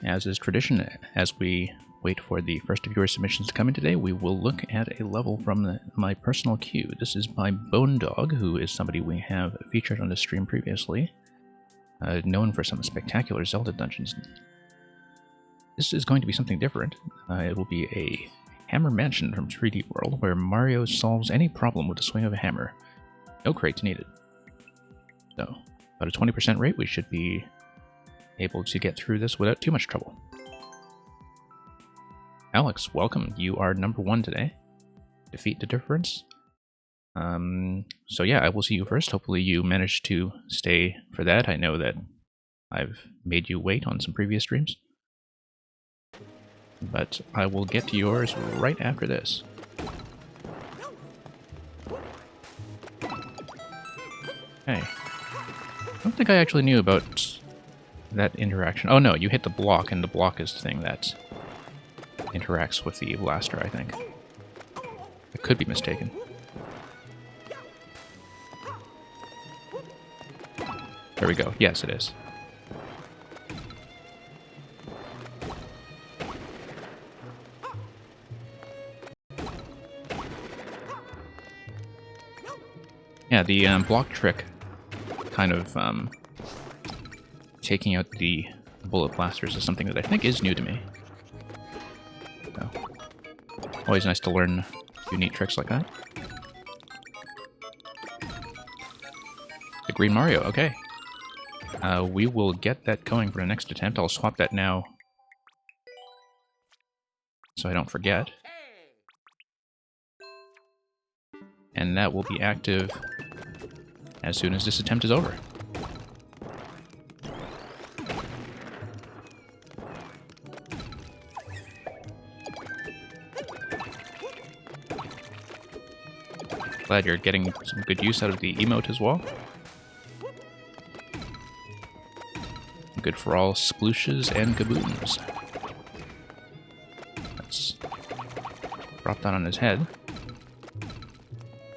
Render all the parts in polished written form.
as is tradition, as we wait for the first viewer submissions to come in today, we will look at a level from my personal queue. This is by Bone Dog, who is somebody we have featured on the stream previously, known for some spectacular Zelda dungeons. This is going to be something different. It will be a hammer mansion from 3D World, where Mario solves any problem with the swing of a hammer. No crates needed. So, about a 20% rate, we should be able to get through this without too much trouble. Alex, welcome. You are number 1 today. Defeat the difference. So yeah, I will see you first. Hopefully you managed to stay for that. I know that I've made you wait on some previous streams. But I will get to yours right after this. Okay. I don't think I actually knew about that interaction. Oh no, you hit the block, and the block is the thing that interacts with the blaster, I think. I could be mistaken. There we go. Yes, it is. Yeah, the block trick kind of taking out the bullet blasters is something that I think is new to me. So, always nice to learn unique tricks like that. The Green Mario, okay. We will get that going for the next attempt. I'll swap that now so I don't forget. And that will be active as soon as this attempt is over. Glad you're getting some good use out of the emote as well. Good for all splooshes and kaboons. Let's drop that on his head.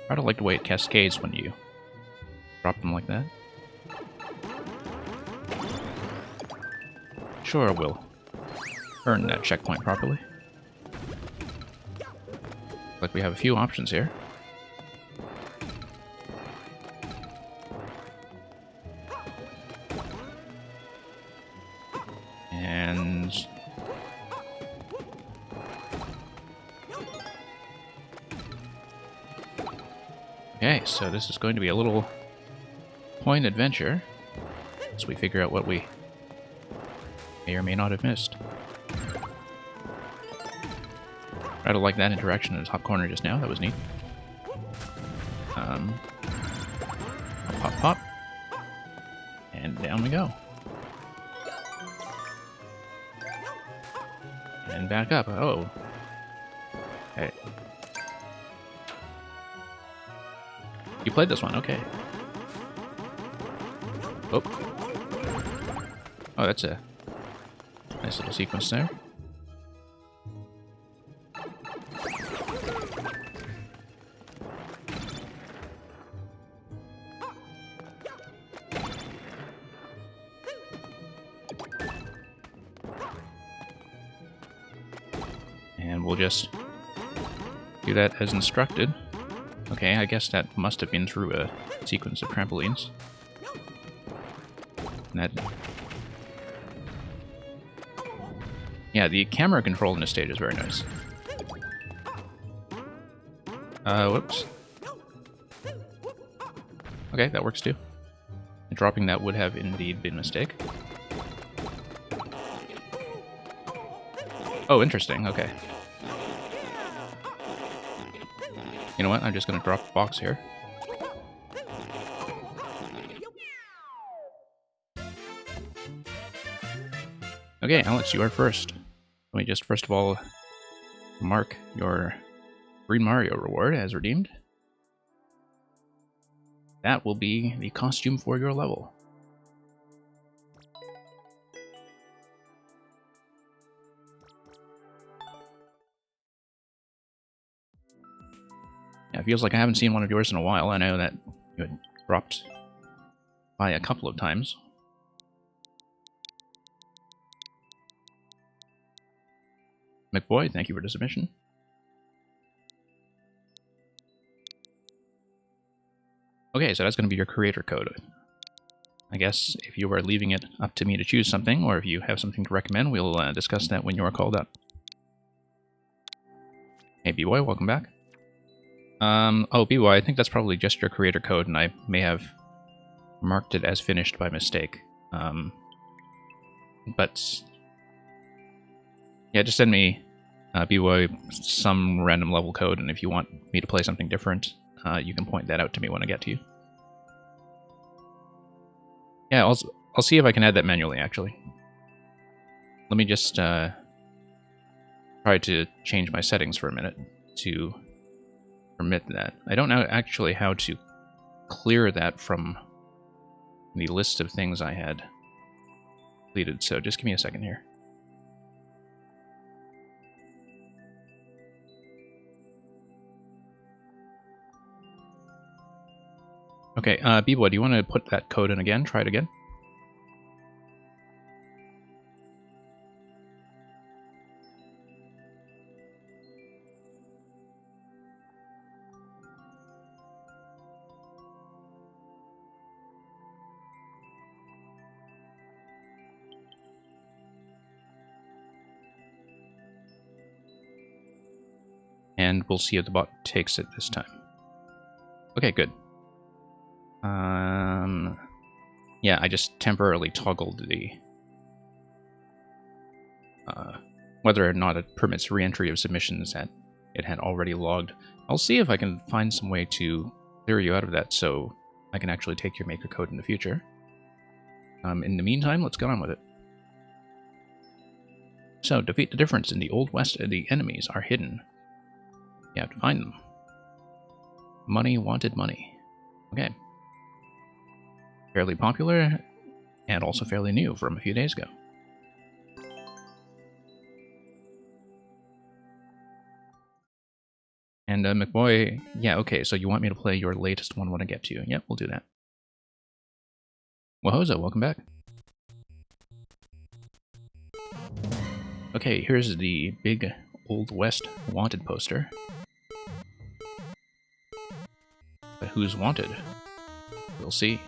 I don't like the way it cascades when you drop them like that. Sure, we'll earn that checkpoint properly. Like we have a few options here. And okay, so this is going to be a little point adventure as we figure out what we may or may not have missed. I don't like that interaction in the top corner just now. That was neat. Pop, pop. And down we go. And back up. Oh. Okay. You played this one, okay. Oh. Oh, that's a nice little sequence there. And we'll just do that as instructed. Okay, I guess that must have been through a sequence of trampolines. And that... yeah, the camera control in this stage is very nice. Whoops. Okay, that works too. And dropping that would have indeed been a mistake. Oh, interesting, okay. You know what, I'm just gonna drop the box here. Okay, Alex, you are first. Let me just first of all mark your Green Mario reward as redeemed. That will be the costume for your level. Yeah, it feels like I haven't seen one of yours in a while. I know that you had dropped by a couple of times. McBoy, thank you for the submission. Okay, so that's going to be your creator code. I guess if you are leaving it up to me to choose something, or if you have something to recommend, we'll discuss that when you are called up. Hey, B-Boy, welcome back. Oh, B-Boy, I think that's probably just your creator code, and I may have marked it as finished by mistake. But yeah, just send me, B-Boy, some random level code, and if you want me to play something different, you can point that out to me when I get to you. Yeah, I'll see if I can add that manually, actually. Let me just try to change my settings for a minute to permit that. I don't know actually how to clear that from the list of things I had completed, so just give me a second here. Okay, B-Boy, do you want to put that code in again? Try it again. And we'll see if the bot takes it this time. Okay, good. Yeah, I just temporarily toggled the whether or not it permits re-entry of submissions that it had already logged. I'll see if I can find some way to clear you out of that so I can actually take your maker code in the future. In the meantime, let's get on with it. So, defeat the difference in the Old West. The enemies are hidden. You have to find them. Money, wanted money. Okay. Fairly popular, and also fairly new from a few days ago. And McBoy, yeah, okay, so you want me to play your latest one when I get to you. Yep, we'll do that. Wahoza, welcome back. Okay, here's the big Old West wanted poster. But who's wanted? We'll see.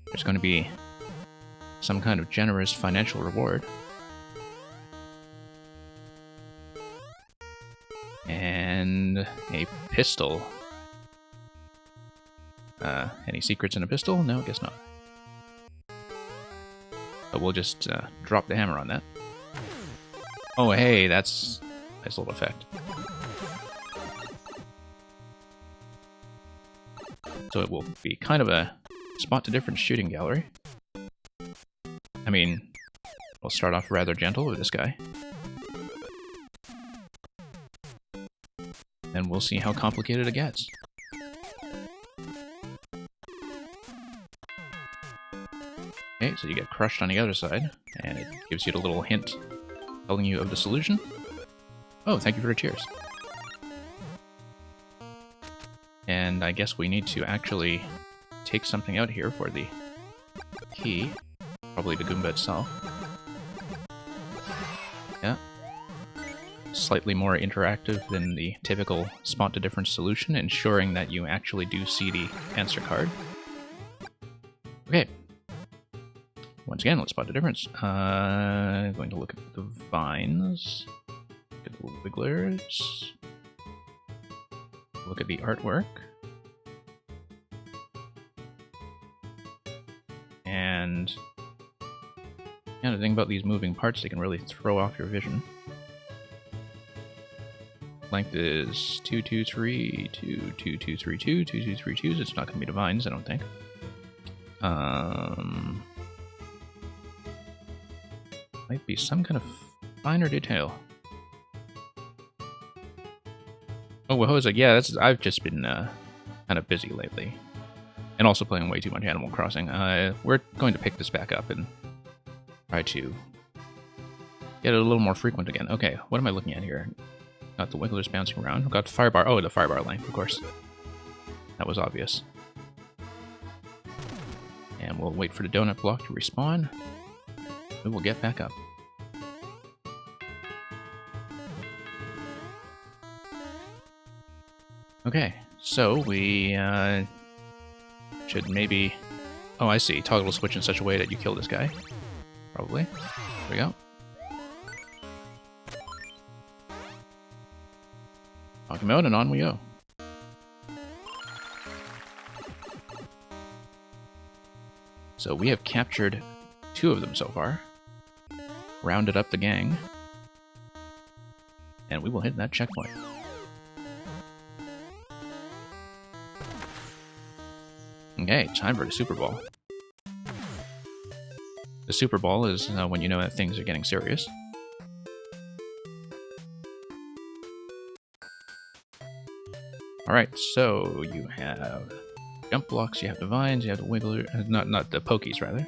There's going to be some kind of generous financial reward. And a pistol. Any secrets in a pistol? No, I guess not. But we'll just drop the hammer on that. Oh, hey, that's a nice little effect. So it will be kind of a spot-to-difference shooting gallery. I mean, we'll start off rather gentle with this guy. And we'll see how complicated it gets. Okay, so you get crushed on the other side, and it gives you a little hint telling you of the solution. Oh, thank you for the cheers. And I guess we need to actually take something out here for the key. Probably the Goomba itself. Yeah. Slightly more interactive than the typical spot-to-difference solution, ensuring that you actually do see the answer card. Okay. Once again, let's spot the difference. Going to look at the vines. Look at the wigglers. Look at the artwork. And yeah, the thing about these moving parts, they can really throw off your vision. Length is 223, 22232, 2232. It's not going to be divines, I don't think. Might be some kind of finer detail. Oh, Wahoza, yeah, I've just been kind of busy lately. And also playing way too much Animal Crossing. We're going to pick this back up and try to get it a little more frequent again. Okay, what am I looking at here? Got the wigglers bouncing around. We've got the firebar. Oh, the firebar length, of course. That was obvious. And we'll wait for the donut block to respawn. We will get back up. Okay, so we should maybe... Oh, I see. Toggle switch in such a way that you kill this guy. Probably. There we go. Knock him out and on we go. So we have captured 2 of them so far. Rounded up the gang. And we will hit that checkpoint. Okay, time for the Super Ball. The Super Ball is when you know that things are getting serious. Alright, so you have jump blocks, you have the vines, you have the wiggler, not the pokies rather.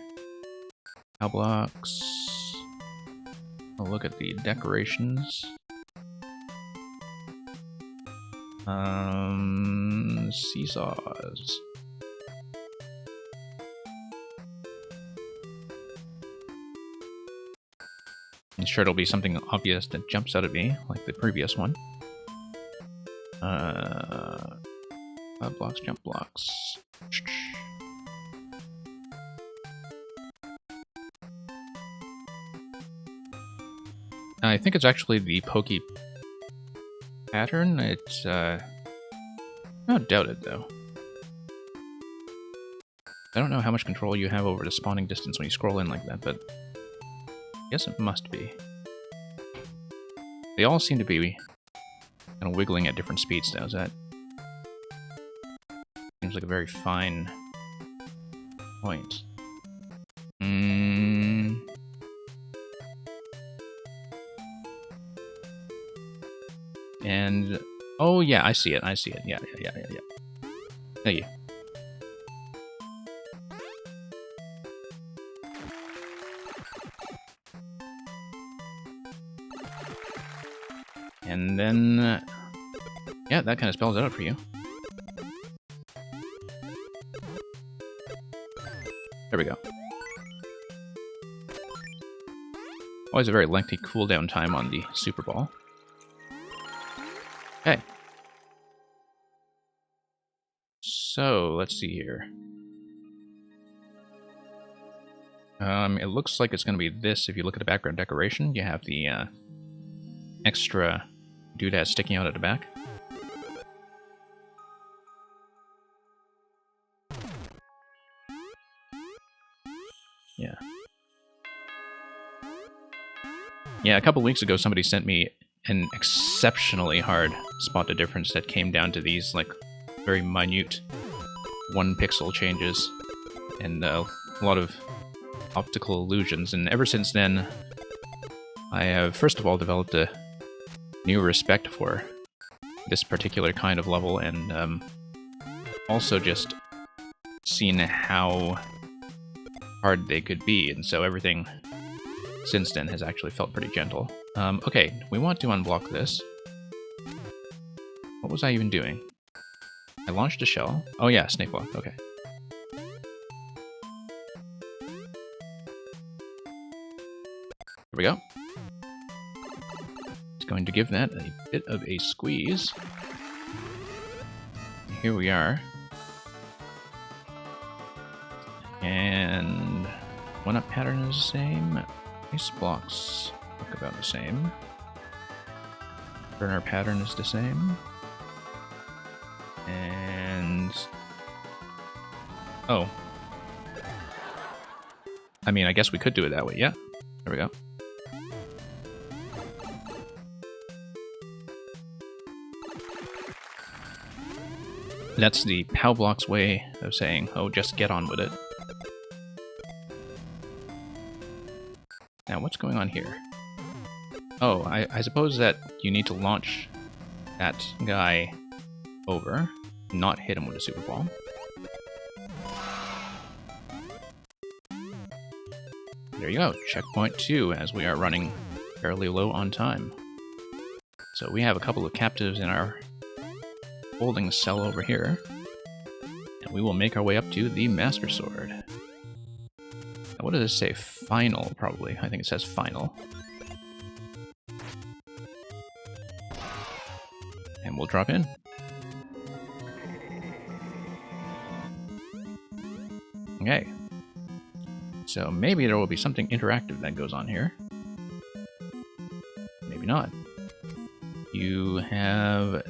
Cow blocks. I'll look at the decorations. Seesaws. I'm sure it'll be something obvious that jumps out at me, like the previous one. Blocks, jump blocks. I think it's actually the pokey pattern. It's, I don't doubt it, though. I don't know how much control you have over the spawning distance when you scroll in like that, but I guess it must be. They all seem to be kind of wiggling at different speeds, though. Is that... Seems like a very fine point. And... Oh, yeah, I see it. Yeah. Thank you. And then... yeah, that kind of spells it out for you. There we go. Always a very lengthy cooldown time on the Super Ball. Okay. So, let's see here. It looks like it's going to be this. If you look at the background decoration, you have the extra doodad sticking out at the back. Yeah. Yeah, a couple weeks ago somebody sent me an exceptionally hard spot the difference that came down to these, like, very minute 1 pixel changes and a lot of optical illusions. And ever since then, I have, first of all, developed a new respect for this particular kind of level, and also just seen how hard they could be, and so everything since then has actually felt pretty gentle. Okay, we want to unblock this. What was I even doing? I launched a shell. Oh yeah, snake block, okay. There we go. It's going to give that a bit of a squeeze. Here we are. And one-up pattern is the same. Ice blocks look about the same. Burner pattern is the same. And... oh. I mean, I guess we could do it that way, yeah. There we go. That's the POW Blocks way of saying, oh, just get on with it. Now, what's going on here? Oh, I suppose that you need to launch that guy over, not hit him with a Super Ball. There you go, checkpoint 2, as we are running fairly low on time. So we have a couple of captives in our holding cell over here, and we will make our way up to the Master Sword. Now, what does it say? Final, probably. I think it says final. And we'll drop in. Okay. So maybe there will be something interactive that goes on here. Maybe not. You have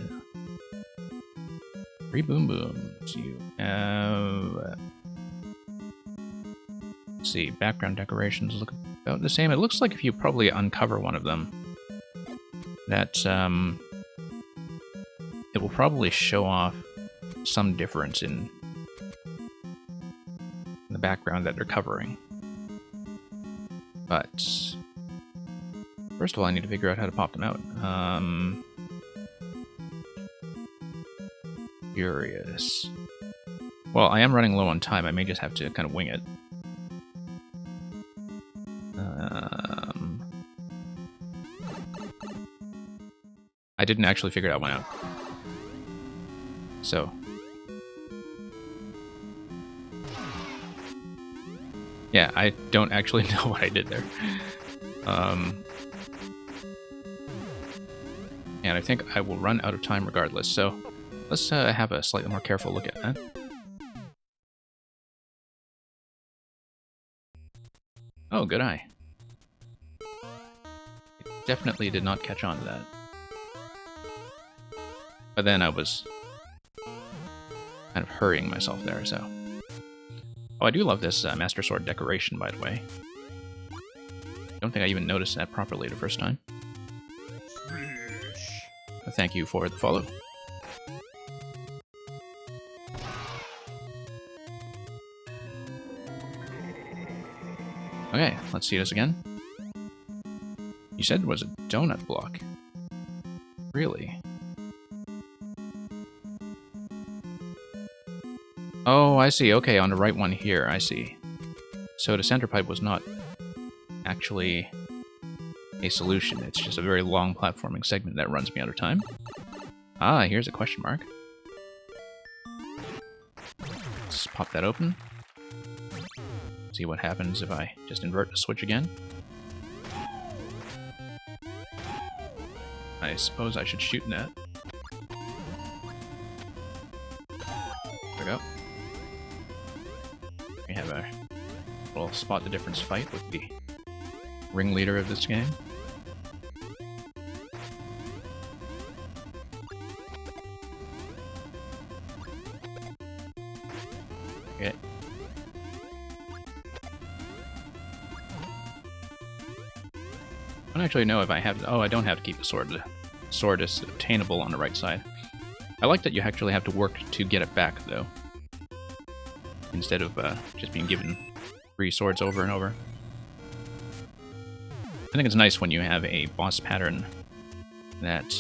3 boom booms. You have... let's see, background decorations look about the same. It looks like if you probably uncover one of them, that it will probably show off some difference in the background that they're covering. But first of all, I need to figure out how to pop them out. Curious. Well, I am running low on time. I may just have to kind of wing it. I didn't actually figure that one out. So. Yeah, I don't actually know what I did there. And I think I will run out of time regardless, so let's have a slightly more careful look at that. Oh, good eye. I definitely did not catch on to that. But then I was kind of hurrying myself there, so... Oh, I do love this Master Sword decoration, by the way. Don't think I even noticed that properly the first time. Thank you for the follow. Okay, let's see this again. You said it was a donut block. Really? Oh, I see. Okay, on the right one here, I see. So the center pipe was not actually a solution. It's just a very long platforming segment that runs me out of time. Ah, here's a question mark. Let's pop that open. See what happens if I just invert the switch again. I suppose I should shoot in that. There we go. We have a little spot the difference fight with the ringleader of this game. Okay. I don't actually know if I have... Oh, I don't have to keep the sword. The sword is attainable on the right side. I like that you actually have to work to get it back, though. Instead of just being given 3 swords over and over. I think it's nice when you have a boss pattern that,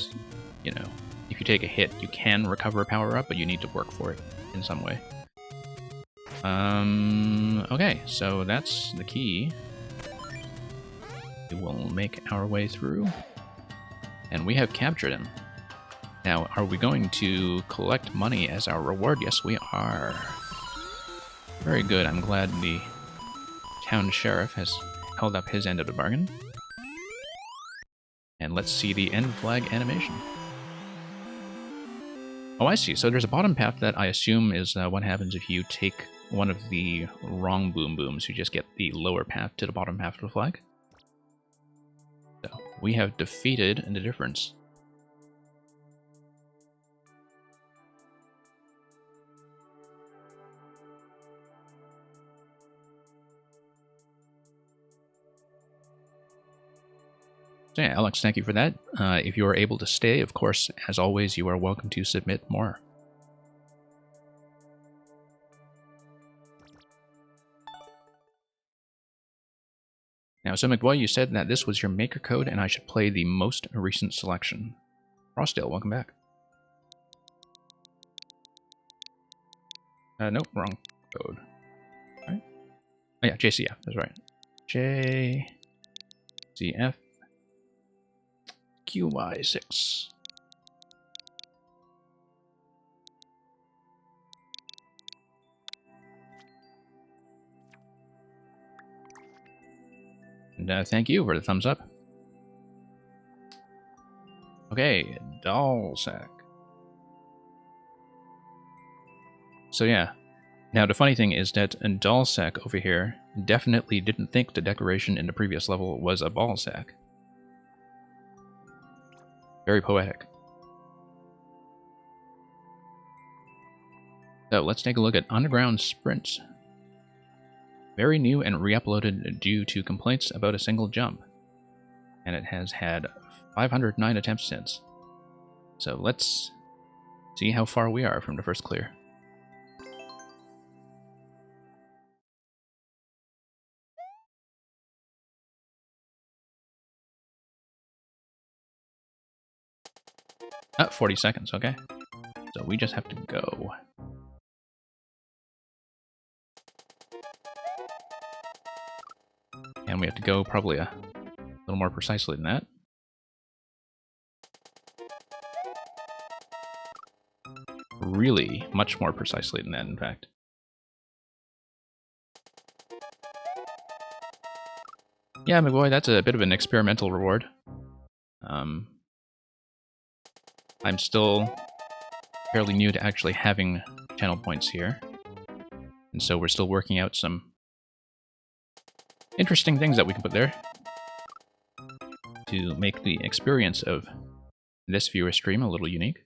you know, if you take a hit, you can recover a power-up, but you need to work for it in some way. Okay, so that's the key. We will make our way through. And we have captured him. Now, are we going to collect money as our reward? Yes, we are. Very good. I'm glad the town sheriff has held up his end of the bargain. And let's see the end flag animation. Oh, I see. So there's a bottom path that I assume is what happens if you take one of the wrong boom booms. You just get the lower path to the bottom half of the flag. So we have defeated the difference. So yeah, Alex, thank you for that. If you are able to stay, of course, as always, you are welcome to submit more. Now, so McBoy, you said that this was your maker code and I should play the most recent selection. Frostdale, welcome back. Nope, wrong code. Right? Oh yeah, JCF, that's right. JCF QY6. And thank you for the thumbs up. Okay, doll sack. So yeah, Now, the funny thing is that Dalsack over here definitely didn't think the decoration in the previous level was a ball sack. Very poetic. So let's take a look at Underground Sprint. Very new and re-uploaded due to complaints about a single jump. And it has had 509 attempts since. So let's see how far we are from the first clear. Ah, 40 seconds, okay. So we just have to go. And we have to go probably a little more precisely than that. Really much more precisely than that, in fact. Yeah, my boy, that's a bit of an experimental reward. I'm still fairly new to actually having channel points here. And so we're still working out some interesting things that we can put there to make the experience of this viewer stream a little unique.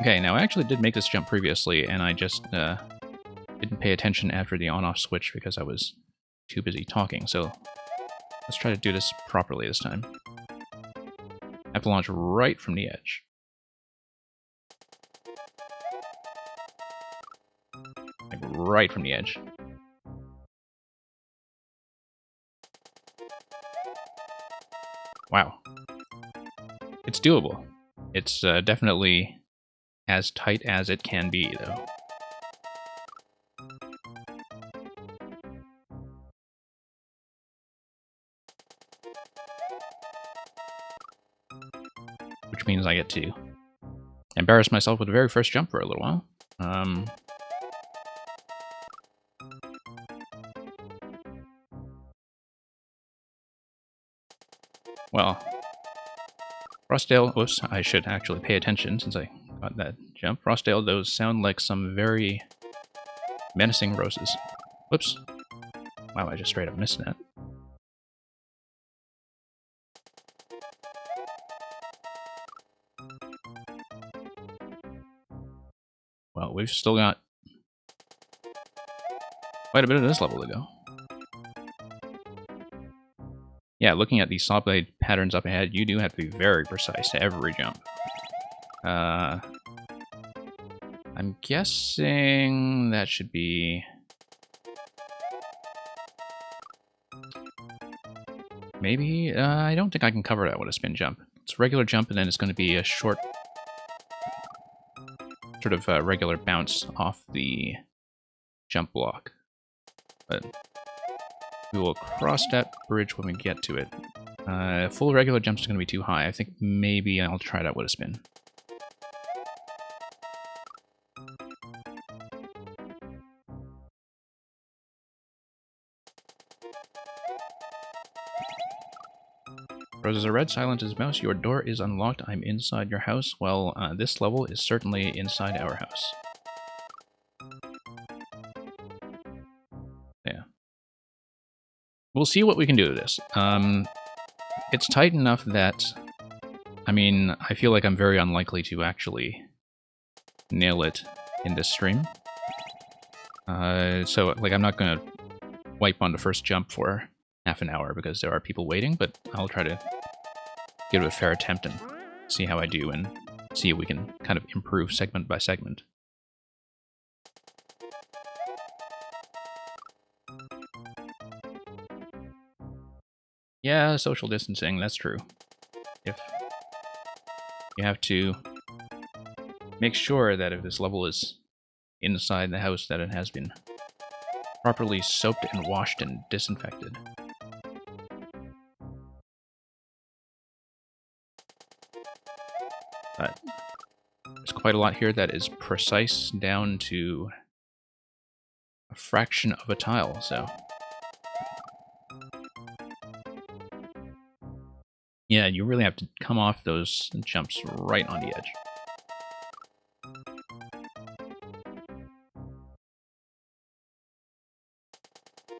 Okay, now I actually did make this jump previously, and I just didn't pay attention after the on-off switch because I was too busy talking, so let's try to do this properly this time. I have to launch right from the edge. Like right from the edge. Wow. It's doable. It's definitely as tight as it can be, though. Which means I get to embarrass myself with the very first jump for a little while. Well, Frostdale, whoops, I should actually pay attention since I got that jump. Frostdale, those sound like some very menacing roses. Whoops. Wow, I just straight up missed that. Well, we've still got quite a bit of this level to go. Yeah, looking at these saw blade patterns up ahead, you do have to be very precise to every jump. I'm guessing that should be... Maybe? I don't think I can cover that with a spin jump. It's a regular jump, and then it's going to be a short... sort of regular bounce off the jump block. But we will cross that bridge when we get to it. Full regular jumps is going to be too high. I think maybe I'll try that with a spin. Roses are red, silent as mouse, your door is unlocked, I'm inside your house. Well, this level is certainly inside our house. Yeah. We'll see what we can do with this. It's tight enough that, I mean, I feel like I'm very unlikely to actually nail it in this stream. So, like, I'm not going to wipe on the first jump for half an hour because there are people waiting, but I'll try to give it a fair attempt and see how I do and see if we can kind of improve segment by segment. Yeah, social distancing, that's true. If you have to make sure that if this level is inside the house that it has been properly soaped and washed and disinfected. But there's quite a lot here that is precise down to a fraction of a tile, so... Yeah, you really have to come off those jumps right on the edge.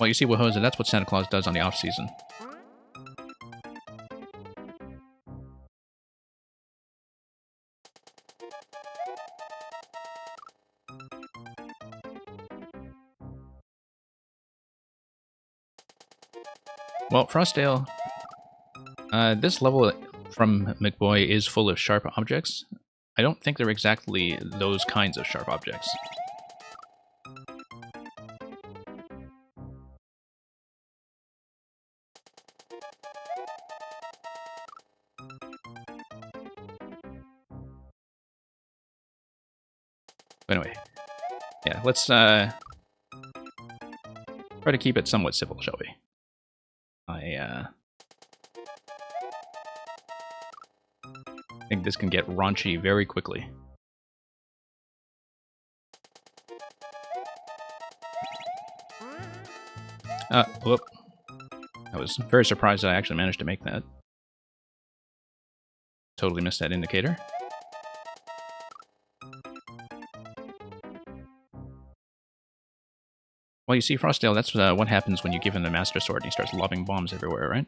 Well, you see, Wahosa, that's what Santa Claus does on the off-season. Well, Frostdale, this level from McBoy is full of sharp objects. I don't think they're exactly those kinds of sharp objects. But anyway, yeah, let's try to keep it somewhat civil, shall we? I think this can get raunchy very quickly. Whoop. I was very surprised I actually managed to make that. Totally missed that indicator. Well, you see, Frostdale, that's what happens when you give him the Master Sword and he starts lobbing bombs everywhere, right?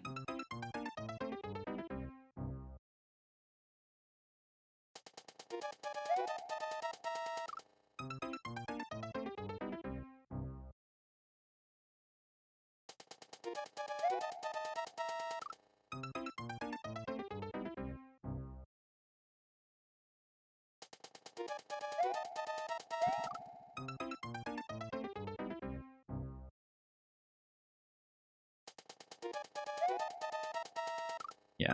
Yeah.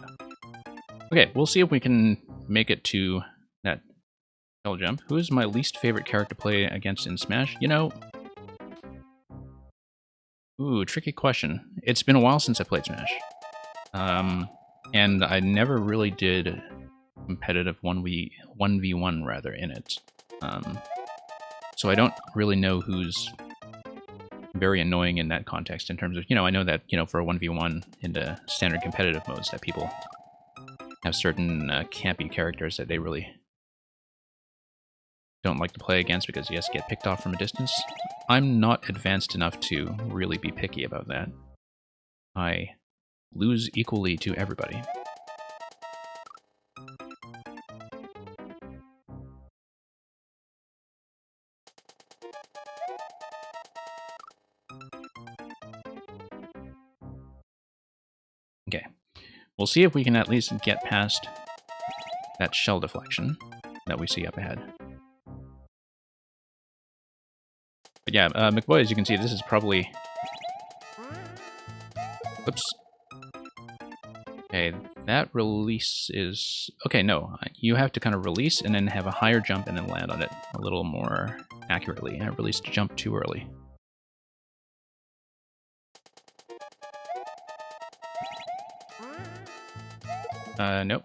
Okay, we'll see if we can make it to that shell jump. Who is my least favorite character to play against in Smash? You know... Ooh, tricky question. It's been a while since I played Smash. And I never really did competitive 1v1 rather in it. So I don't really know who's very annoying in that context in terms of, I know that, for a 1v1 in the standard competitive modes that people have certain campy characters that they really don't like to play against because you just get picked off from a distance. I'm not advanced enough to really be picky about that. I lose equally to everybody. Okay, we'll see if we can at least get past that shell deflection that we see up ahead. But yeah, McBoy, as you can see, this is probably... Oops. Okay, that release is... Okay, no, you have to kind of release and then have a higher jump and then land on it a little more accurately. I released a jump too early. Nope.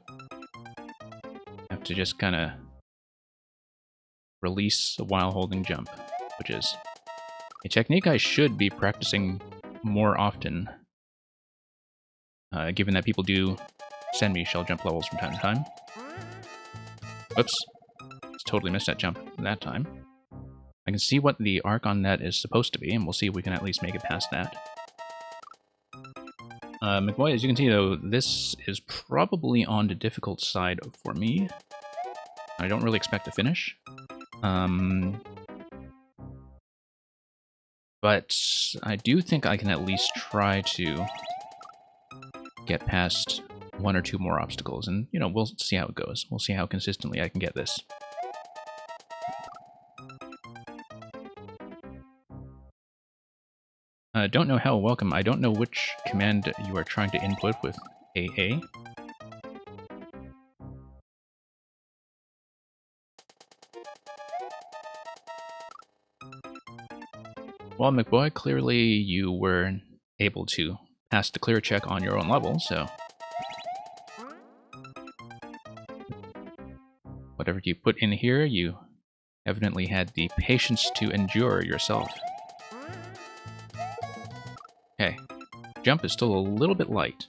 Have to just kind of release while holding jump, which is a technique I should be practicing more often, given that people do send me shell jump levels from time to time. Whoops. Just totally missed that jump that time. I can see what the arc on that is supposed to be, and we'll see if we can at least make it past that. McBoy, as you can see, though, this is probably on the difficult side for me. I don't really expect to finish. But I do think I can at least try to get past one or two more obstacles, and, we'll see how it goes. We'll see how consistently I can get this. Don't know how welcome. I don't know which command you are trying to input with AA. Well, McBoy, clearly you were able to pass the clear check on your own level, so... Whatever you put in here, you evidently had the patience to endure yourself. Okay, jump is still a little bit light.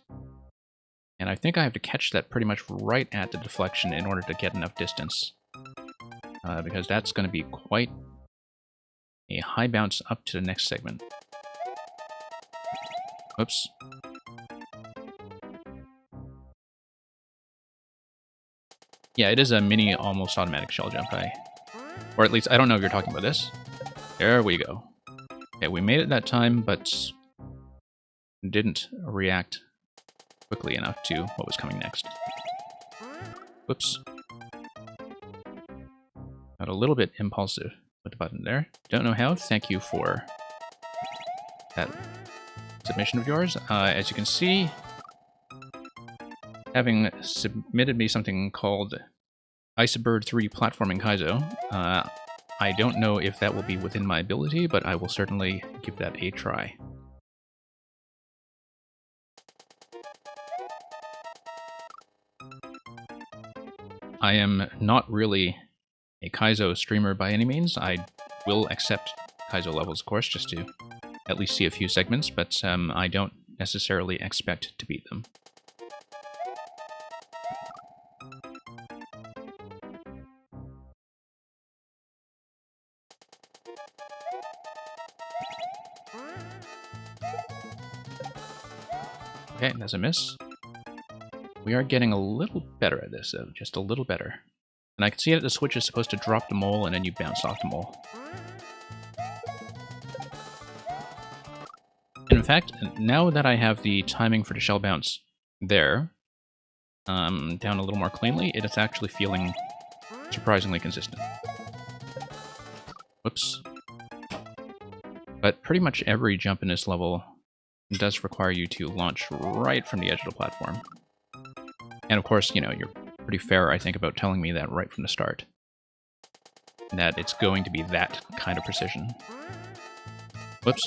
And I think I have to catch that pretty much right at the deflection in order to get enough distance. Because that's going to be quite a high bounce up to the next segment. Whoops. Yeah, it is a mini almost automatic shell jump. Or at least, I don't know if you're talking about this. There we go. Okay, we made it that time, but didn't react quickly enough to what was coming next. Whoops. Got a little bit impulsive with the button there. Don't know how. Thank you for that submission of yours. As you can see, having submitted me something called Icebird 3 Platforming Kaizo, I don't know if that will be within my ability, but I will certainly give that a try. I am not really a Kaizo streamer by any means. I will accept Kaizo levels, of course, just to at least see a few segments, but I don't necessarily expect to beat them. Okay, that's a miss. We are getting a little better at this, though, just a little better. And I can see that the switch is supposed to drop the mole and then you bounce off the mole. And in fact, now that I have the timing for the shell bounce there, down a little more cleanly, it is actually feeling surprisingly consistent. Whoops. But pretty much every jump in this level does require you to launch right from the edge of the platform. And of course, you know, you're pretty fair, I think, about telling me that right from the start. That it's going to be that kind of precision. Whoops.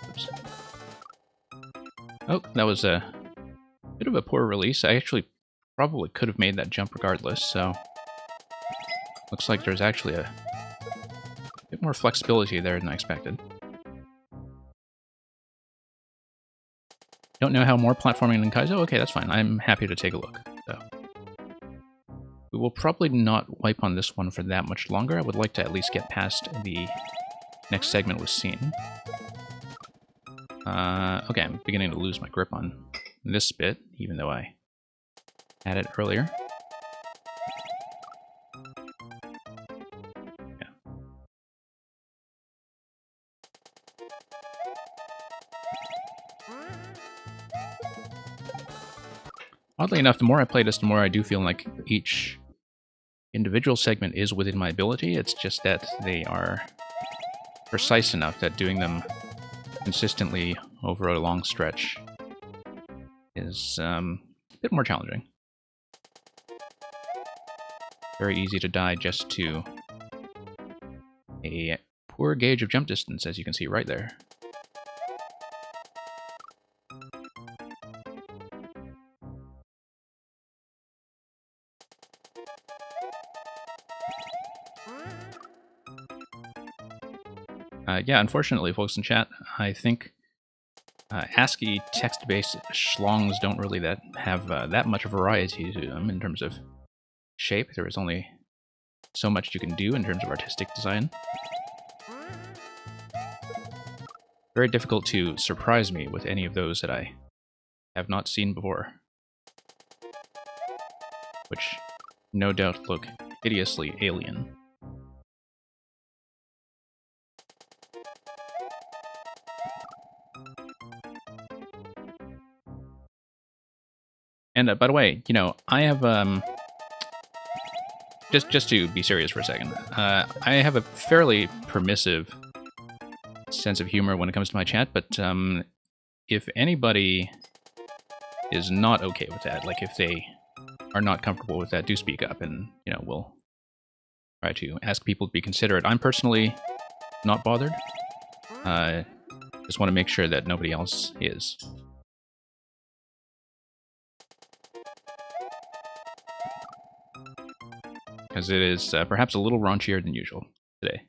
Oops. Oh, that was a bit of a poor release. I actually probably could have made that jump regardless, so looks like there's actually a bit more flexibility there than I expected. Don't know how more platforming than Kaizo? Okay, that's fine. I'm happy to take a look. So we will probably not wipe on this one for that much longer. I would like to at least get past the next segment with Scene. Okay, I'm beginning to lose my grip on this bit, even though I had it earlier. Yeah. Oddly enough, the more I play this, the more I do feel like each individual segment is within my ability. It's just that they are precise enough that doing them consistently over a long stretch is a bit more challenging. Very easy to die just to a poor gauge of jump distance, as you can see right there. Yeah, unfortunately, folks in chat, I think ASCII text-based schlongs don't really have that much variety to them in terms of shape. There is only so much you can do in terms of artistic design. Very difficult to surprise me with any of those that I have not seen before, which no doubt look hideously alien. And by the way, you know, I have just to be serious for a second, I have a fairly permissive sense of humor when it comes to my chat, but if anybody is not okay with that, like if they are not comfortable with that, do speak up, and you know, we'll try to ask people to be considerate. I'm personally not bothered. Just want to make sure that nobody else is. Because it is perhaps a little raunchier than usual today.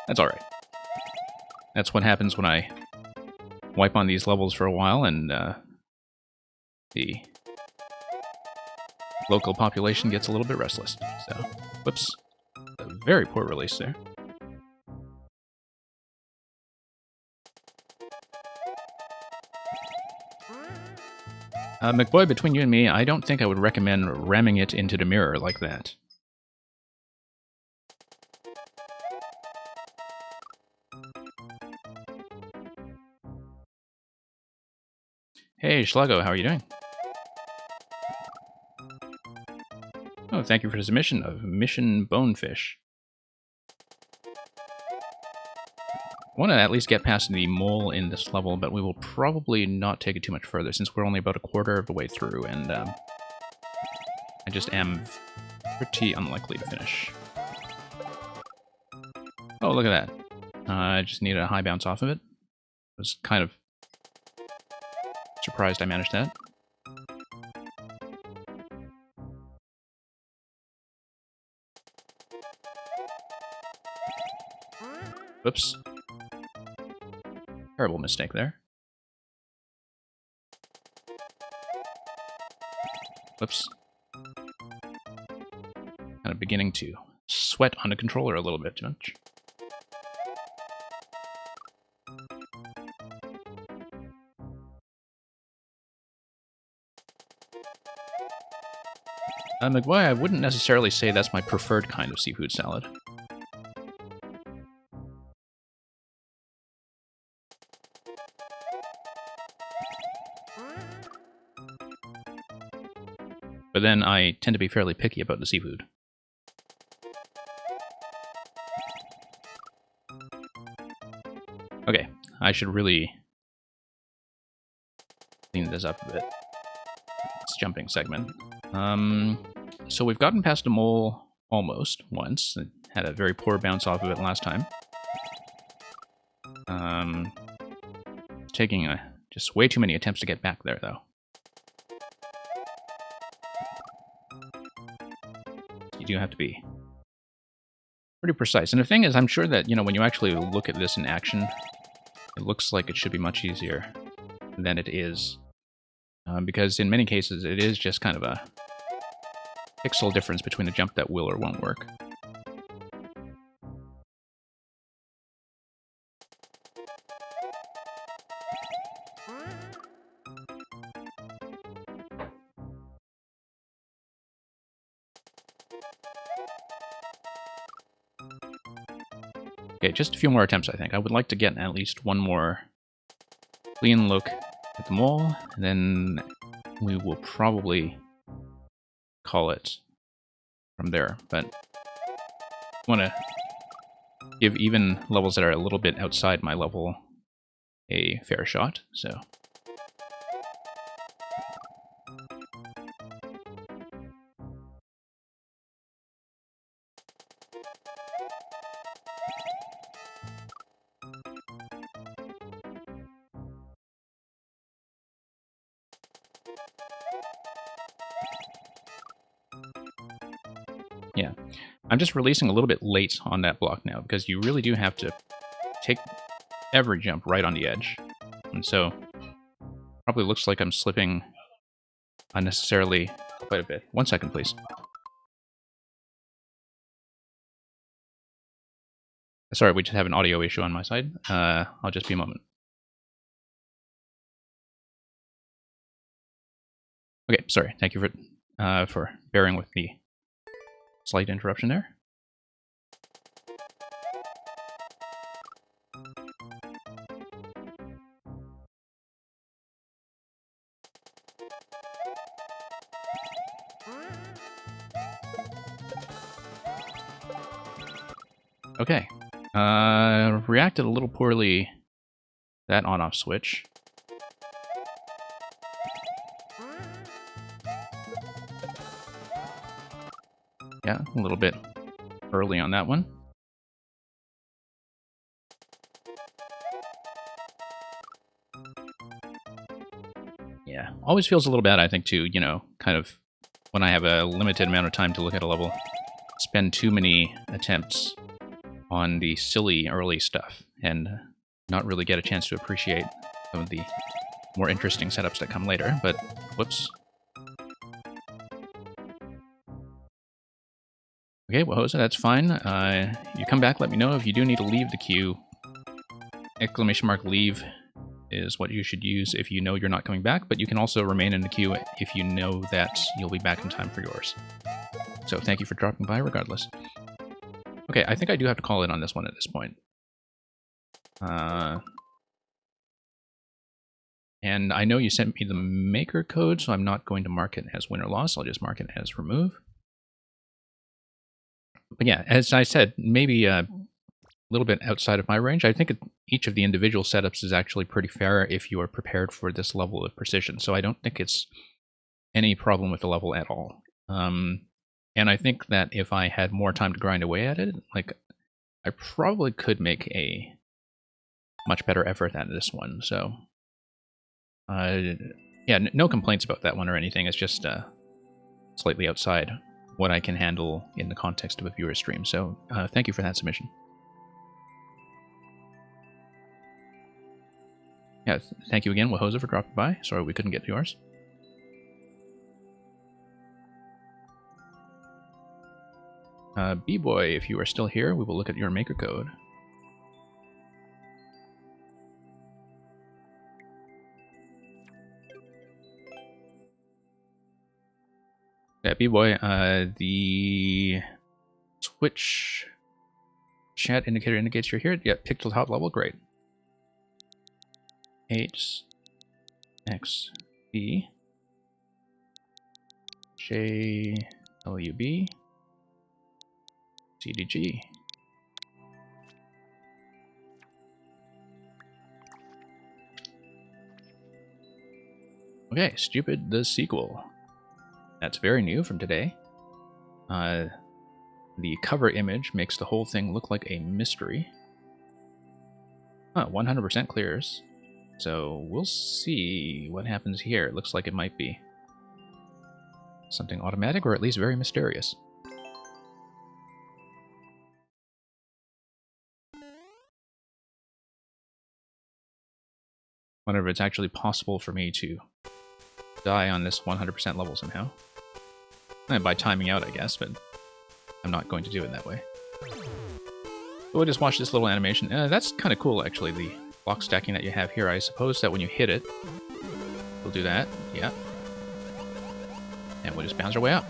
That's alright. That's what happens when I wipe on these levels for a while and the local population gets a little bit restless. So, whoops. A very poor release there. McBoy, between you and me, I don't think I would recommend ramming it into the mirror like that. Hey, Schlago, how are you doing? Oh, thank you for the submission of Mission Bonefish. I want to at least get past the mole in this level, but we will probably not take it too much further since we're only about a quarter of the way through, and I just am pretty unlikely to finish. Oh, look at that. I just needed a high bounce off of it. I was kind of surprised I managed that. Whoops. Terrible mistake there. Whoops. Kind of beginning to sweat on the controller a little bit too much. McBoy, I wouldn't necessarily say that's my preferred kind of seafood salad. But then I tend to be fairly picky about the seafood. Okay, I should really clean this up a bit. This jumping segment. So we've gotten past a mole almost once. It had a very poor bounce off of it last time. Taking just way too many attempts to get back there, though. You do have to be pretty precise. And the thing is, I'm sure that, you know, when you actually look at this in action, it looks like it should be much easier than it is. Because in many cases, it is just kind of a pixel difference between a jump that will or won't work. Okay, just a few more attempts, I think. I would like to get at least one more clean look at the mole, and then we will probably call it from there. But I want to give even levels that are a little bit outside my level a fair shot, so... Yeah, I'm just releasing a little bit late on that block now, because you really do have to take every jump right on the edge. And so, probably looks like I'm slipping unnecessarily quite a bit. 1 second, please. Sorry, we just have an audio issue on my side. I'll just be a moment. Okay, sorry. Thank you for bearing with the slight interruption there. Okay. Reacted a little poorly, that on-off switch. Yeah, a little bit early on that one. Yeah, always feels a little bad, I think, too, you know, kind of when I have a limited amount of time to look at a level, spend too many attempts on the silly early stuff and not really get a chance to appreciate some of the more interesting setups that come later, but whoops. Okay, well, Hosa, that's fine. You come back, let me know if you do need to leave the queue. Exclamation mark leave is what you should use if you know you're not coming back, but you can also remain in the queue if you know that you'll be back in time for yours. So thank you for dropping by regardless. Okay, I think I do have to call in on this one at this point. And I know you sent me the maker code, so I'm not going to mark it as win or loss. I'll just mark it as remove. But yeah, as I said, maybe a little bit outside of my range. I think each of the individual setups is actually pretty fair if you are prepared for this level of precision. So I don't think it's any problem with the level at all. And I think that if I had more time to grind away at it, like, I probably could make a much better effort at this one. So yeah, no complaints about that one or anything. It's just slightly outside what I can handle in the context of a viewer stream. So thank you for that submission. Yeah, thank you again, Wahosa, for dropping by. Sorry we couldn't get to yours. B-Boy, if you are still here, we will look at your maker code. Yeah, B-Boy, the Twitch chat indicator indicates you're here. Yeah, pixel top level, great. H X B J L U B C D G. Okay, Stupid the sequel. That's very new from today. The cover image makes the whole thing look like a mystery. 100% clears. So we'll see what happens here. It looks like it might be something automatic, or at least very mysterious. Wonder if it's actually possible for me to die on this 100% level somehow. By timing out, I guess, but I'm not going to do it that way. We'll just watch this little animation. That's kind of cool, actually, the block stacking that you have here. I suppose that when you hit it, we'll do that. Yeah. And we'll just bounce our way up.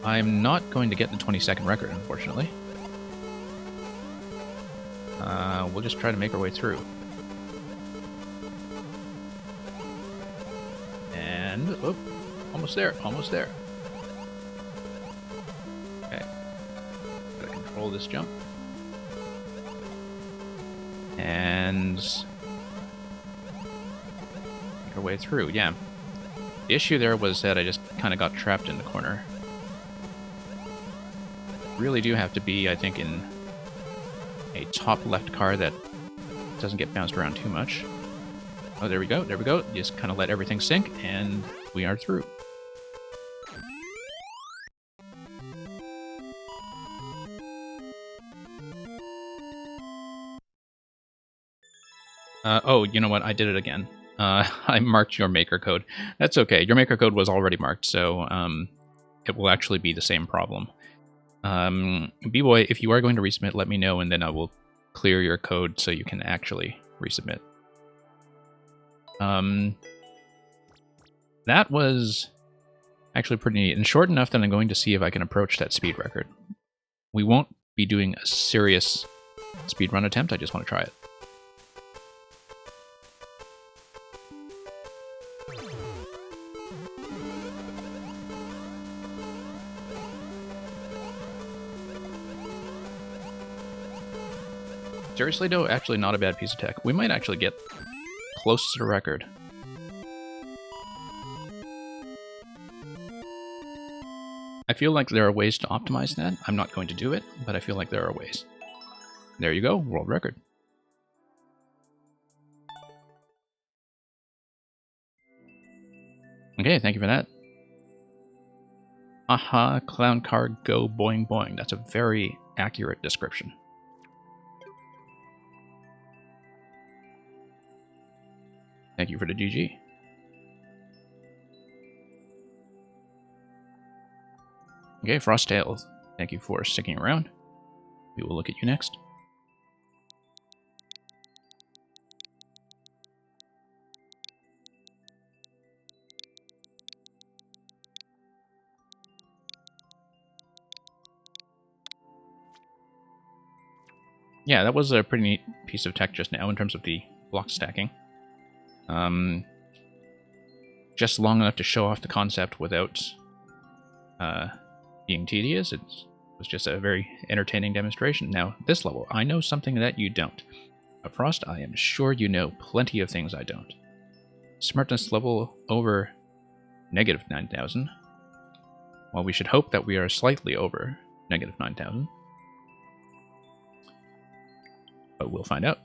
I'm not going to get the 20-second record, unfortunately. We'll just try to make our way through. And, oh, almost there, almost there. Okay. Gotta control this jump. And make our way through, yeah. The issue there was that I just kind of got trapped in the corner. Really do have to be, I think, in a top left car that doesn't get bounced around too much. Oh, there we go, there we go. Just kind of let everything sink, and we are through. Oh, you know what? I did it again. I marked your maker code. That's okay. Your maker code was already marked, so it will actually be the same problem. B-Boy, if you are going to resubmit, let me know, and then I will clear your code so you can actually resubmit. That was actually pretty neat, and short enough that I'm going to see if I can approach that speed record. We won't be doing a serious speedrun attempt, I just want to try it. Seriously though, actually not a bad piece of tech. We might actually get close to the record. I feel like there are ways to optimize that. I'm not going to do it, but I feel like there are ways. There you go, world record. Okay, thank you for that. Aha, clown car go boing boing. That's a very accurate description. Thank you for the GG. Okay, Frosttail, thank you for sticking around. We will look at you next. Yeah, that was a pretty neat piece of tech just now in terms of the block stacking. Just long enough to show off the concept without being tedious. It was just a very entertaining demonstration. Now, this level, I know something that you don't. Frost, I am sure you know plenty of things I don't. Smartness level over negative 9,000. Well, we should hope that we are slightly over negative 9,000. But we'll find out.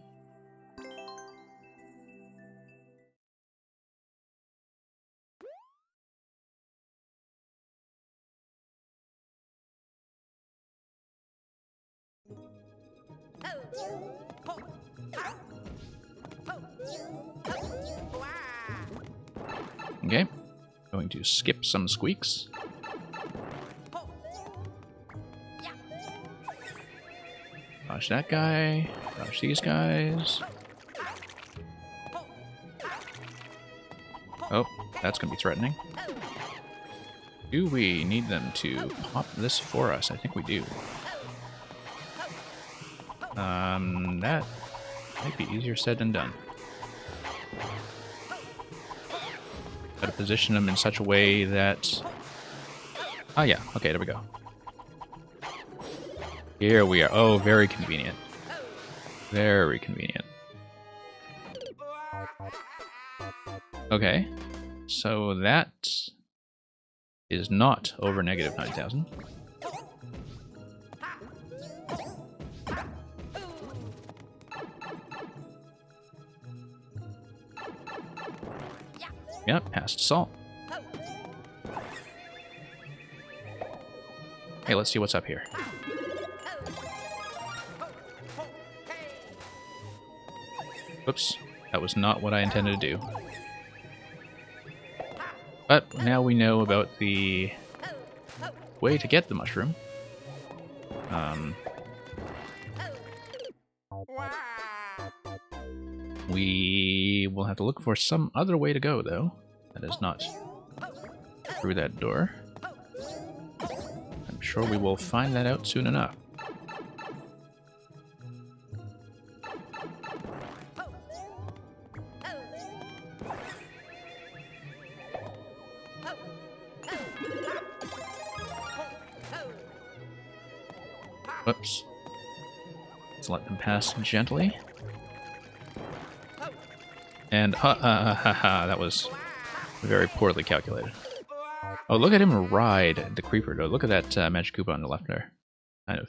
Okay, going to skip some squeaks. Dodge that guy, dodge these guys. Oh, that's going to be threatening. Do we need them to pop this for us? I think we do. That might be easier said than done. Gotta position them in such a way that... Oh yeah, okay, there we go. Here we are. Oh, very convenient. Very convenient. Okay, so that is not over negative 9,000. Yep, past assault. Hey, let's see what's up here. Whoops, that was not what I intended to do. But now we know about the way to get the mushroom. We will have to look for some other way to go, though. That is not through that door. I'm sure we will find that out soon enough. Whoops. Let's let them pass gently. And that was very poorly calculated. Oh, look at him ride the creeper, though. Look at that Magic Koopa on the left there. Kind of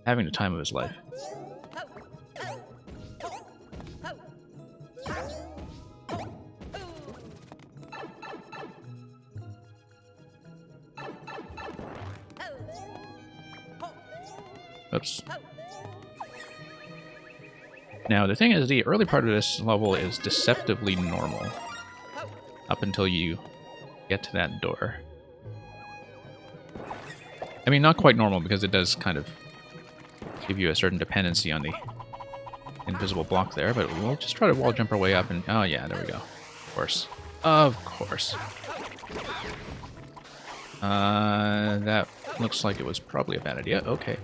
having the time of his life. Oops. Now, the thing is, the early part of this level is deceptively normal. Up until you get to that door. I mean, not quite normal, because it does kind of give you a certain dependency on the invisible block there, but we'll just try to wall jump our way up and... Oh, yeah, there we go. Of course. Of course. That looks like it was probably a bad idea. Okay.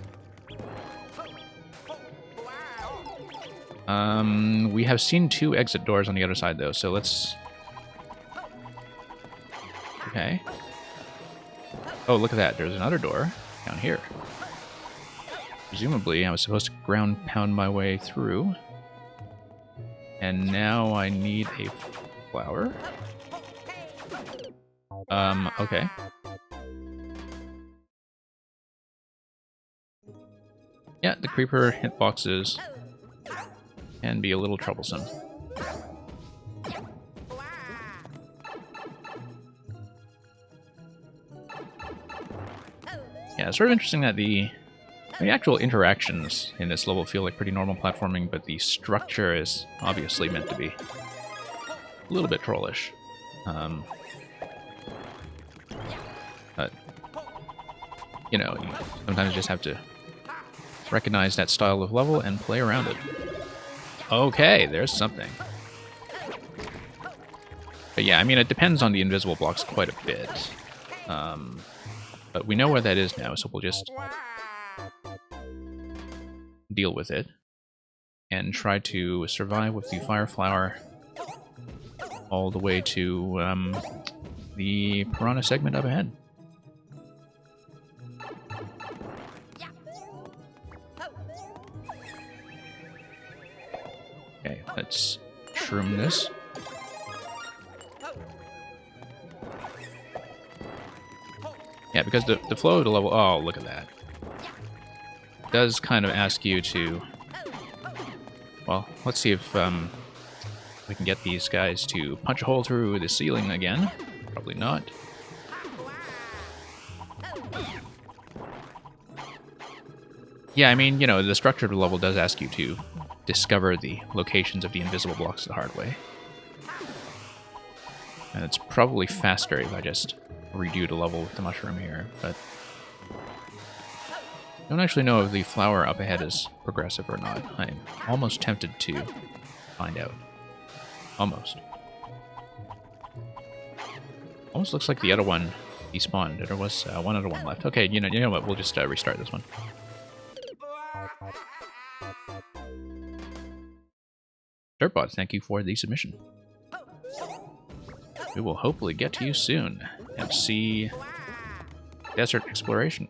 We have seen 2 exit doors on the other side, though, so let's... Okay. Oh, look at that. There's another door down here. Presumably, I was supposed to ground pound my way through. And now I need a flower. Okay. Yeah, the creeper hitboxes can be a little troublesome. Yeah, it's sort of interesting that the actual interactions in this level feel like pretty normal platforming, but the structure is obviously meant to be a little bit trollish. But, you know, you sometimes just have to recognize that style of level and play around it. Okay, there's something. But yeah, I mean, it depends on the invisible blocks quite a bit. But we know where that is now, so we'll just deal with it and try to survive with the Fire Flower all the way to the Piranha segment up ahead. Okay, let's shroom this. Yeah, because the flow of the level... Oh, look at that. It does kind of ask you to... Well, let's see if we can get these guys to punch a hole through the ceiling again. Probably not. Yeah, I mean, you know, the structure of the level does ask you to discover the locations of the invisible blocks the hard way. And it's probably faster if I just redo the level with the mushroom here, but I don't actually know if the flower up ahead is progressive or not. I'm almost tempted to find out. Almost. Almost looks like the other one despawned. There was one other one left. Okay, you know what? We'll just restart this one. Dirtbot, thank you for the submission. We will hopefully get to you soon and see desert exploration.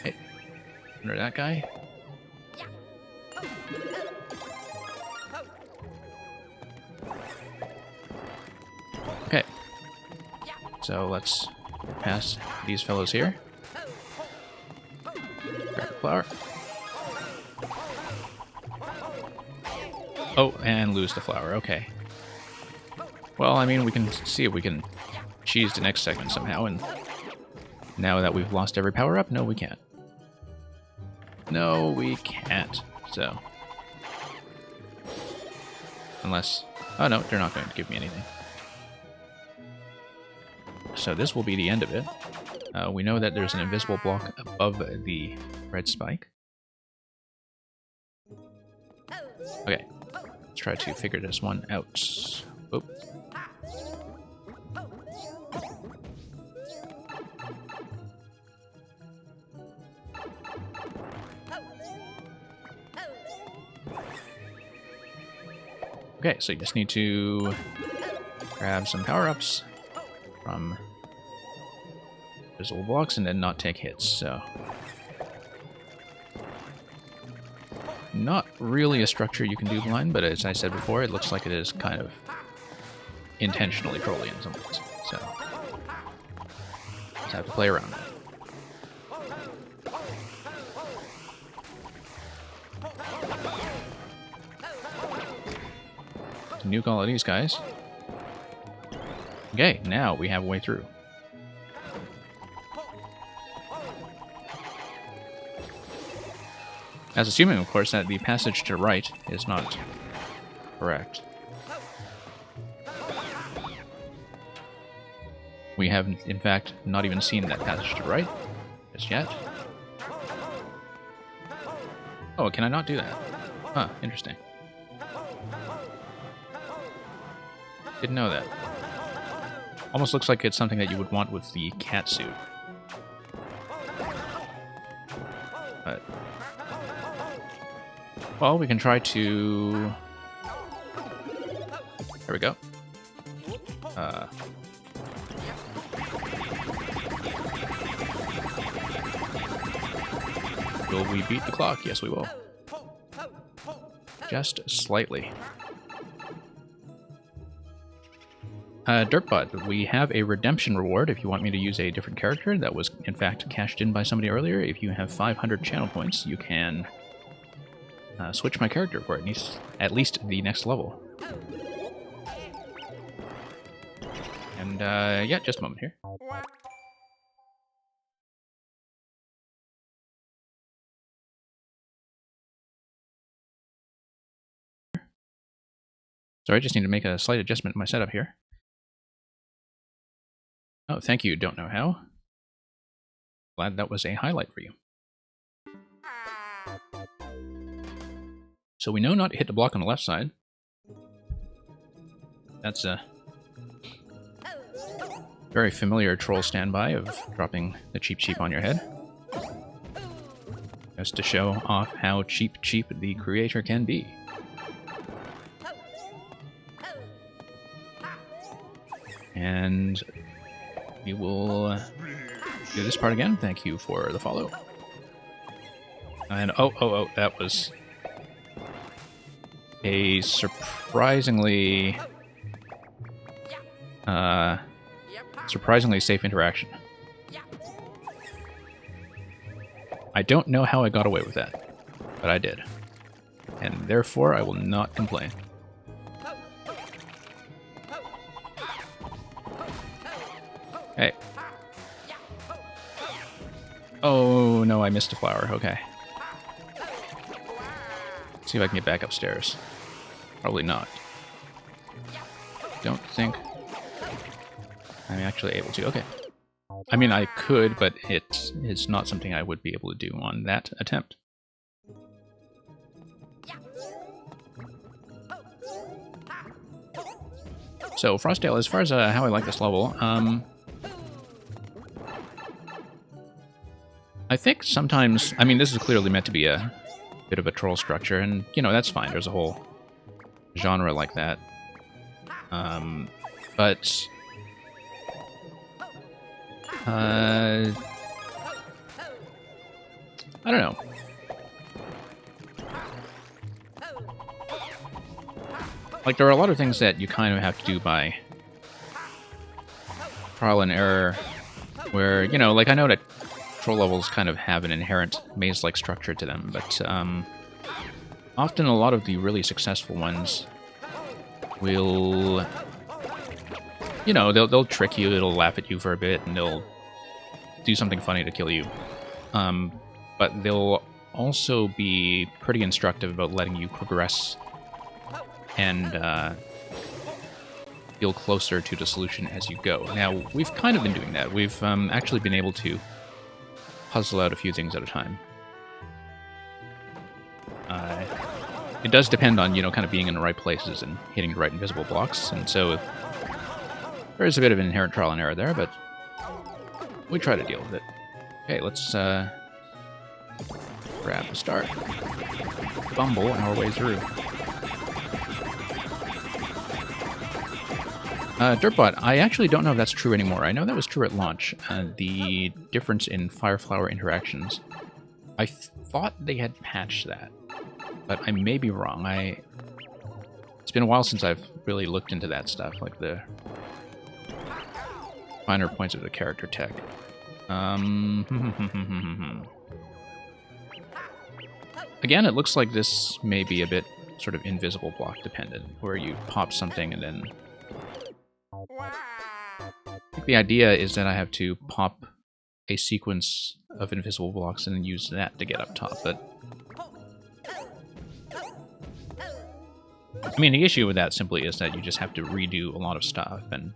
Hey, under that guy? Okay. So let's get past these fellows here. Grab the flower. Oh, and lose the flower. Okay. Well, I mean, we can see if we can cheese the next segment somehow, and now that we've lost every power-up, no, we can't. No, we can't. So. Unless... Oh, no, they're not going to give me anything. So this will be the end of it. We know that there's an invisible block above the red spike. Okay. Let's try to figure this one out. Oop. Okay, so you just need to grab some power-ups from invisible blocks and then not take hits, so... Not really a structure you can do blind, but as I said before, it looks like it is kind of intentionally trolly in some ways, so... Just have to play around with it. Nuke all of these guys. Okay, now we have a way through. As assuming, of course, that the passage to right is not correct. We have, in fact, not even seen that passage to right just yet. Oh, can I not do that? Huh, interesting. Didn't know that. Almost looks like it's something that you would want with the cat suit. But... Well, we can try to... There we go. Will we beat the clock? Yes, we will. Just slightly. Dirtbot, we have a redemption reward if you want me to use a different character that was, in fact, cashed in by somebody earlier. If you have 500 channel points, you can switch my character for at least the next level. And, yeah, just a moment here. Sorry, I just need to make a slight adjustment in my setup here. Oh, thank you, don't know how. Glad that was a highlight for you. So we know not to hit the block on the left side. That's a very familiar troll standby of dropping the Cheep Cheep on your head. Just to show off how cheap the creator can be. And we will do this part again. Thank you for the follow. And oh, that was a surprisingly safe interaction. I don't know how I got away with that, but I did. And therefore, I will not complain. Hey. Oh, no, I missed a flower. Okay. Let's see if I can get back upstairs. Probably not. Don't think I'm actually able to. Okay. I mean, I could, but it's not something I would be able to do on that attempt. So, Frostdale, as far as how I like this level, I think sometimes, I mean, this is clearly meant to be a bit of a troll structure, and, you know, that's fine. There's a whole genre like that. But I don't know. Like, there are a lot of things that you kind of have to do by trial and error, where, you know, like, I know that troll levels kind of have an inherent maze-like structure to them, but often a lot of the really successful ones will, you know, they'll trick you, they'll laugh at you for a bit, and they'll do something funny to kill you. But they'll also be pretty instructive about letting you progress and feel closer to the solution as you go. Now, we've kind of been doing that. We've actually been able to puzzle out a few things at a time. It does depend on, you know, kind of being in the right places and hitting the right invisible blocks, and so there is a bit of an inherent trial and error there, but we try to deal with it. Okay, let's grab the start. Bumble our way through. Dirtbot, I actually don't know if that's true anymore. I know that was true at launch. The difference in Fireflower interactions. I thought they had patched that, but I may be wrong. It's been a while since I've really looked into that stuff, like the finer points of the character tech. Again, it looks like this may be a bit sort of invisible block dependent, where you pop something and then... I think the idea is that I have to pop a sequence of invisible blocks and then use that to get up top, but... I mean, the issue with that simply is that you just have to redo a lot of stuff, and...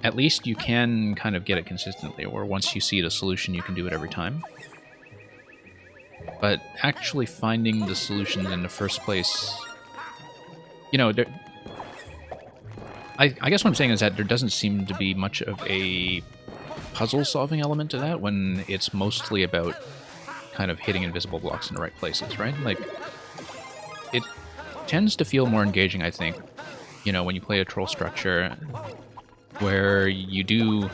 At least you can kind of get it consistently, or once you see the solution, you can do it every time. But actually finding the solutions in the first place... You know, I guess what I'm saying is that there doesn't seem to be much of a puzzle-solving element to that, when it's mostly about kind of hitting invisible blocks in the right places, right? Like, it tends to feel more engaging, I think, you know, when you play a troll structure, where you do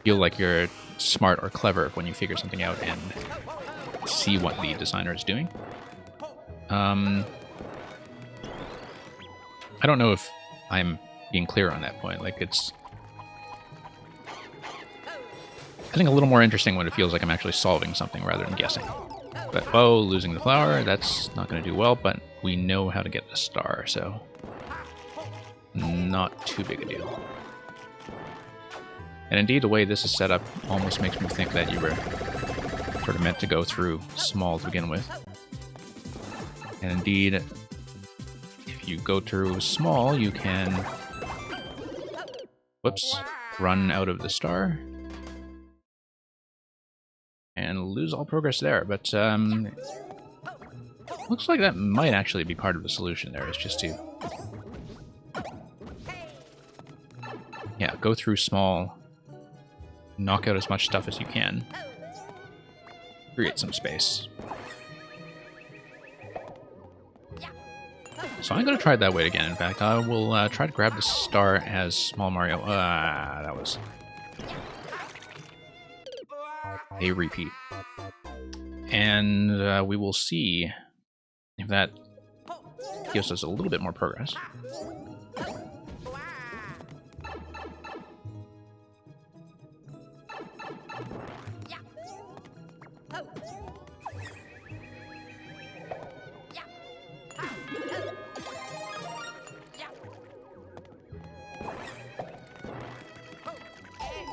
feel like you're smart or clever when you figure something out and see what the designer is doing. I don't know if I'm being clear on that point. Like, it's... I think a little more interesting when it feels like I'm actually solving something rather than guessing. But, oh, losing the flower, that's not going to do well, but we know how to get the star, so... Not too big a deal. And indeed, the way this is set up almost makes me think that you were sort of meant to go through small to begin with. And indeed, if you go through small, you can, whoops, run out of the star and lose all progress there. But looks like that might actually be part of the solution there, is just to, yeah, go through small, knock out as much stuff as you can, create some space. So I'm going to try it that way again. In fact, I will try to grab the star as Small Mario. That was a repeat. And we will see if that gives us a little bit more progress.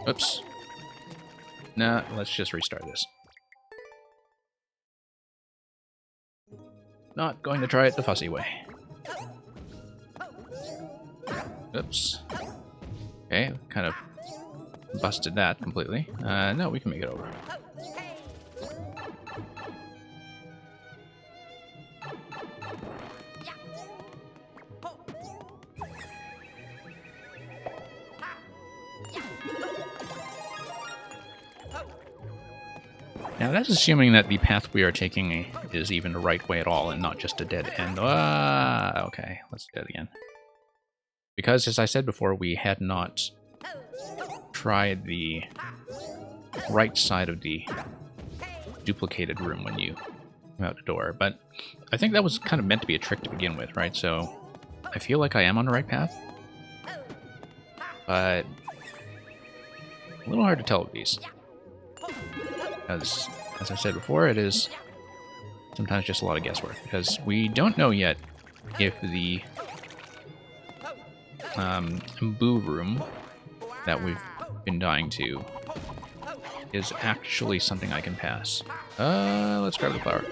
Oops. Nah, let's just restart this. Not going to try it the fussy way. Oops. Okay, kind of busted that completely. No, we can make it over. Now that's assuming that the path we are taking is even the right way at all and not just a dead end. Okay, let's do it again. Because, as I said before, we had not tried the right side of the duplicated room when you come out the door. But I think that was kind of meant to be a trick to begin with, right? So I feel like I am on the right path. But a little hard to tell with these. Because, as I said before, it is sometimes just a lot of guesswork. Because we don't know yet if the Boo room that we've been dying to is actually something I can pass. Let's grab the flower.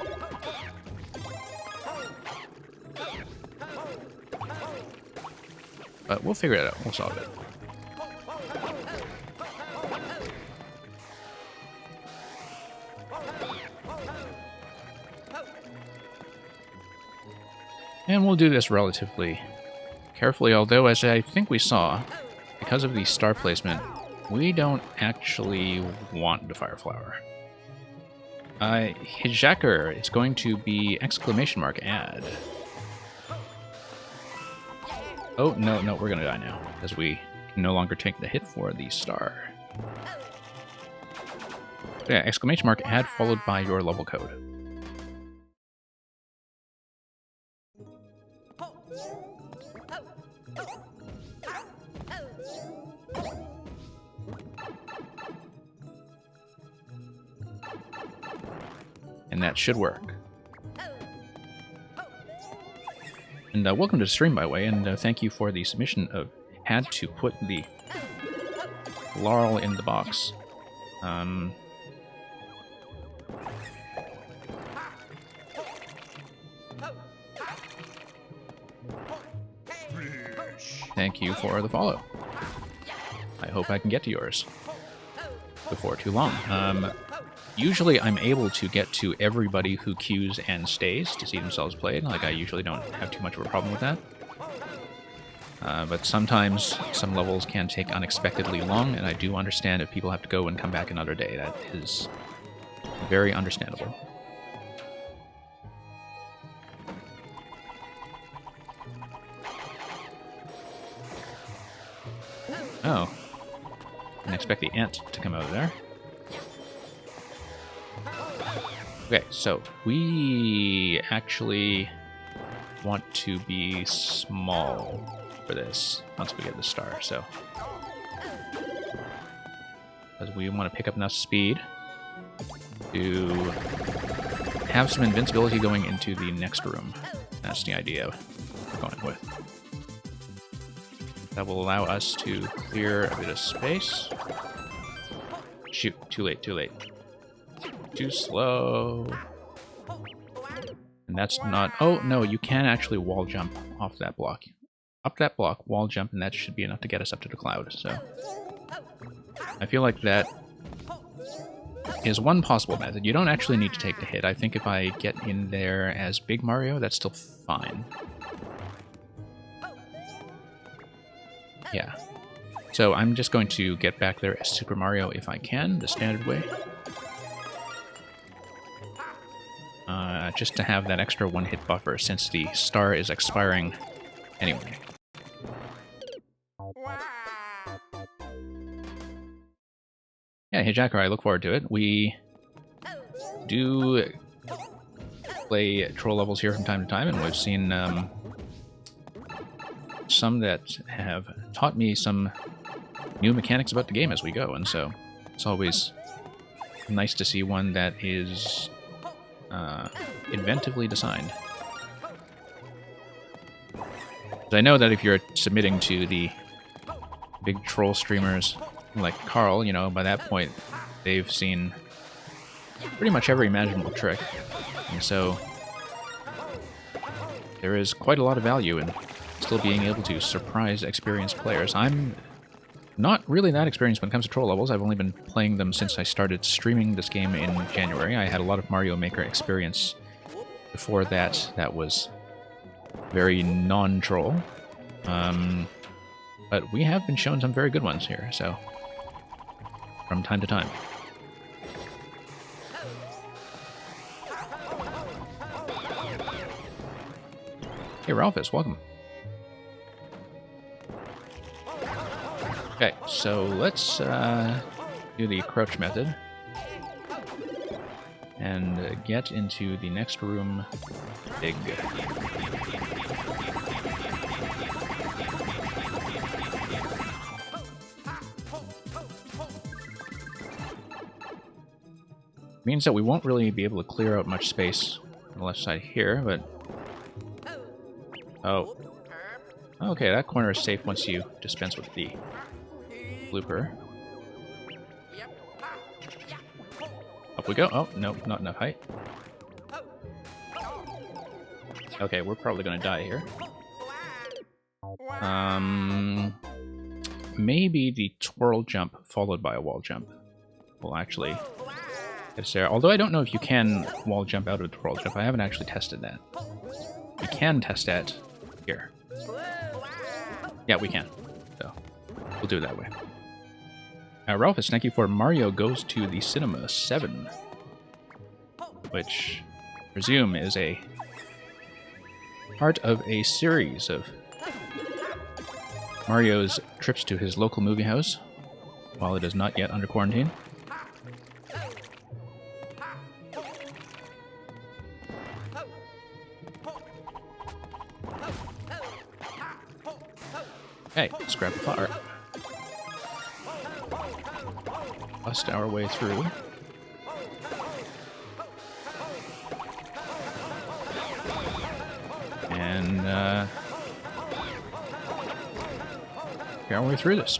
But we'll figure it out. We'll solve it. And we'll do this relatively carefully, although, as I think we saw, because of the star placement, we don't actually want the fire flower. Hijacker, it's going to be !add. Oh, no, we're gonna die now, because we can no longer take the hit for the star. So yeah, !add followed by your level code. And that should work. And welcome to the stream, by the way, and thank you for the submission of had to put the laurel in the box. Thank you for the follow. I hope I can get to yours before too long. Usually I'm able to get to everybody who queues and stays to see themselves played. Like, I usually don't have too much of a problem with that. But sometimes some levels can take unexpectedly long, and I do understand if people have to go and come back another day. That is very understandable. Oh. Didn't expect the ant to come out of there. Okay, so we actually want to be small for this once we get the star, so. Because we want to pick up enough speed to have some invincibility going into the next room. That's the idea we're going with. That will allow us to clear a bit of space. Shoot, too late. Too slow. And that's not... Oh, no, you can actually wall jump off that block. Up that block, wall jump, and that should be enough to get us up to the cloud, so... I feel like that is one possible method. You don't actually need to take the hit. I think if I get in there as Big Mario, that's still fine. Yeah. So I'm just going to get back there as Super Mario if I can, the standard way. Just to have that extra one-hit buffer, since the star is expiring anyway. Yeah, hey Jacker, I look forward to it. We do play troll levels here from time to time, and we've seen some that have taught me some new mechanics about the game as we go, and so it's always nice to see one that is inventively designed. I know that if you're submitting to the big troll streamers like Carl, you know, by that point they've seen pretty much every imaginable trick, and so there is quite a lot of value in still being able to surprise experienced players. I'm not really that experienced when it comes to troll levels. I've only been playing them since I started streaming this game in January. I had a lot of Mario Maker experience before that. That was very non-troll. But we have been shown some very good ones here, so from time to time. Hey Ralphus, welcome. Okay, so let's do the crouch method and get into the next room big. Means that we won't really be able to clear out much space on the left side here, but... Oh. Okay, that corner is safe once you dispense with the blooper. Up we go. Oh, no, not enough height. Okay, we're probably gonna die here. Maybe the twirl jump followed by a wall jump will actually get us there. Although I don't know if you can wall jump out of a twirl jump. I haven't actually tested that. We can test that here. Yeah, we can. So, we'll do it that way. Ralphus, thank you for Mario Goes to the Cinema 7. Which, I presume, is a part of a series of Mario's trips to his local movie house, while it is not yet under quarantine. Hey, let's grab the fire. Bust our way through. And, get our way through this.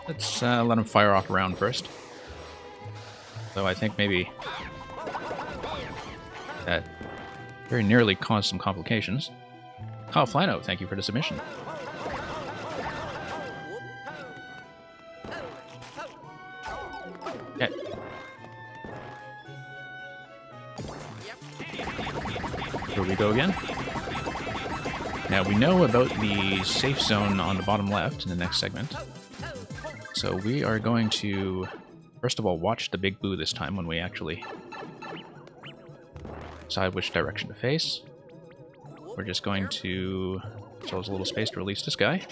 Let's let him fire off a round first. Though I think maybe that very nearly caused some complications. Oh, Flano, thank you for the submission. Okay. Here we go again. Now we know about the safe zone on the bottom left in the next segment. So we are going to, first of all, watch the Big Boo this time when we actually decide which direction to face. We're just going to show us a little space to release this guy.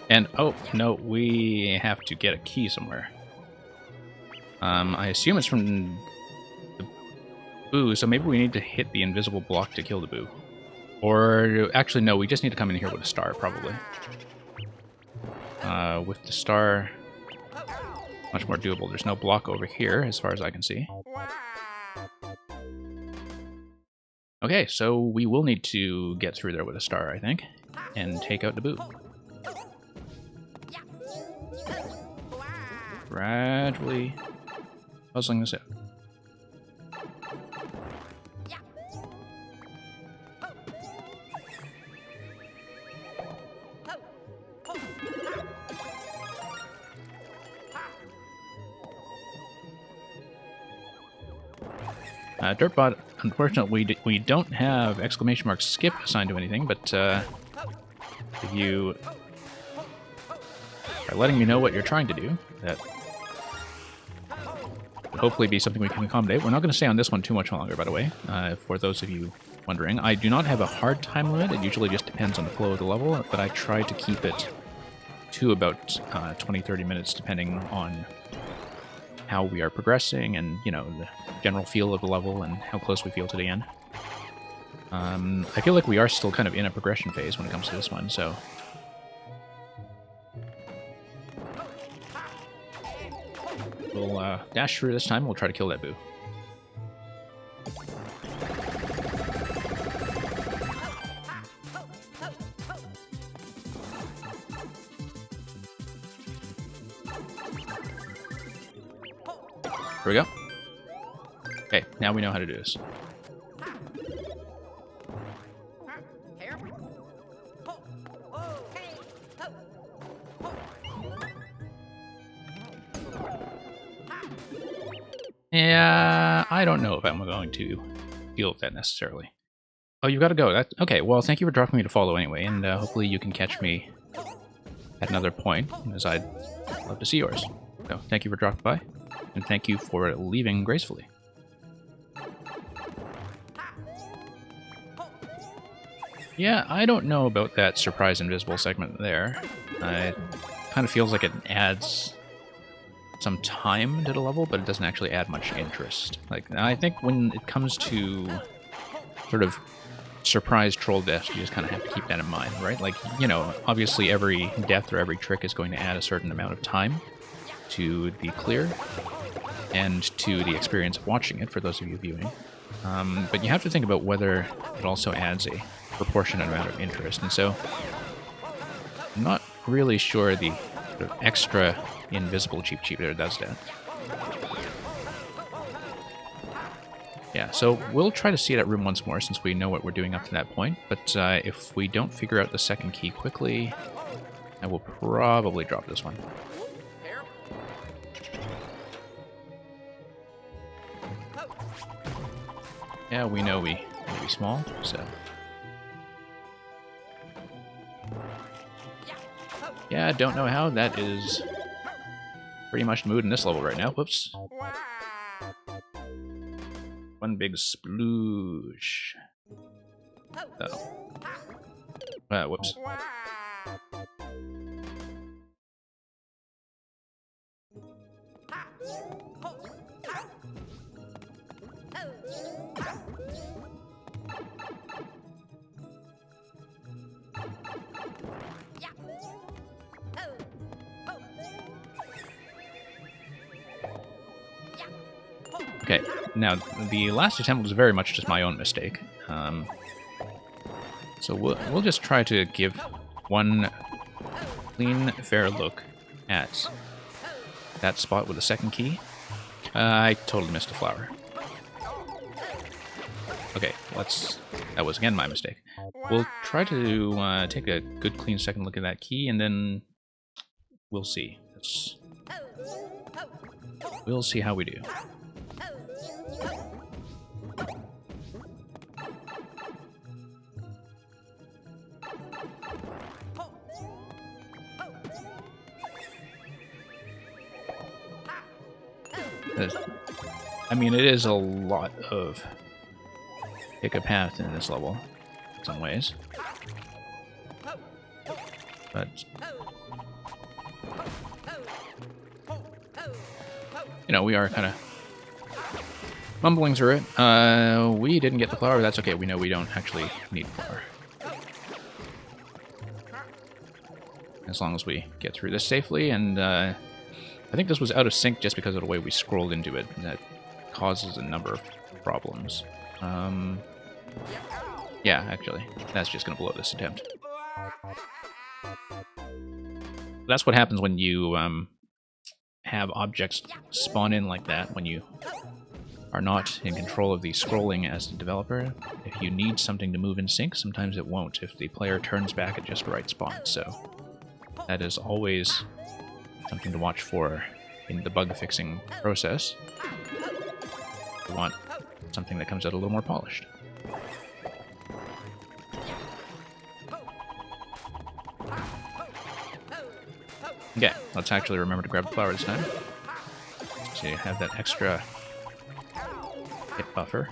And, oh, no, we have to get a key somewhere. I assume it's from the Boo, so maybe we need to hit the invisible block to kill the Boo. Or, actually, no, we just need to come in here with a star, probably. With the star, much more doable. There's no block over here, as far as I can see. Okay, so we will need to get through there with a star, I think, and take out the Boo. Gradually puzzling this out. Dirtbot, unfortunately, we don't have exclamation mark skip assigned to anything, but if you are letting me know what you're trying to do, that would hopefully be something we can accommodate. We're not going to stay on this one too much longer, by the way, for those of you wondering. I do not have a hard time limit. It usually just depends on the flow of the level, but I try to keep it to about 20-30 minutes, depending on how we are progressing and, you know, the general feel of the level and how close we feel to the end. I feel like we are still kind of in a progression phase when it comes to this one, so... We'll dash through this time, we'll try to kill that Boo. Here we go. Okay, now we know how to do this. Yeah, I don't know if I'm going to deal with that necessarily. Oh, you gotta go. Okay, well, thank you for dropping me to follow anyway, and hopefully you can catch me at another point, as I'd love to see yours. So, thank you for dropping by, and thank you for leaving gracefully. Yeah, I don't know about that surprise invisible segment there. It kind of feels like it adds some time to the level, but it doesn't actually add much interest. Like, I think when it comes to sort of surprise troll deaths, you just kind of have to keep that in mind, right? Like, you know, obviously every death or every trick is going to add a certain amount of time to the clear and to the experience of watching it for those of you viewing. But you have to think about whether it also adds a proportionate amount of interest, and so I'm not really sure the sort of extra invisible cheap there does that. Yeah, so we'll try to see that room once more since we know what we're doing up to that point, but if we don't figure out the second key quickly, I will probably drop this one. Yeah, we know we need to be small, so... Yeah, don't know how. That is pretty much the mood in this level right now. Whoops. One big sploosh. Oh. Whoops. Okay, now the last attempt was very much just my own mistake. So we'll just try to give one clean, fair look at that spot with the second key. I totally missed a flower. Okay, that was again my mistake. We'll try to take a good, clean second look at that key, and then we'll see. We'll see how we do. I mean, it is a lot of pick a path in this level, in some ways. But, you know, we are kind of mumbling through it. We didn't get the flower, but that's okay. We know we don't actually need the flower. As long as we get through this safely, and I think this was out of sync just because of the way we scrolled into it. That causes a number of problems. Yeah, actually, that's just going to blow this attempt. That's what happens when you have objects spawn in like that, when you are not in control of the scrolling as the developer. If you need something to move in sync, sometimes it won't if the player turns back at just the right spot. So that is always something to watch for in the bug fixing process. You want something that comes out a little more polished. Okay, let's actually remember to grab the flower this time. So you have that extra hit buffer.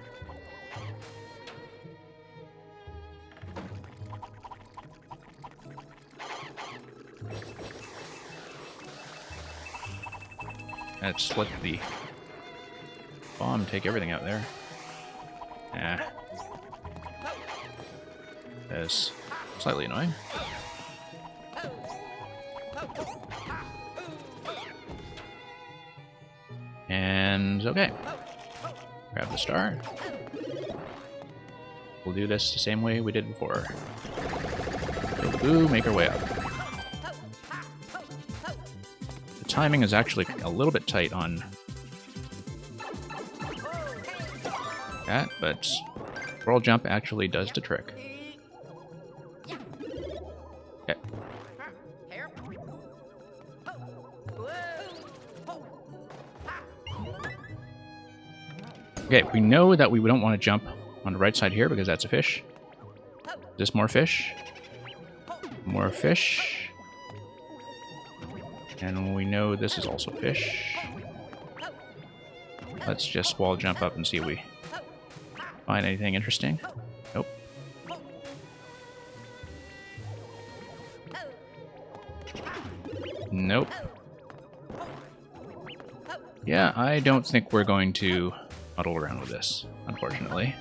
Let's let the bomb take everything out there. Ah. That's slightly annoying. And okay. Grab the star. We'll do this the same way we did before. Ooh, make our way up. The timing is actually a little bit tight on that, but roll jump actually does the trick. Okay. Okay, we know that we don't want to jump on the right side here because that's a fish. Is this more fish? More fish. And we know this is also fish. Let's just wall jump up and see if we find anything interesting. Nope. Nope. Yeah, I don't think we're going to muddle around with this, unfortunately.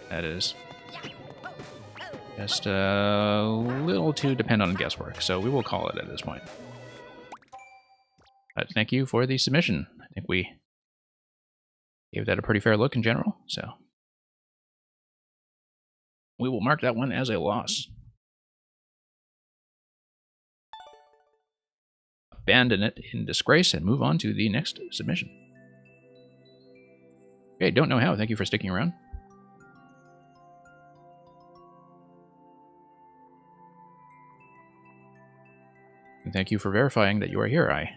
That is just a little too dependent on guesswork, so we will call it at this point. But thank you for the submission. I think we gave that a pretty fair look in general, so we will mark that one as a loss. Abandon it in disgrace and move on to the next submission. Okay, don't know how. Thank you for sticking around. And thank you for verifying that you are here. I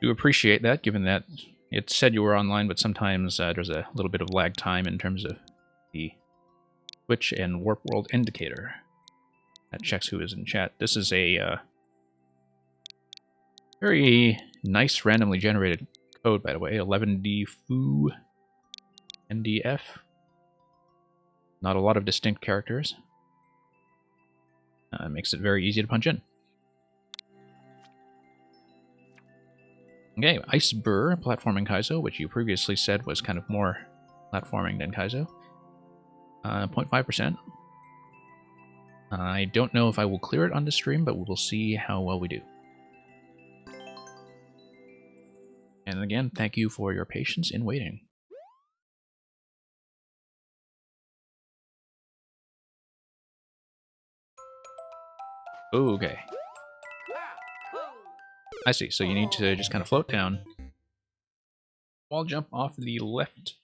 do appreciate that, given that it said you were online, but sometimes there's a little bit of lag time in terms of the Twitch and Warp World indicator that checks who is in chat. This is a very nice randomly generated code, by the way. 11D foo NDF. Not a lot of distinct characters. Makes it very easy to punch in. Okay, Ice Burr, platforming Kaizo, which you previously said was kind of more platforming than Kaizo. 0.5%. I don't know if I will clear it on the stream, but we will see how well we do. And again, thank you for your patience in waiting. Okay. I see, so you need to just kind of float down. Wall jump off the left.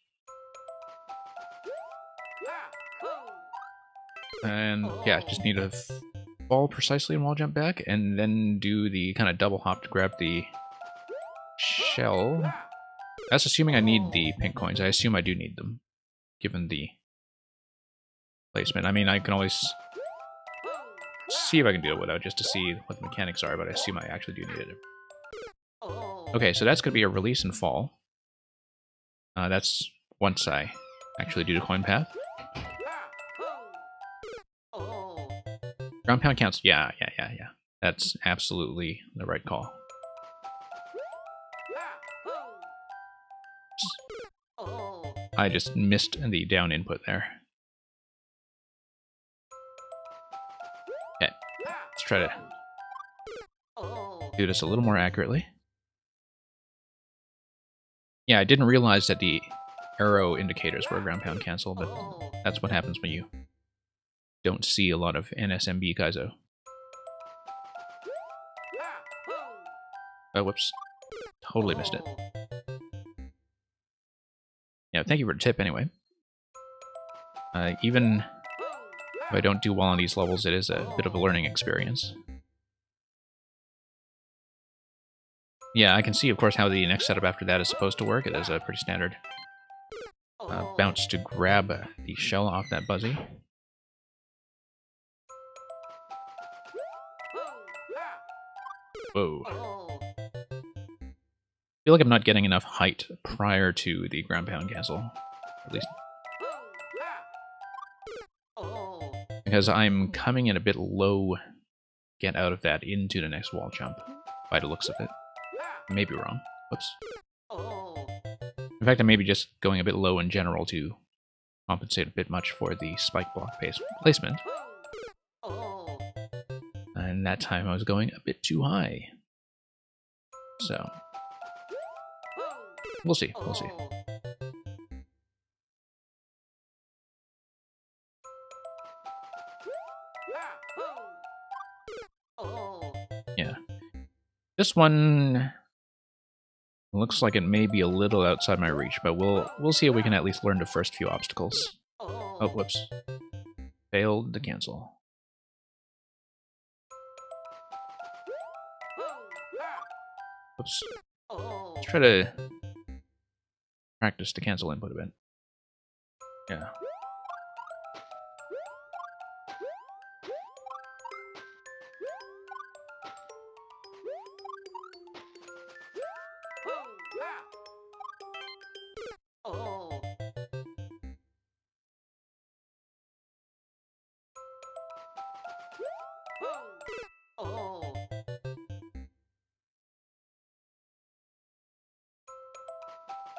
And yeah, just need to fall precisely and wall jump back, and then do the kind of double hop to grab the shell. That's assuming I need the pink coins. I assume I do need them, given the placement. I mean, I can always see if I can do it without, just to see what the mechanics are, but I assume I actually do need it. Okay, so that's going to be a release and fall. That's once I actually do the coin path. Ground pound counts. Yeah. That's absolutely the right call. I just missed the down input there. Okay, let's try to do this a little more accurately. Yeah, I didn't realize that the arrow indicators for a ground pound cancel, but that's what happens when you don't see a lot of NSMB Kaizo. Oh, whoops. Totally missed it. Yeah, thank you for the tip anyway. Even if I don't do well on these levels, it is a bit of a learning experience. Yeah, I can see, of course, how the next setup after that is supposed to work. It is a pretty standard bounce to grab the shell off that Buzzy. Whoa. I feel like I'm not getting enough height prior to the ground pound cancel, at least. Because I'm coming in a bit low, get out of that into the next wall jump, by the looks of it. I may be wrong. Whoops. In fact, I may be just going a bit low in general to compensate a bit much for the spike block placement. And that time I was going a bit too high. So, we'll see, we'll see. Yeah. This one looks like it may be a little outside my reach, but we'll see if we can at least learn the first few obstacles. Oh, whoops. Failed to cancel. Whoops. Let's try to practice the cancel input a bit. Yeah.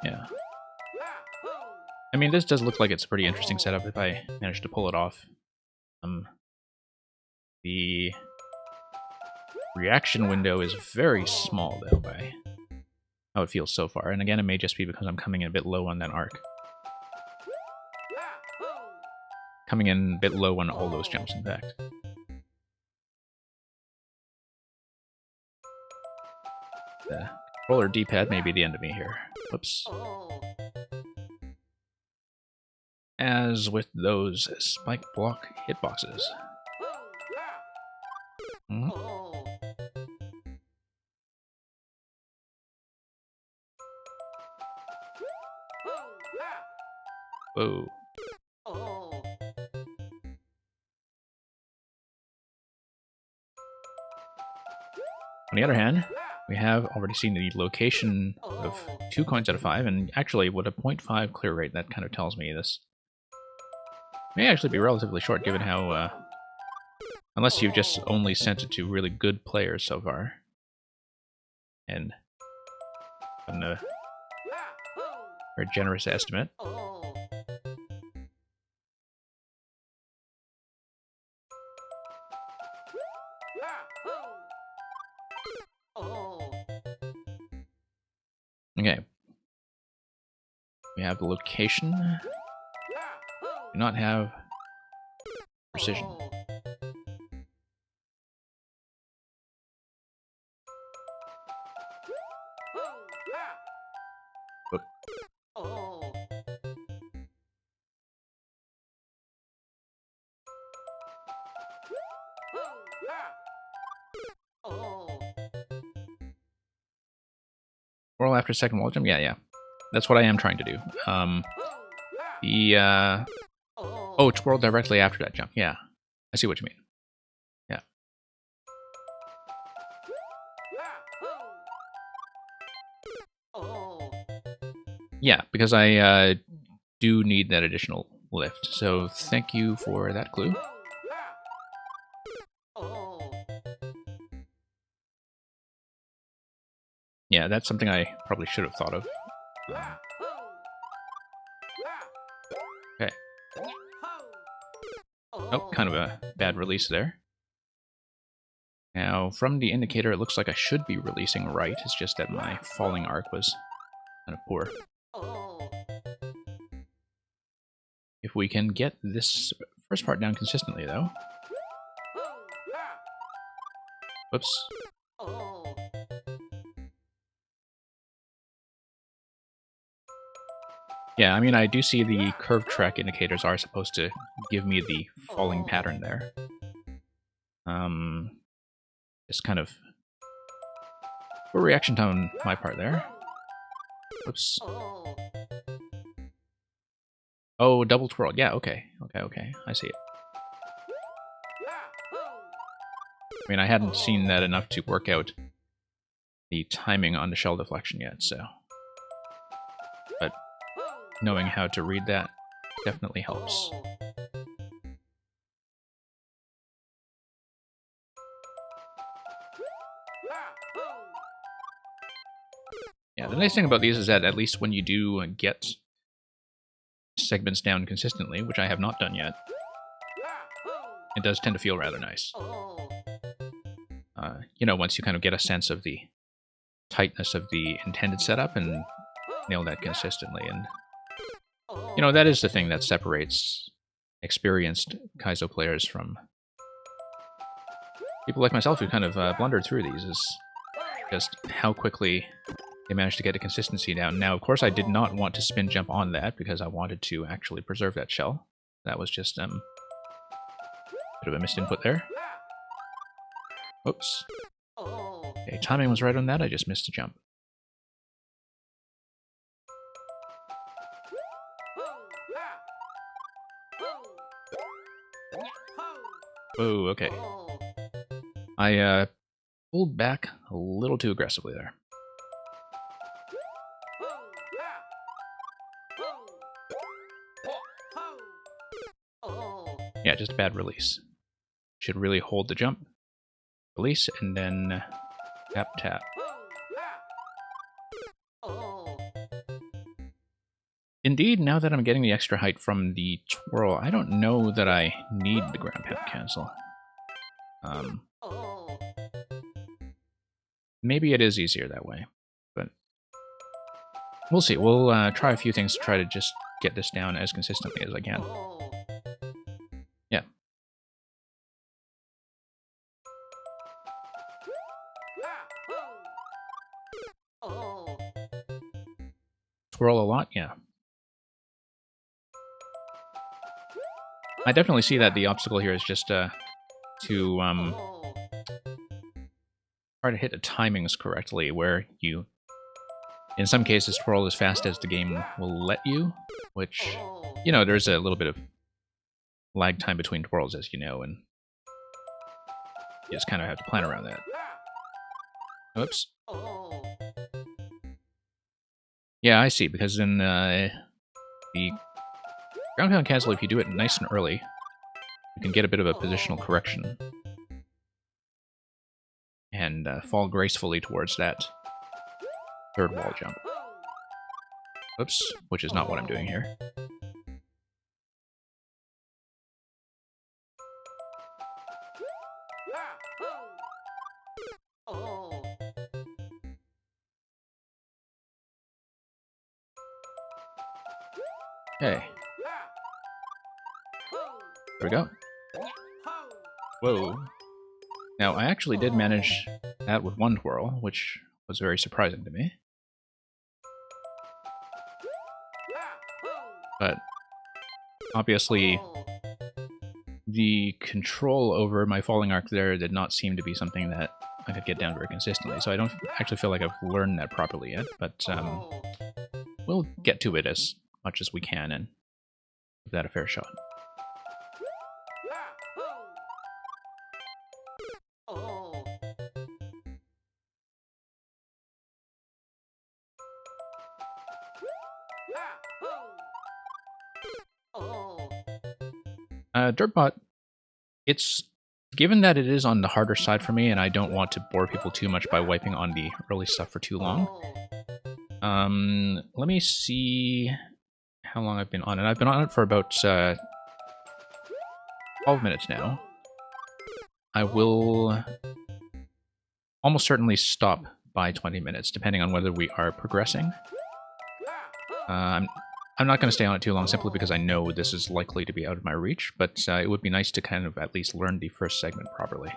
Yeah. I mean, this does look like it's a pretty interesting setup if I manage to pull it off. The reaction window is very small, though, by how it feels so far. And again, it may just be because I'm coming in a bit low on that arc. Coming in a bit low on all those jumps, in fact. The controller D-pad may be the end of me here. Whoops. As with those spike block hitboxes. Whoa. On the other hand, we have already seen the location of 2 coins out of 5, and actually with a 0.5 clear rate, that kind of tells me this may actually be relatively short, given how, unless you've just only sent it to really good players so far. And on a very generous estimate. Okay. We have the location. Do not have precision. Whirl after second wall jump? Yeah. That's what I am trying to do. Oh, it's whirl directly after that jump. Yeah. I see what you mean. Yeah. Yeah, because I do need that additional lift. So thank you for that clue. Yeah, that's something I probably should have thought of. Okay. Oh, kind of a bad release there. Now, from the indicator, it looks like I should be releasing right. It's just that my falling arc was kind of poor. we can get this first part down consistently, though. Whoops. Yeah, I mean, I do see the curve track indicators are supposed to give me the falling pattern there. Just kind of poor reaction time on my part there. Whoops. Oh, double twirl. Yeah, okay. Okay. I see it. I mean, I hadn't seen that enough to work out the timing on the shell deflection yet, so... But knowing how to read that definitely helps. Yeah, the nice thing about these is that at least when you do get segments down consistently, which I have not done yet, it does tend to feel rather nice. You know, once you kind of get a sense of the tightness of the intended setup and nail that consistently. And, you know, that is the thing that separates experienced Kaizo players from people like myself who kind of blundered through these, is just how quickly they managed to get a consistency down. Now, of course, I did not want to spin jump on that because I wanted to actually preserve that shell. That was just a bit of a missed input there. Oops. Okay, timing was right on that, I just missed a jump. Oh, okay. I pulled back a little too aggressively there. Yeah, just a bad release. Should really hold the jump. Release, and then tap, tap. Indeed, now that I'm getting the extra height from the twirl, I don't know that I need the ground pound cancel. Maybe it is easier that way, but we'll see. We'll try a few things to try to just get this down as consistently as I can. Yeah. Twirl a lot? Yeah. I definitely see that the obstacle here is just to try to hit the timings correctly, where you, in some cases, twirl as fast as the game will let you, which, you know, there's a little bit of lag time between twirls, as you know, and you just kind of have to plan around that. Oops. Yeah, I see, because in the ground pound cancel, if you do it nice and early, you can get a bit of a positional correction and fall gracefully towards that third wall jump. Oops, which is not what I'm doing here. Okay. There we go. Whoa. Now, I actually did manage that with one twirl, which was very surprising to me. But obviously, the control over my falling arc there did not seem to be something that I could get down very consistently, so I don't actually feel like I've learned that properly yet, but we'll get to it as much as we can and give that a fair shot. Dirtbot, it's given that it is on the harder side for me, and I don't want to bore people too much by wiping on the early stuff for too long. Let me see how long I've been on it. I've been on it for about 12 minutes now. I will almost certainly stop by 20 minutes, depending on whether we are progressing. I'm I'm not going to stay on it too long simply because I know this is likely to be out of my reach, but it would be nice to kind of at least learn the first segment properly.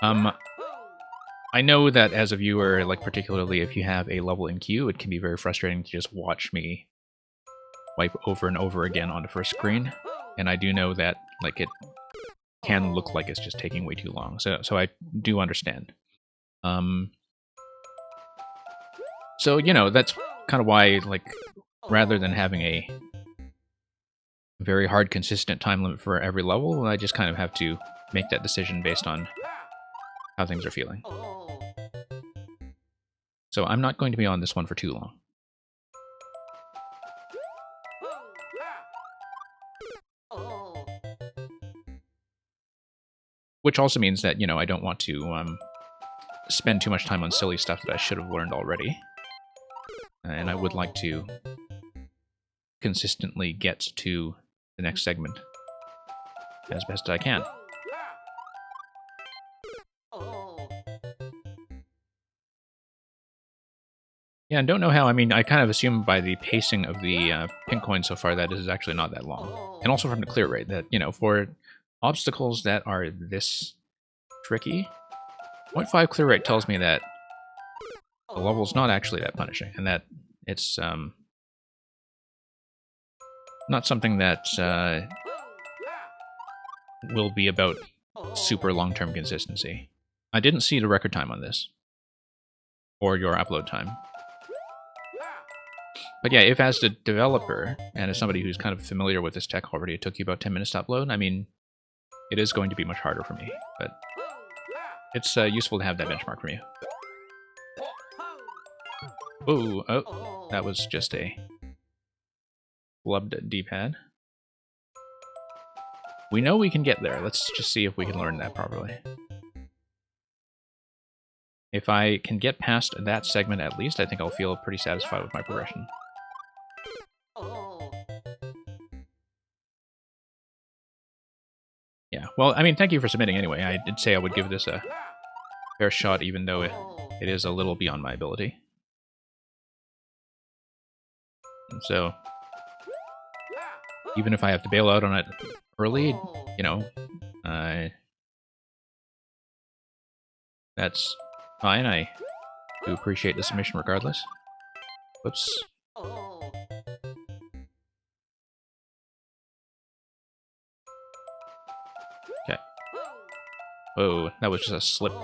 I know that as a viewer, like particularly if you have a level in queue, it can be very frustrating to just watch me wipe over and over again on the first screen, and I do know that like it can look like it's just taking way too long, so I do understand. So, you know, that's kind of why, like, rather than having a very hard, consistent time limit for every level, I just kind of have to make that decision based on how things are feeling. So I'm not going to be on this one for too long. Which also means that, you know, I don't want to spend too much time on silly stuff that I should have learned already. And I would like to consistently get to the next segment as best I can. Yeah, and don't know how. I mean, I kind of assume by the pacing of the pink coin so far that this is actually not that long. And also from the clear rate that, you know, for obstacles that are this tricky, 0.5 clear rate tells me that the level's not actually that punishing, and that it's not something that will be about super long-term consistency. I didn't see the record time on this, or your upload time. But yeah, if as the developer, and as somebody who's kind of familiar with this tech already, it took you about 10 minutes to upload, I mean, it is going to be much harder for me, but it's useful to have that benchmark from you. Ooh, oh, that was just a flubbed D-pad. We know we can get there. Let's just see if we can learn that properly. If I can get past that segment at least, I think I'll feel pretty satisfied with my progression. Yeah, well, I mean, thank you for submitting anyway. I did say I would give this a fair shot, even though it is a little beyond my ability. And so, even if I have to bail out on it early, you know, that's fine. I do appreciate the submission regardless. Whoops. Okay. Oh, that was just a slip.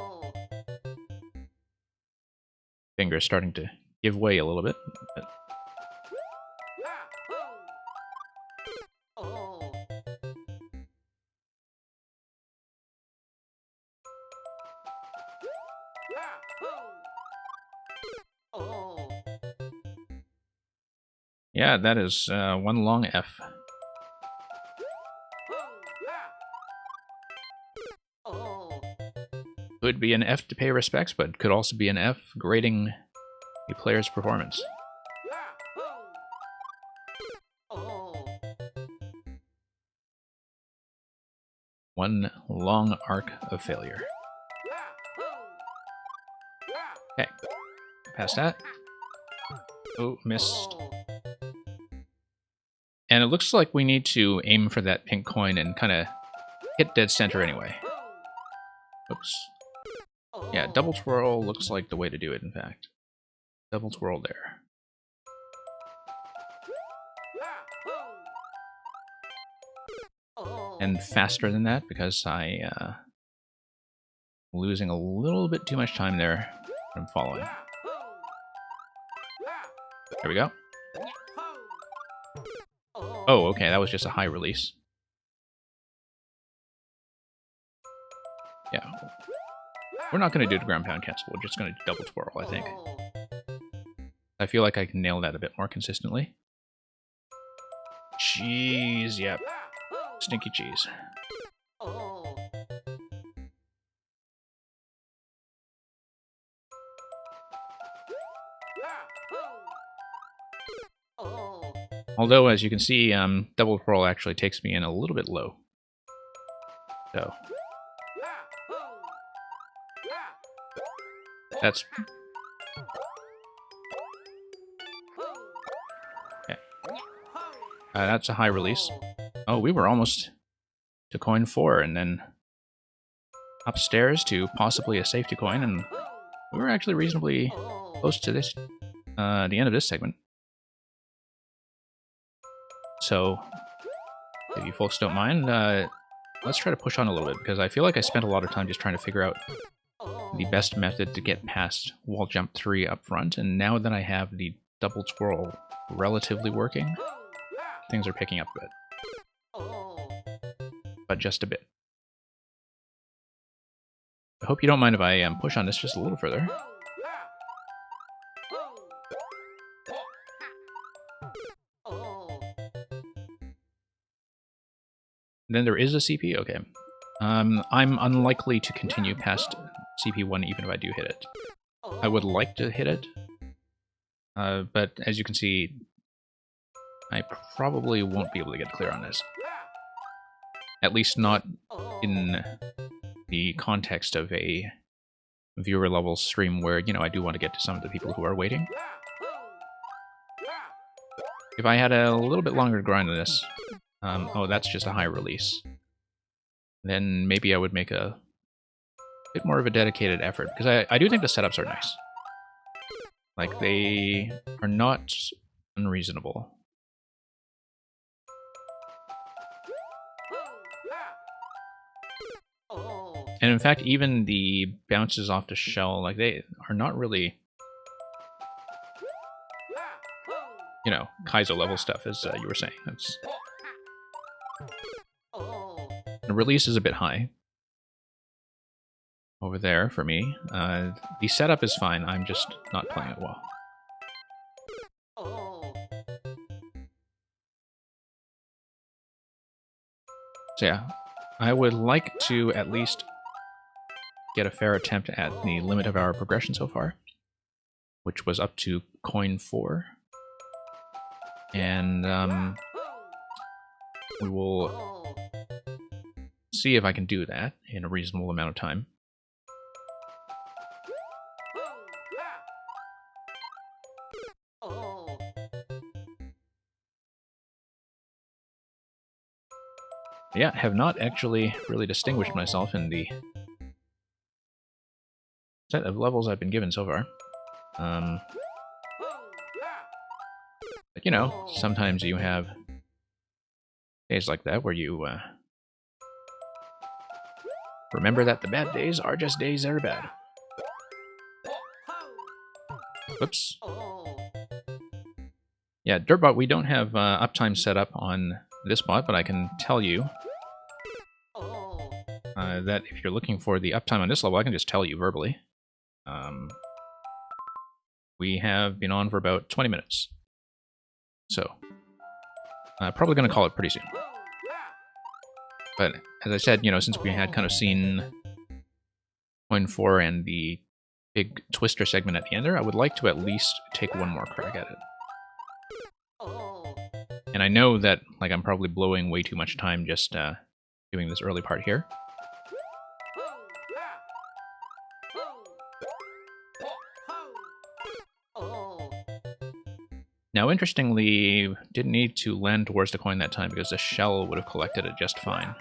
Finger starting to give way a little bit. But... yeah, that is one long F. Could be an F to pay respects, but could also be an F grading a player's performance. One long arc of failure. Okay, past that. Oh, missed. And it looks like we need to aim for that pink coin and kind of hit dead center anyway. Oops. Yeah, double twirl looks like the way to do it, in fact. Double twirl there. And faster than that, because I'm losing a little bit too much time there from following. There we go. Oh, okay, that was just a high release. Yeah. We're not going to do the ground pound cancel, we're just going to do double twirl, I think. I feel like I can nail that a bit more consistently. Cheese, yep. Stinky cheese. Although, as you can see, double twirl actually takes me in a little bit low. So... that's... okay. That's a high release. Oh, we were almost to coin 4, and then upstairs to possibly a safety coin, and we were actually reasonably close to this, the end of this segment. So, if you folks don't mind, let's try to push on a little bit, because I feel like I spent a lot of time just trying to figure out the best method to get past wall jump 3 up front, and now that I have the double twirl relatively working, things are picking up a bit. But just a bit. I hope you don't mind if I push on this just a little further. Then there is a CP? Okay. I'm unlikely to continue past CP1 even if I do hit it. I would like to hit it, but as you can see, I probably won't be able to get clear on this. At least not in the context of a viewer level stream where, you know, I do want to get to some of the people who are waiting. If I had a little bit longer grind than this, oh, that's just a high release, then maybe I would make a bit more of a dedicated effort, because I do think the setups are nice. Like, they are not unreasonable. And in fact, even the bounces off the shell, like, they are not really, you know, Kaizo level stuff, as you were saying. That's... The release is a bit high over there for me. The setup is fine, I'm just not playing it well. So yeah, I would like to at least get a fair attempt at the limit of our progression so far, which was up to coin 4. And we will see if I can do that in a reasonable amount of time. Yeah, have not actually really distinguished myself in the set of levels I've been given so far. But you know, sometimes you have days like that where you remember that the bad days are just days that are bad. Whoops. Yeah, Dirtbot, we don't have uptime set up on this bot, but I can tell you that if you're looking for the uptime on this level, I can just tell you verbally. We have been on for about 20 minutes. So, probably going to call it pretty soon. But, as I said, you know, since we had kind of seen coin 4 and the big twister segment at the end there, I would like to at least take one more crack at it. And I know that, like, I'm probably blowing way too much time just doing this early part here. Now, interestingly, didn't need to land towards the coin that time because the shell would have collected it just fine.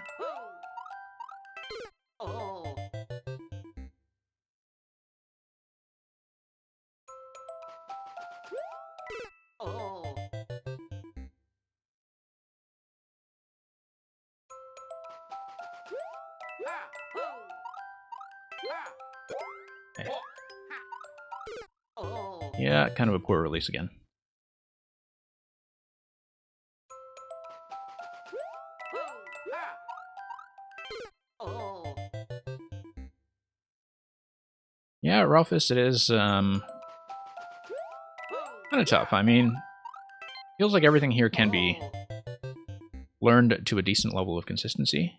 Okay. Yeah, kind of a poor release again. Yeah, Ralphus, it is kind of tough. I mean, feels like everything here can be learned to a decent level of consistency.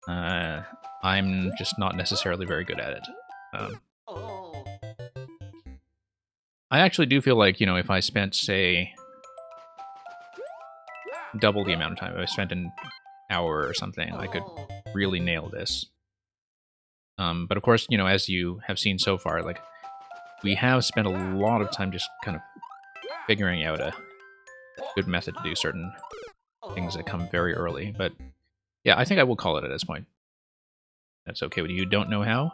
I'm just not necessarily very good at it. I actually do feel like, you know, if I spent, say, double the amount of time, if I spent an hour or something, I could really nail this. But of course, you know, as you have seen so far, like, we have spent a lot of time just kind of figuring out a good method to do certain things that come very early. But yeah, I think I will call it at this point. That's okay with you. Don't know how?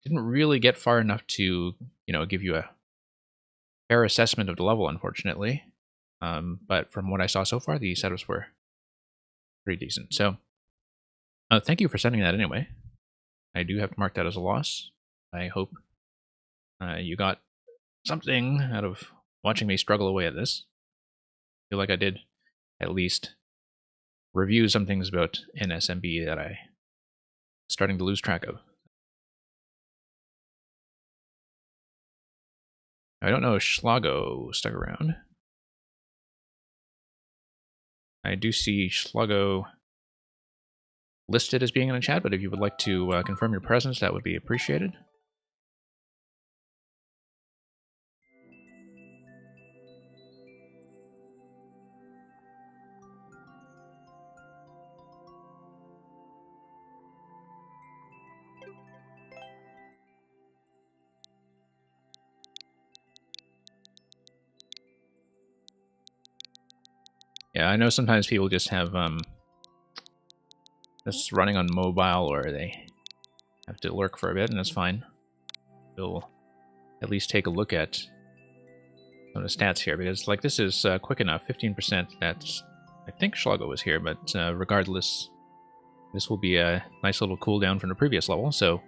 Didn't really get far enough to, give you a fair assessment of the level, unfortunately. But from what I saw so far, the setups were pretty decent. So, thank you for sending that anyway. I do have to mark that as a loss. I hope you got something out of watching me struggle away at this. I feel like I did at least review some things about NSMB that I starting to lose track of. I don't know if Schlago stuck around. I do see Schlago listed as being in the chat, but if you would like to confirm your presence, that would be appreciated. Yeah, I know sometimes people just have this running on mobile, or they have to lurk for a bit, and that's fine. We'll at least take a look at some of the stats here, because like this is quick enough, 15%. That's, I think Schlago was here, but regardless, this will be a nice little cooldown from the previous level, so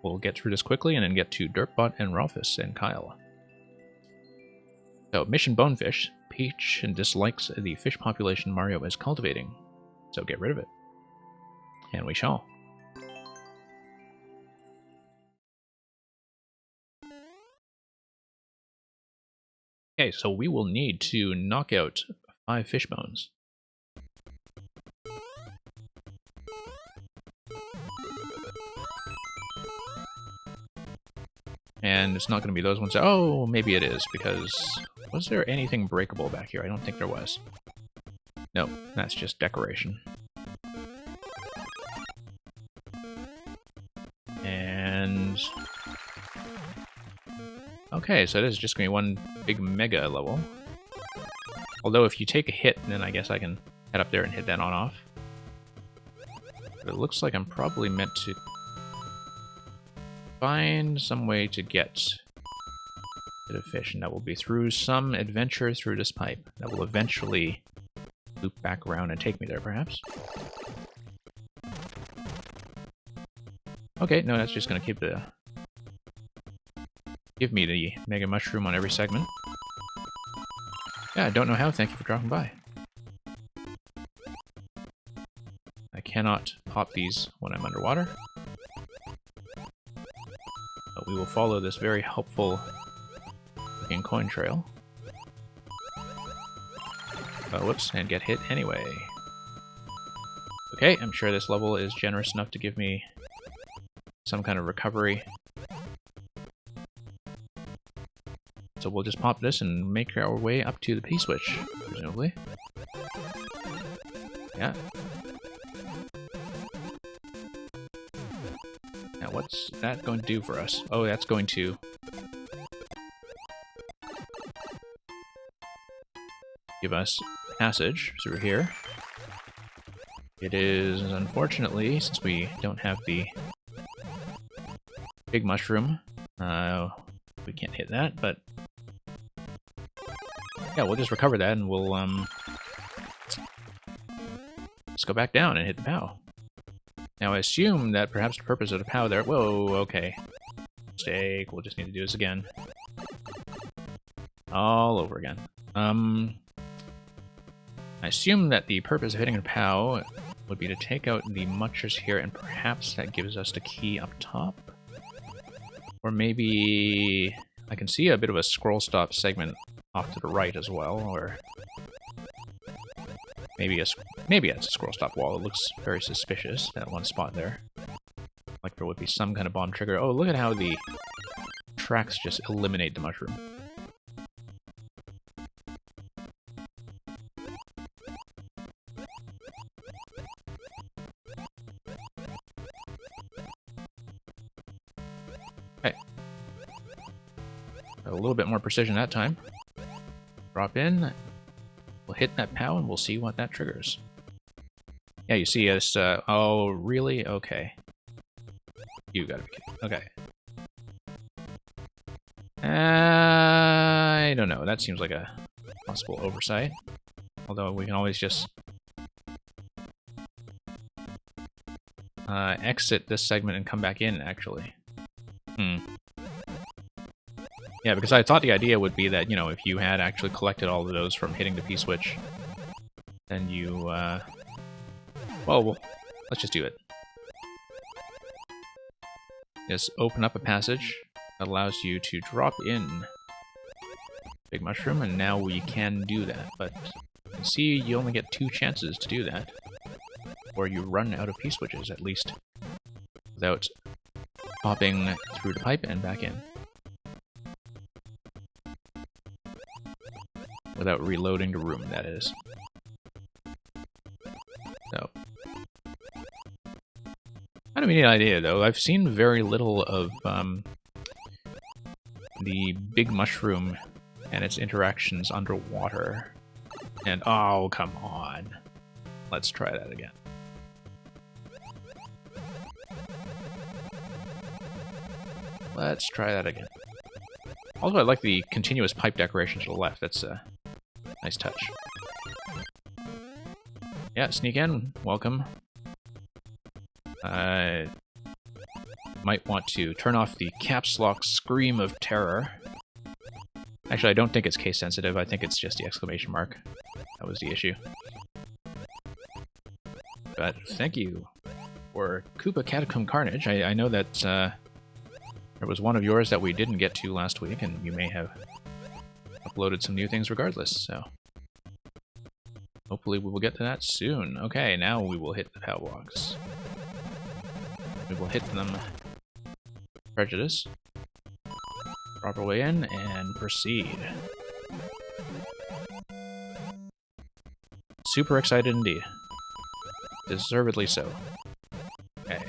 we'll get through this quickly and then get to Dirtbot and Ralphus and Kyle. So, Mission Bonefish. Peach dislikes the fish population Mario is cultivating, so get rid of it. And we shall. Okay, so we will need to knock out 5 fish bones. And it's not going to be those ones. Oh, maybe it is, because was there anything breakable back here? I don't think there was. No, that's just decoration. And... okay, so this is just going to be one big mega level. Although if you take a hit, then I guess I can head up there and hit that on off. But it looks like I'm probably meant to find some way to get to the fish, and that will be through some adventure through this pipe that will eventually loop back around and take me there, perhaps. Okay, no, that's just going to give me the Mega Mushroom on every segment. Yeah, I don't know how. Thank you for dropping by. I cannot pop these when I'm underwater. But we will follow this very helpful looking coin trail. Oh, whoops, and get hit anyway. Okay, I'm sure this level is generous enough to give me some kind of recovery. So we'll just pop this and make our way up to the P-switch, presumably. Yeah. Now what's that going to do for us? Oh, that's going to... give us passage through here. It is, unfortunately, since we don't have the big mushroom, we can't hit that, but yeah, we'll just recover that and we'll just go back down and hit the POW. Now I assume that perhaps the purpose of the POW there... whoa, okay. Mistake, we'll just need to do this again. All over again. I assume that the purpose of hitting a POW would be to take out the munchers here, and perhaps that gives us the key up top? Or maybe... I can see a bit of a scroll stop segment off to the right as well, or... maybe it's a scroll stop wall. It looks very suspicious, that one spot there. Like there would be some kind of bomb trigger. Oh, look at how the tracks just eliminate the mushroom. Okay. A little bit more precision that time. Drop in. We'll hit that POW and we'll see what that triggers. Yeah, you see us. Oh, really? Okay. You gotta be kidding. Okay. I don't know. That seems like a possible oversight. Although we can always just exit this segment and come back in, actually. Yeah, because I thought the idea would be that, you know, if you had actually collected all of those from hitting the P-switch, then you, well, let's just do it. Just open up a passage that allows you to drop in Big Mushroom, and now we can do that, but you can see you only get 2 chances to do that, or you run out of P-switches, at least, without popping through the pipe and back in. Without reloading the room, that is. So. Kind of a neat idea, though. I've seen very little of the Big Mushroom and its interactions underwater. And, oh, come on. Let's try that again. Let's try that again. Also, I like the continuous pipe decoration to the left. That's a nice touch. Yeah, sneak in. Welcome. Might want to turn off the caps lock scream of terror. Actually, I don't think it's case sensitive. I think it's just the exclamation mark. That was the issue. But thank you for Koopa Catacomb Carnage. I know that there was one of yours that we didn't get to last week, and you may have uploaded some new things regardless, so hopefully we will get to that soon. Okay, now we will hit the POW blocks. We will hit them prejudice, proper way in, and proceed. Super excited indeed. Deservedly so. Okay.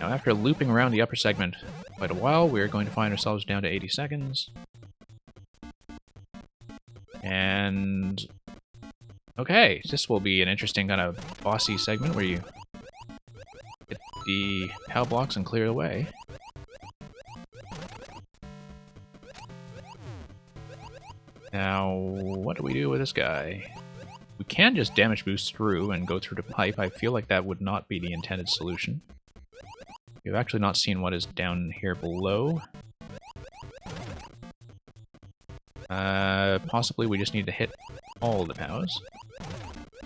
Now after looping around the upper segment quite a while, we're going to find ourselves down to 80 seconds. And okay, this will be an interesting kind of bossy segment where you hit the POW blocks and clear the way. Now, what do we do with this guy? We can just damage boost through and go through the pipe. I feel like that would not be the intended solution. We've actually not seen what is down here below. Possibly we just need to hit all the POWs.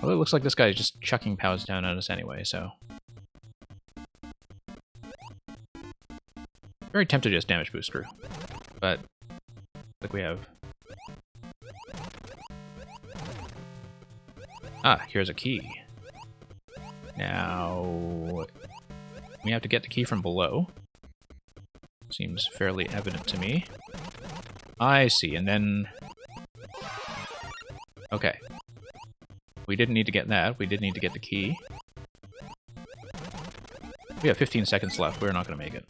Well, it looks like this guy is just chucking POWs down at us anyway, so... Very tempted to just damage boost through, but like we have... Ah, here's a key. Now... we have to get the key from below. Seems fairly evident to me. I see, and then... Okay. We didn't need to get that, we did need to get the key. We have 15 seconds left, we're not going to make it.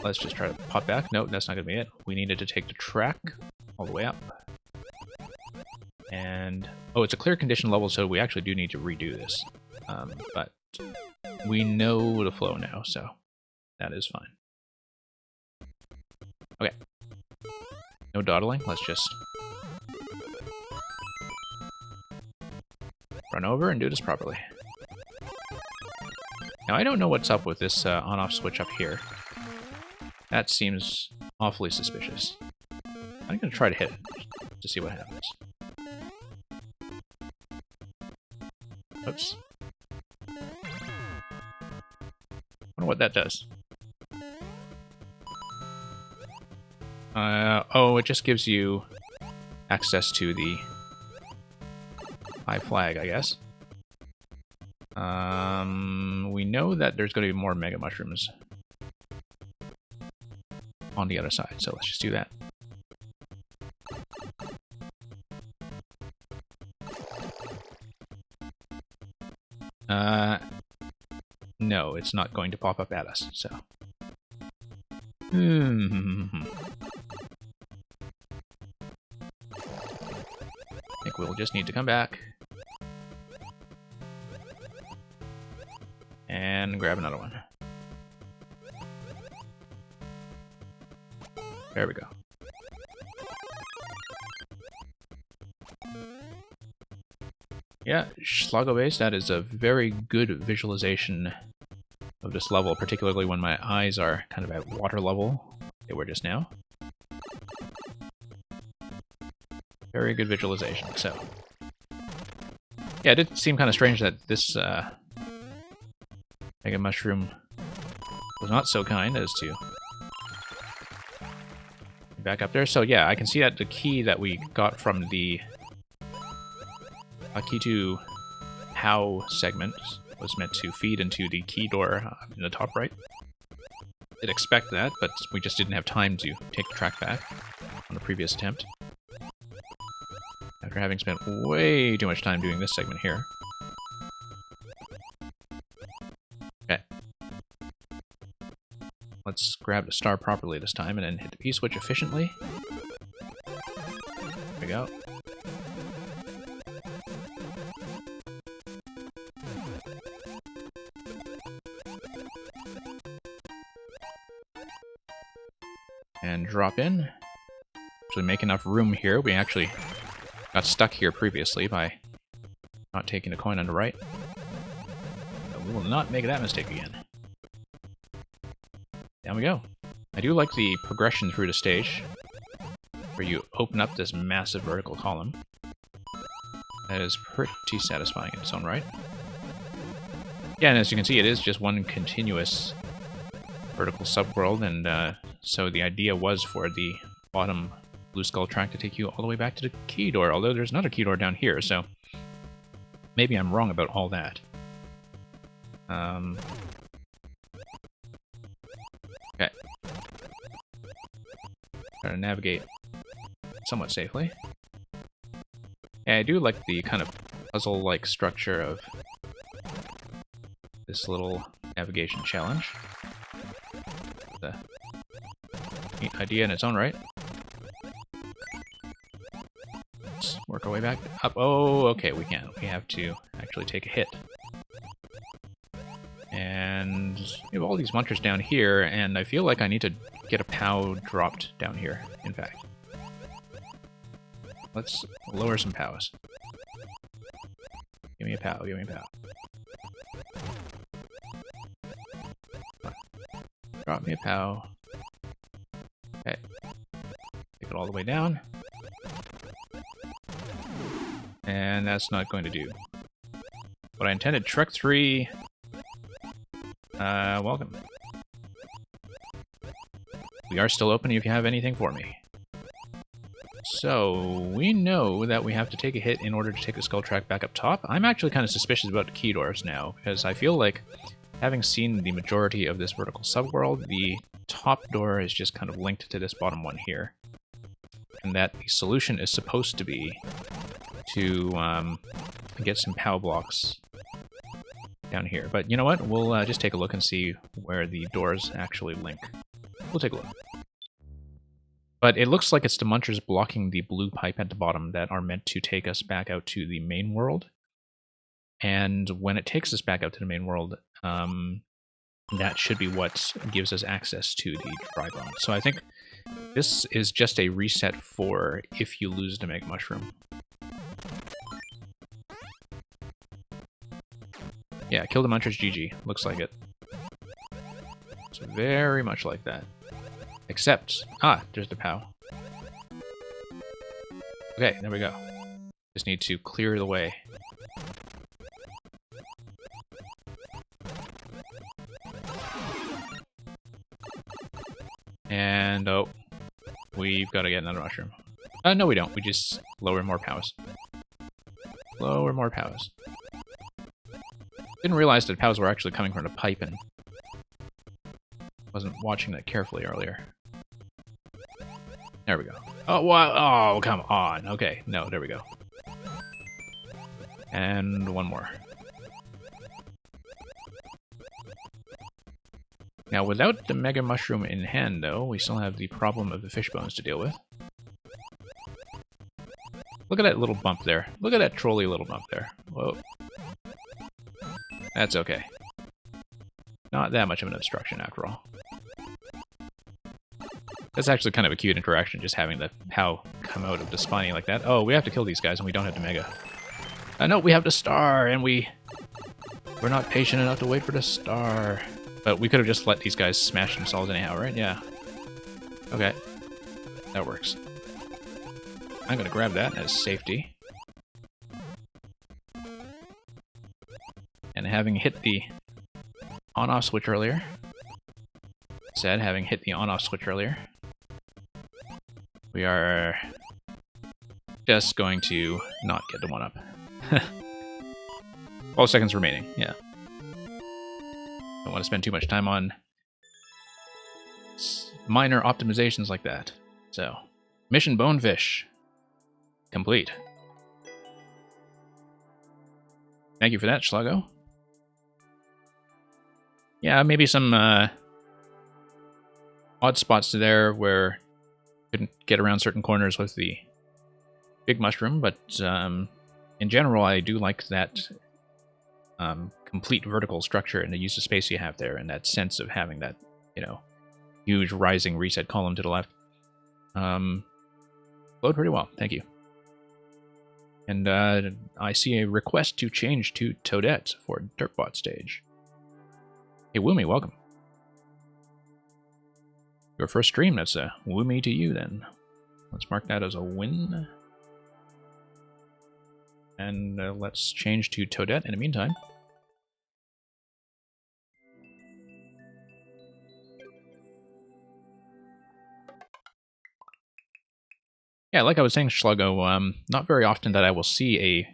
Let's just try to pop back. Nope, that's not going to be it. We needed to take the track all the way up. And... oh, it's a clear condition level, so we actually do need to redo this. But we know the flow now, so that is fine. Okay. No dawdling, let's just run over and do this properly. Now, I don't know what's up with this on-off switch up here. That seems awfully suspicious. I'm going to try to hit it to see what happens. Oops. Wonder what that does. Oh, it just gives you access to the high flag, I guess. We know that there's going to be more Mega Mushrooms on the other side, so let's just do that. No, it's not going to pop up at us, so... I think we'll just need to come back and grab another one. There we go. Yeah, Schlago Base, that is a very good visualization of this level, particularly when my eyes are kind of at water level. They were just now. Very good visualization, so. Yeah, it did seem kind of strange that this Mega Mushroom was not so kind as to back up there. So yeah, I can see that the key that we got from the key to How segment was meant to feed into the key door in the top right. Did expect that, but we just didn't have time to take the track back on the previous attempt. After having spent way too much time doing this segment here. Okay. Let's grab the star properly this time and then hit the P-switch efficiently. There we go. And drop in. Actually make enough room here. We actually got stuck here previously by not taking the coin on the right. So we will not make that mistake again. Down we go. I do like the progression through the stage, where you open up this massive vertical column. That is pretty satisfying in its own right. Yeah, and as you can see, it is just one continuous vertical subworld, and so the idea was for the bottom blue skull track to take you all the way back to the key door, although there's another key door down here, so maybe I'm wrong about all that. Okay. Try to navigate somewhat safely. Yeah, I do like the kind of puzzle-like structure of this little navigation challenge. The neat idea in its own right. Let's work our way back up. Oh, okay, we can. We have to actually take a hit. And we have all these monsters down here, and I feel like I need to get a POW dropped down here, in fact. Let's lower some POWs. Give me a POW, give me a POW. Drop me a POW. Okay. Take it all the way down. And that's not going to do what I intended. Trek 3. Welcome. We are still open if you have anything for me. So, we know that we have to take a hit in order to take the skull track back up top. I'm actually kind of suspicious about the key doors now, because I feel like, having seen the majority of this vertical subworld, the top door is just kind of linked to this bottom one here. And that the solution is supposed to be to get some POW blocks down here. But you know what? We'll just take a look and see where the doors actually link. We'll take a look. But it looks like it's the munchers blocking the blue pipe at the bottom that are meant to take us back out to the main world. And when it takes us back out to the main world, that should be what gives us access to the dry bone. So I think this is just a reset for if you lose the Mega Mushroom. Yeah, kill the munchers, GG. Looks like it. It's very much like that. Except, there's the POW. Okay, there we go. Just need to clear the way. And, oh, we've got to get another mushroom. No, we don't. We just lower more POWs. Lower more POWs. Didn't realize that POWs were actually coming from the pipe and wasn't watching that carefully earlier. There we go. Oh, wow. Oh, come on. Okay, no, there we go. And one more. Now, without the Mega Mushroom in hand, though, we still have the problem of the fish bones to deal with. Look at that little bump there. Look at that trolley little bump there. Whoa. That's okay. Not that much of an obstruction, after all. That's actually kind of a cute interaction, just having the POW come out of the spawning like that. Oh, we have to kill these guys, and we don't have the Mega. No, we have the star, and we're not patient enough to wait for the star. But we could have just let these guys smash themselves anyhow, right? Yeah. Okay. That works. I'm going to grab that as safety. And having hit the on-off switch earlier, we are just going to not get the 1-up. 12 seconds remaining, yeah. Don't want to spend too much time on minor optimizations like that. So, mission Bonefish complete. Thank you for that, Schlago. Yeah, maybe some odd spots there where couldn't get around certain corners with the big mushroom, but in general, I do like that complete vertical structure and the use of space you have there, and that sense of having that, you know, huge rising reset column to the left. Flowed pretty well, thank you. And I see a request to change to Toadette for Dirtbot stage. Hey, Woomy, welcome. Your first stream, that's a Woomy to you then. Let's mark that as a win. And let's change to Toadette in the meantime. Yeah, like I was saying, Schluggo, not very often that I will see a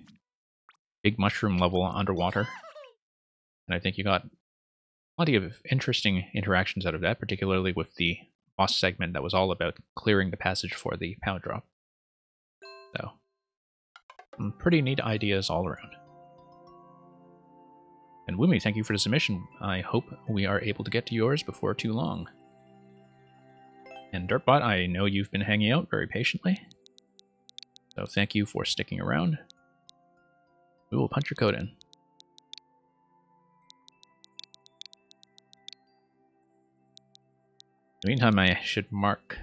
big mushroom level underwater. And I think you got plenty of interesting interactions out of that, particularly with the boss segment that was all about clearing the passage for the POW drop. So, some pretty neat ideas all around. And Woomy, thank you for the submission. I hope we are able to get to yours before too long. And Dirtbot, I know you've been hanging out very patiently, so thank you for sticking around. We will punch your code in. In the meantime, I should mark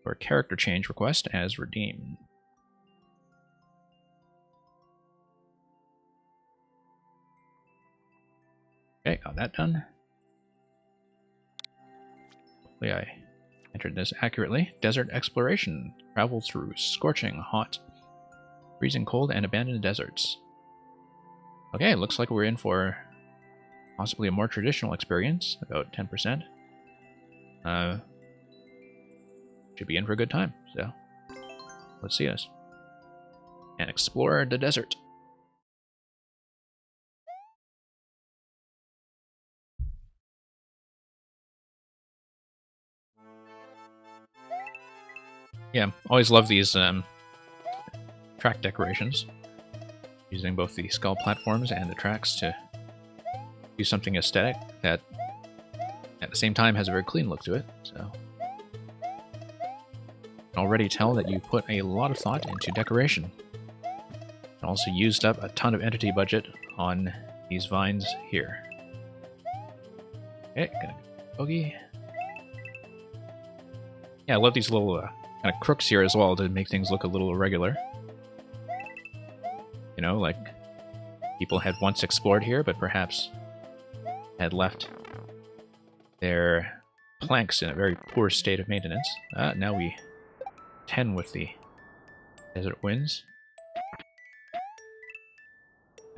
your character change request as redeemed. Okay, got that done. Hopefully I entered this accurately. Desert exploration. Travel through scorching, hot, freezing cold, and abandoned deserts. Okay, looks like we're in for possibly a more traditional experience, about 10%. Should be in for a good time, so let's see us. And explore the desert. Yeah, always love these track decorations. Using both the skull platforms and the tracks to do something aesthetic that at the same time has a very clean look to it. So, I can already tell that you put a lot of thought into decoration. And also used up a ton of entity budget on these vines here. Okay, gonna bogey. Yeah, I love these little kind of crooks here as well to make things look a little irregular. You know, like people had once explored here, but perhaps had left their planks in a very poor state of maintenance. Now we 10 with the desert winds.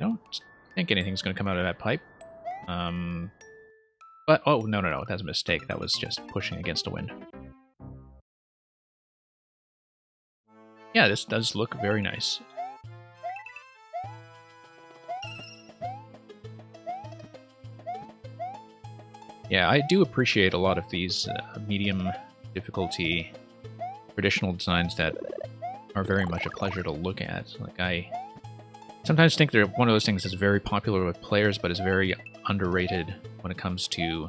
I don't think anything's going to come out of that pipe. But, oh, no, that's a mistake. That was just pushing against the wind. Yeah, this does look very nice. Yeah, I do appreciate a lot of these medium difficulty traditional designs that are very much a pleasure to look at. Like, I sometimes think they're one of those things that's very popular with players, but is very underrated when it comes to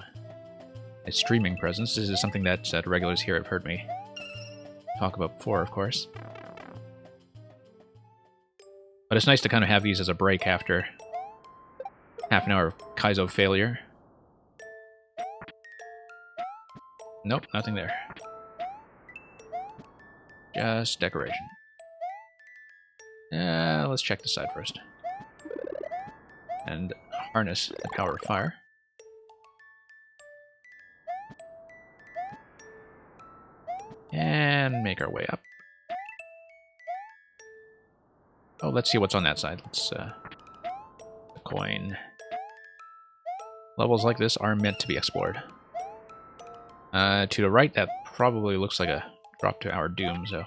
streaming presence. This is something that regulars here have heard me talk about before, of course. But it's nice to kind of have these as a break after half an hour of Kaizo failure. Nope, nothing there. Just decoration. Let's check the side first. And harness the power of fire. And make our way up. Oh, let's see what's on that side. Let's, the coin. Levels like this are meant to be explored. To the right, that probably looks like a drop to our doom, so...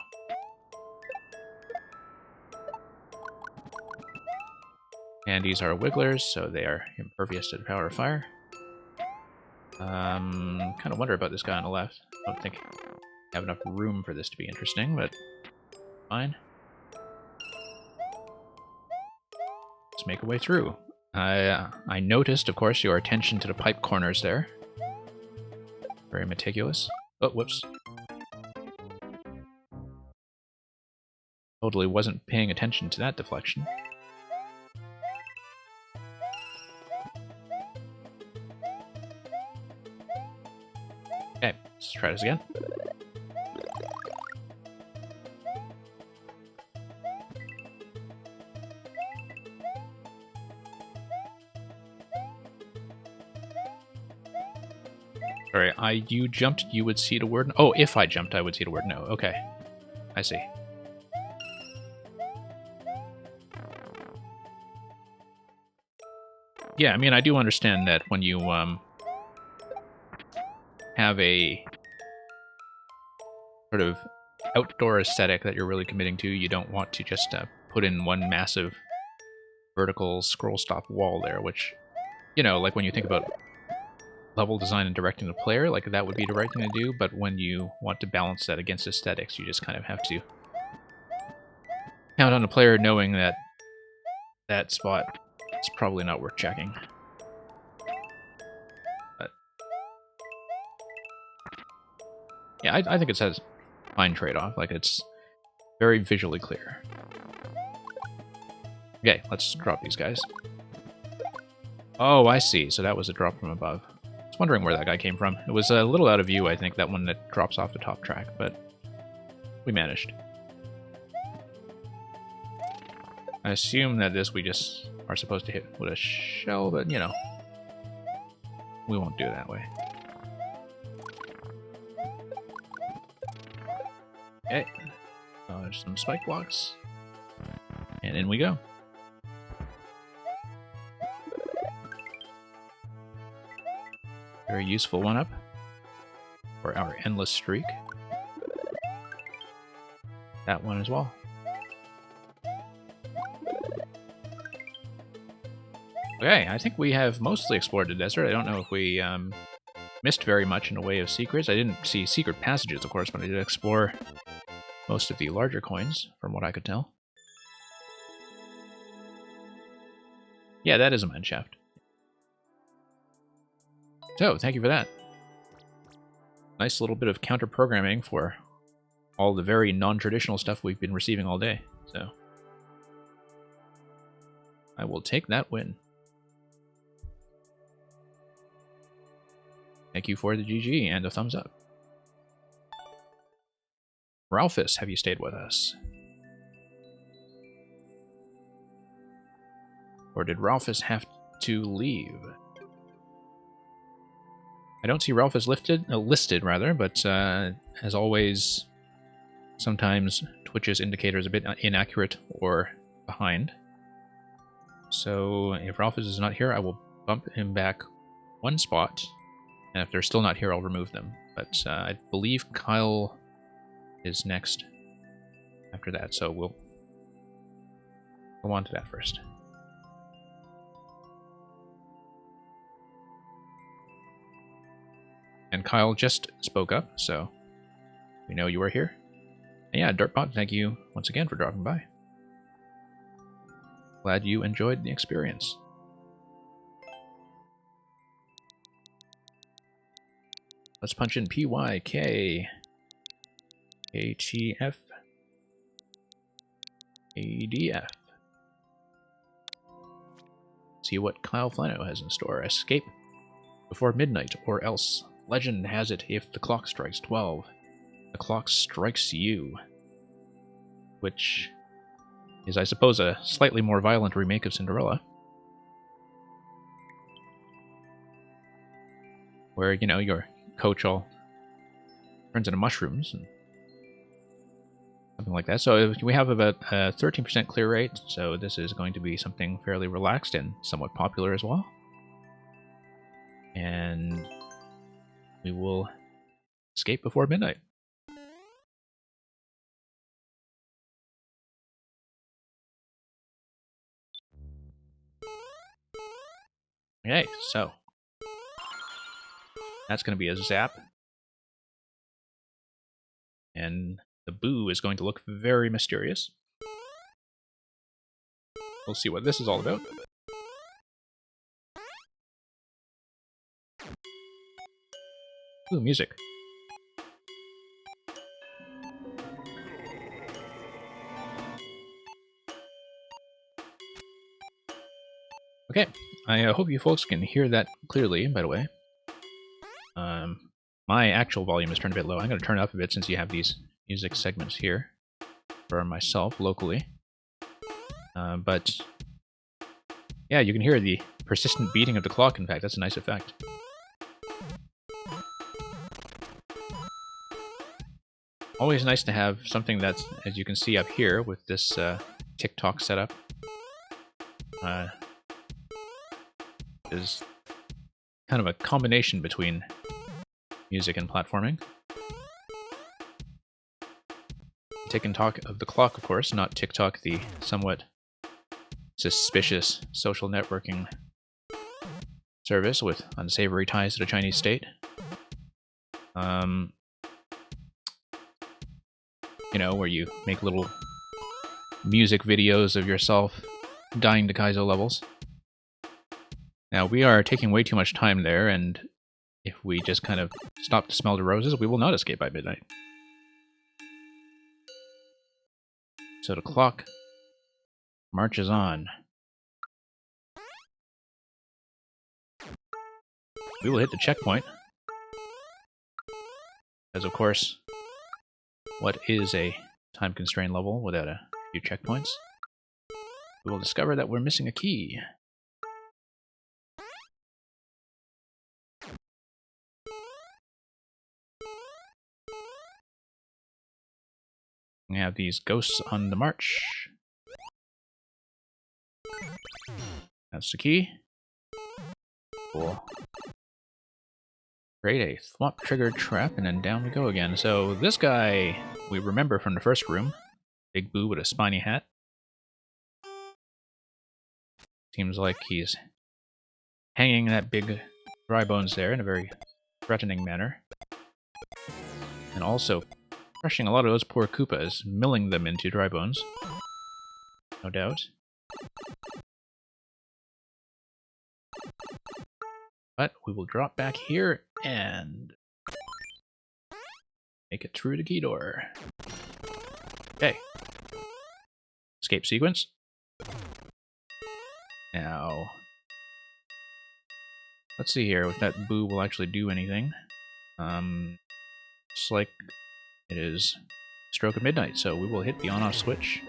And these are wigglers, so they are impervious to the power of fire. Kind of wonder about this guy on the left. I don't think I have enough room for this to be interesting, but fine. Let's make our way through. I noticed, of course, your attention to the pipe corners there. Very meticulous. Oh, whoops. Totally wasn't paying attention to that deflection. Okay, let's try this again. Sorry, you jumped, you would see the word... Oh, if I jumped, I would see the word no. Okay. I see. Yeah, I mean, I do understand that when you, have a sort of outdoor aesthetic that you're really committing to, you don't want to just put in one massive vertical scroll stop wall there, which, you know, like when you think about level design and directing the player, like that would be the right thing to do, but when you want to balance that against aesthetics, you just kind of have to count on the player knowing that that spot is probably not worth checking. But yeah, I think it says fine trade-off, like it's very visually clear. Okay, let's drop these guys. Oh, I see, so that was a drop from above. I was wondering where that guy came from. It was a little out of view, I think, that one that drops off the top track, but we managed. I assume that this we just are supposed to hit with a shell, but, you know, we won't do it that way. Okay. There's some spike blocks. And in we go. Very useful one-up for our endless streak. That one as well. Okay, I think we have mostly explored the desert. I don't know if we missed very much in the way of secrets. I didn't see secret passages, of course, but I did explore most of the larger coins, from what I could tell. Yeah, that is a mine shaft. So, thank you for that. Nice little bit of counter-programming for all the very non-traditional stuff we've been receiving all day, so I will take that win. Thank you for the GG and a thumbs up. Ralphus, have you stayed with us? Or did Ralphus have to leave? I don't see Ralphus listed, but as always, sometimes Twitch's indicator is a bit inaccurate or behind. So if Ralphus is not here, I will bump him back one spot, and if they're still not here, I'll remove them. But I believe Kyle is next after that, so we'll go on to that first. And Kyle just spoke up, so we know you are here. And yeah, Dirtbot, thank you once again for dropping by. Glad you enjoyed the experience. Let's punch in PYK, ATF, ADF. See what Kyle Flano has in store. Escape before midnight, or else. Legend has it if the clock strikes 12, the clock strikes you. Which is, I suppose, a slightly more violent remake of Cinderella. Where, you know, your coach all turns into mushrooms and something like that. So we have about a 13% clear rate, so this is going to be something fairly relaxed and somewhat popular as well. And we will escape before midnight. Okay, so that's going to be a zap. And the boo is going to look very mysterious. We'll see what this is all about. Ooh, music. Okay, I hope you folks can hear that clearly, by the way. My actual volume is turned a bit low. I'm going to turn it up a bit since you have these music segments here for myself locally. But yeah, you can hear the persistent beating of the clock. In fact, that's a nice effect. Always nice to have something that's, as you can see up here with this TikTok setup, is kind of a combination between music and platforming. Tick-and-talk of the clock, of course, not TikTok, the somewhat suspicious social networking service with unsavory ties to the Chinese state. You know, where you make little music videos of yourself dying to Kaizo levels. Now, we are taking way too much time there, and if we just kind of stop to smell the roses, we will not escape by midnight. So the clock marches on. We will hit the checkpoint. As of course, what is a time-constrained level without a few checkpoints? We will discover that we're missing a key. We have these ghosts on the march. That's the key. Cool. Create a thwomp trigger trap, and then down we go again. So this guy we remember from the first room. Big Boo with a spiny hat. Seems like he's hanging that big dry bones there in a very threatening manner. And also crushing a lot of those poor Koopas, milling them into dry bones. No doubt. But we will drop back here and make it through the key door. Okay. Escape sequence. Now, let's see here if that Boo will actually do anything. Looks like it is stroke of midnight, so we will hit the on-off switch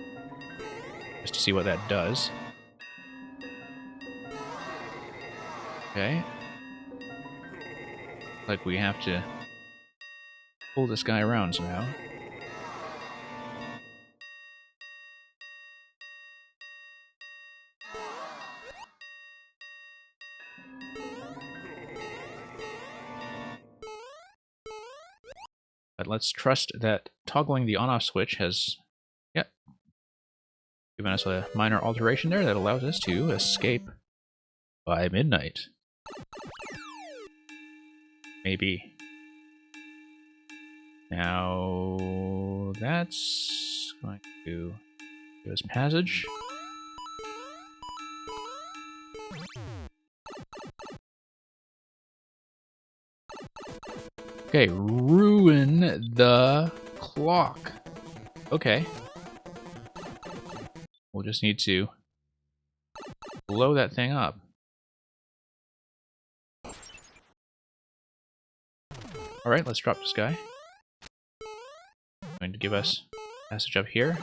just to see what that does. Okay. Like we have to pull this guy around somehow. But let's trust that toggling the on-off switch has, given us a minor alteration there that allows us to escape by midnight. Maybe. Now, that's going to give us passage. Okay, ruin the clock. Okay. We'll just need to blow that thing up. Alright, let's drop this guy. Going to give us passage up here.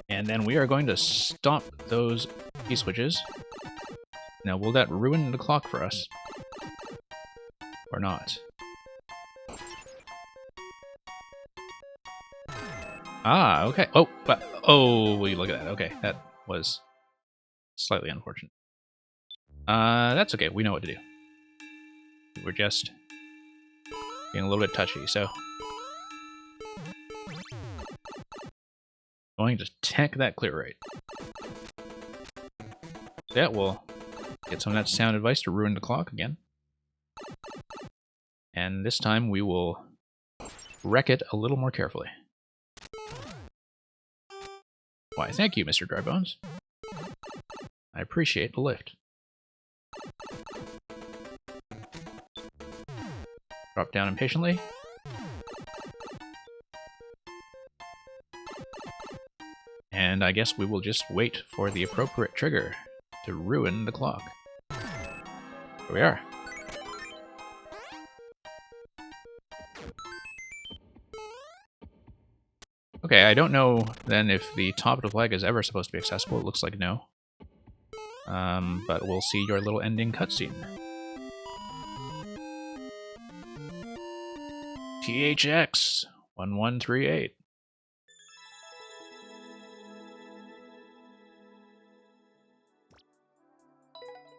And then we are going to stop those P-switches. Now, will that ruin the clock for us? Or not? Ah, okay. Oh, but, oh, will you look at that? Okay, that was slightly unfortunate. That's okay. We know what to do. We're just being a little bit touchy, so going to tank that clear rate. That will get some of that sound advice to ruin the clock again. And this time we will wreck it a little more carefully. Why, thank you, Mr. Drybones. I appreciate the lift. Drop down impatiently. And I guess we will just wait for the appropriate trigger to ruin the clock. Here we are. Okay, I don't know then if the top of the flag is ever supposed to be accessible. It looks like no. But we'll see your little ending cutscene. THX 1138.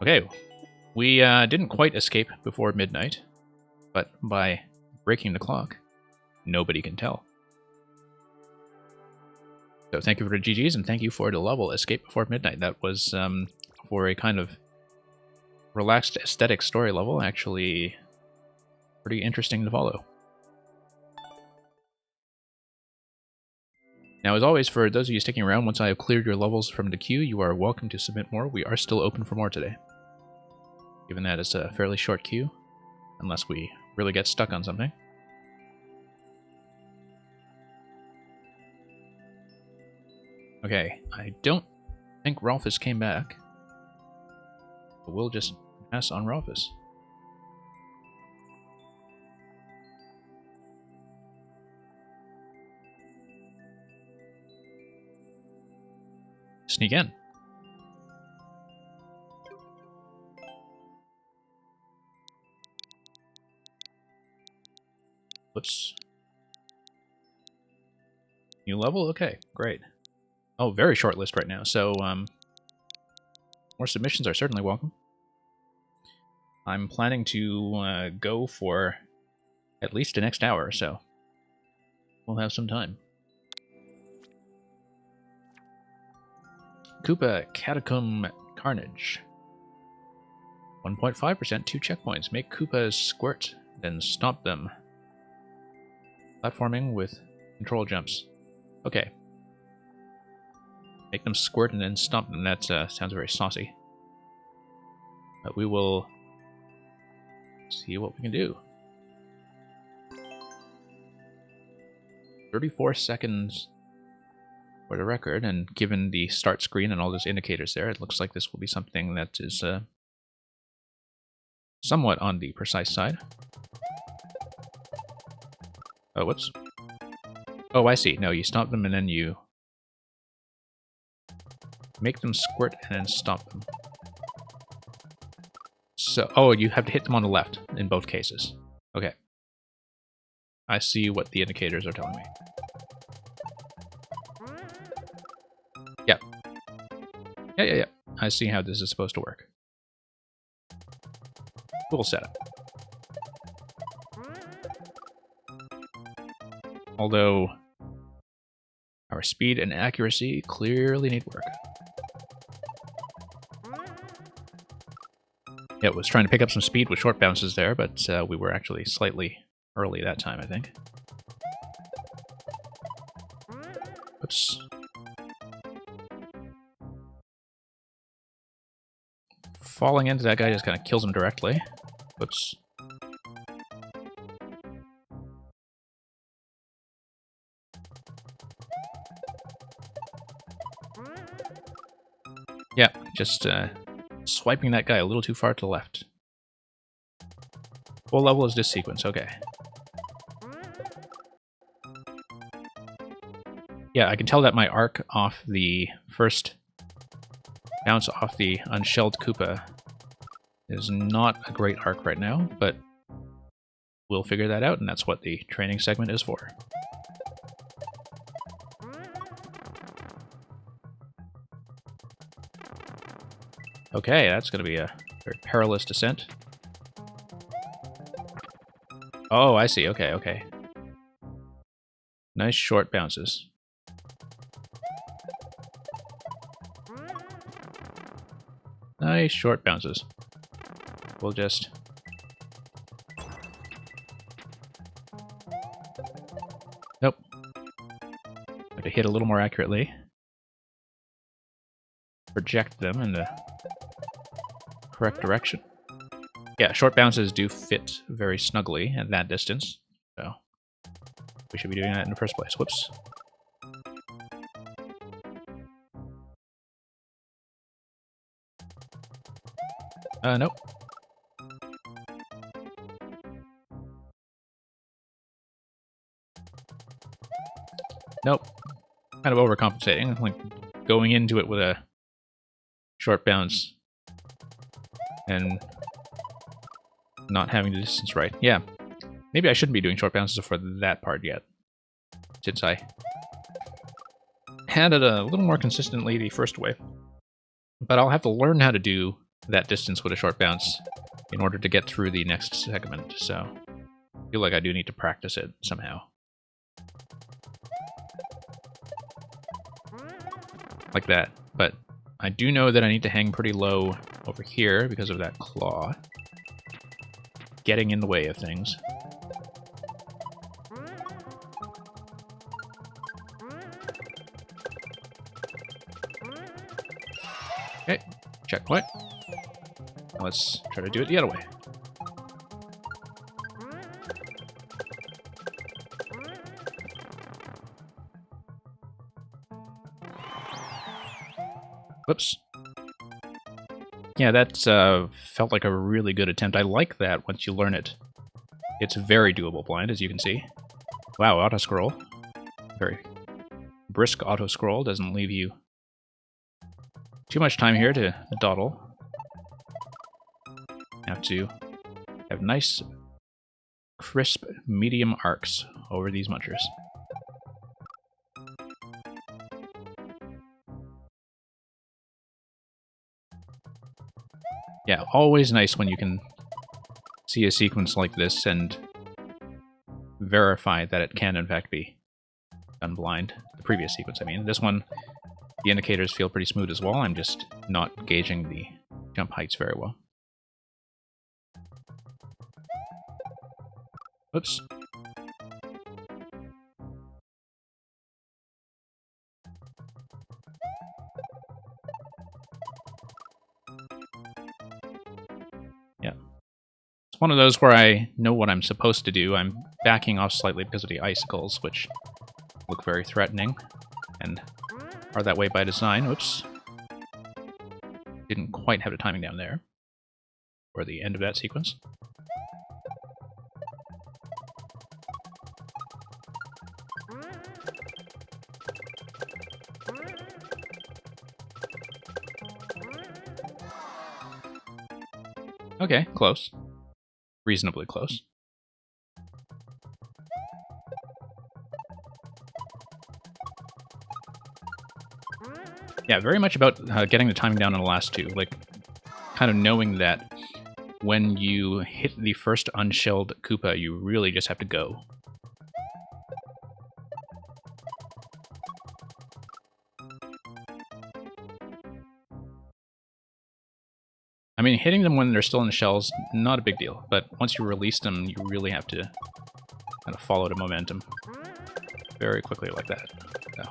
Okay, we didn't quite escape before midnight, but by breaking the clock, nobody can tell. So thank you for the GGs, and thank you for the level Escape Before Midnight. That was, for a kind of relaxed aesthetic story level, actually pretty interesting to follow. Now, as always, for those of you sticking around, once I have cleared your levels from the queue, you are welcome to submit more. We are still open for more today, given that it's a fairly short queue, unless we really get stuck on something. Okay, I don't think Ralphus came back, but we'll just pass on Ralphus. Sneak in. Whoops. New level? Okay, great. Oh, very short list right now, so more submissions are certainly welcome. I'm planning to go for at least the next hour or so. We'll have some time. Koopa Catacomb Carnage. 1.5%, 2 checkpoints. Make Koopas squirt, then stomp them. Platforming with control jumps. Okay. Make them squirt and then stomp them. That sounds very saucy. But we will see what we can do. 34 seconds for the record, and given the start screen and all those indicators there, it looks like this will be something that is somewhat on the precise side. Oh, whoops. Oh, I see. No, you stomp them and then you make them squirt and then stomp them. So, oh, you have to hit them on the left in both cases. Okay. I see what the indicators are telling me. Yep. Yeah. I see how this is supposed to work. Cool setup. Although our speed and accuracy clearly need work. Yeah, it was trying to pick up some speed with short bounces there, but we were actually slightly early that time, I think. Oops. falling into that guy just kind of kills him directly. Whoops. Yeah, just swiping that guy a little too far to the left. What level is this sequence? Okay. Yeah, I can tell that my arc off the first bounce off the unshelled Koopa is not a great arc right now, but we'll figure that out, and that's what the training segment is for. Okay, that's going to be a very perilous descent. Oh, I see. Okay, okay. Nice short bounces. Nice short bounces. We'll just... Nope. Have to hit a little more accurately. Project them in the correct direction. Yeah, short bounces do fit very snugly at that distance, so we should be doing that in the first place. Whoops. Nope. Nope. Kind of overcompensating, like going into it with a short bounce and not having the distance right. Yeah. Maybe I shouldn't be doing short bounces for that part yet, since I had it a little more consistently the first way. But I'll have to learn how to do that distance with a short bounce in order to get through the next segment, so I feel like I do need to practice it somehow. Like that. But I do know that I need to hang pretty low over here because of that claw getting in the way of things. Okay, checkpoint. Now let's try to do it the other way. Whoops. Yeah, that felt like a really good attempt. I like that once you learn it. It's very doable blind, as you can see. Wow, auto-scroll. Very brisk auto-scroll. Doesn't leave you too much time here to dawdle. Have to have nice, crisp, medium arcs over these munchers. Yeah, always nice when you can see a sequence like this and verify that it can in fact be done blind. The previous sequence, I mean. This one, the indicators feel pretty smooth as well. I'm just not gauging the jump heights very well. Oops. Yeah. It's one of those where I know what I'm supposed to do. I'm backing off slightly because of the icicles, which look very threatening and are that way by design. Oops. Didn't quite have the timing down there for the end of that sequence. Okay, close. Reasonably close. Yeah, very much about getting the timing down on the last two. Like, kind of knowing that when you hit the first unshelled Koopa, you really just have to go. I mean, hitting them when they're still in the shells, not a big deal. But once you release them, you really have to kind of follow the momentum very quickly like that. So.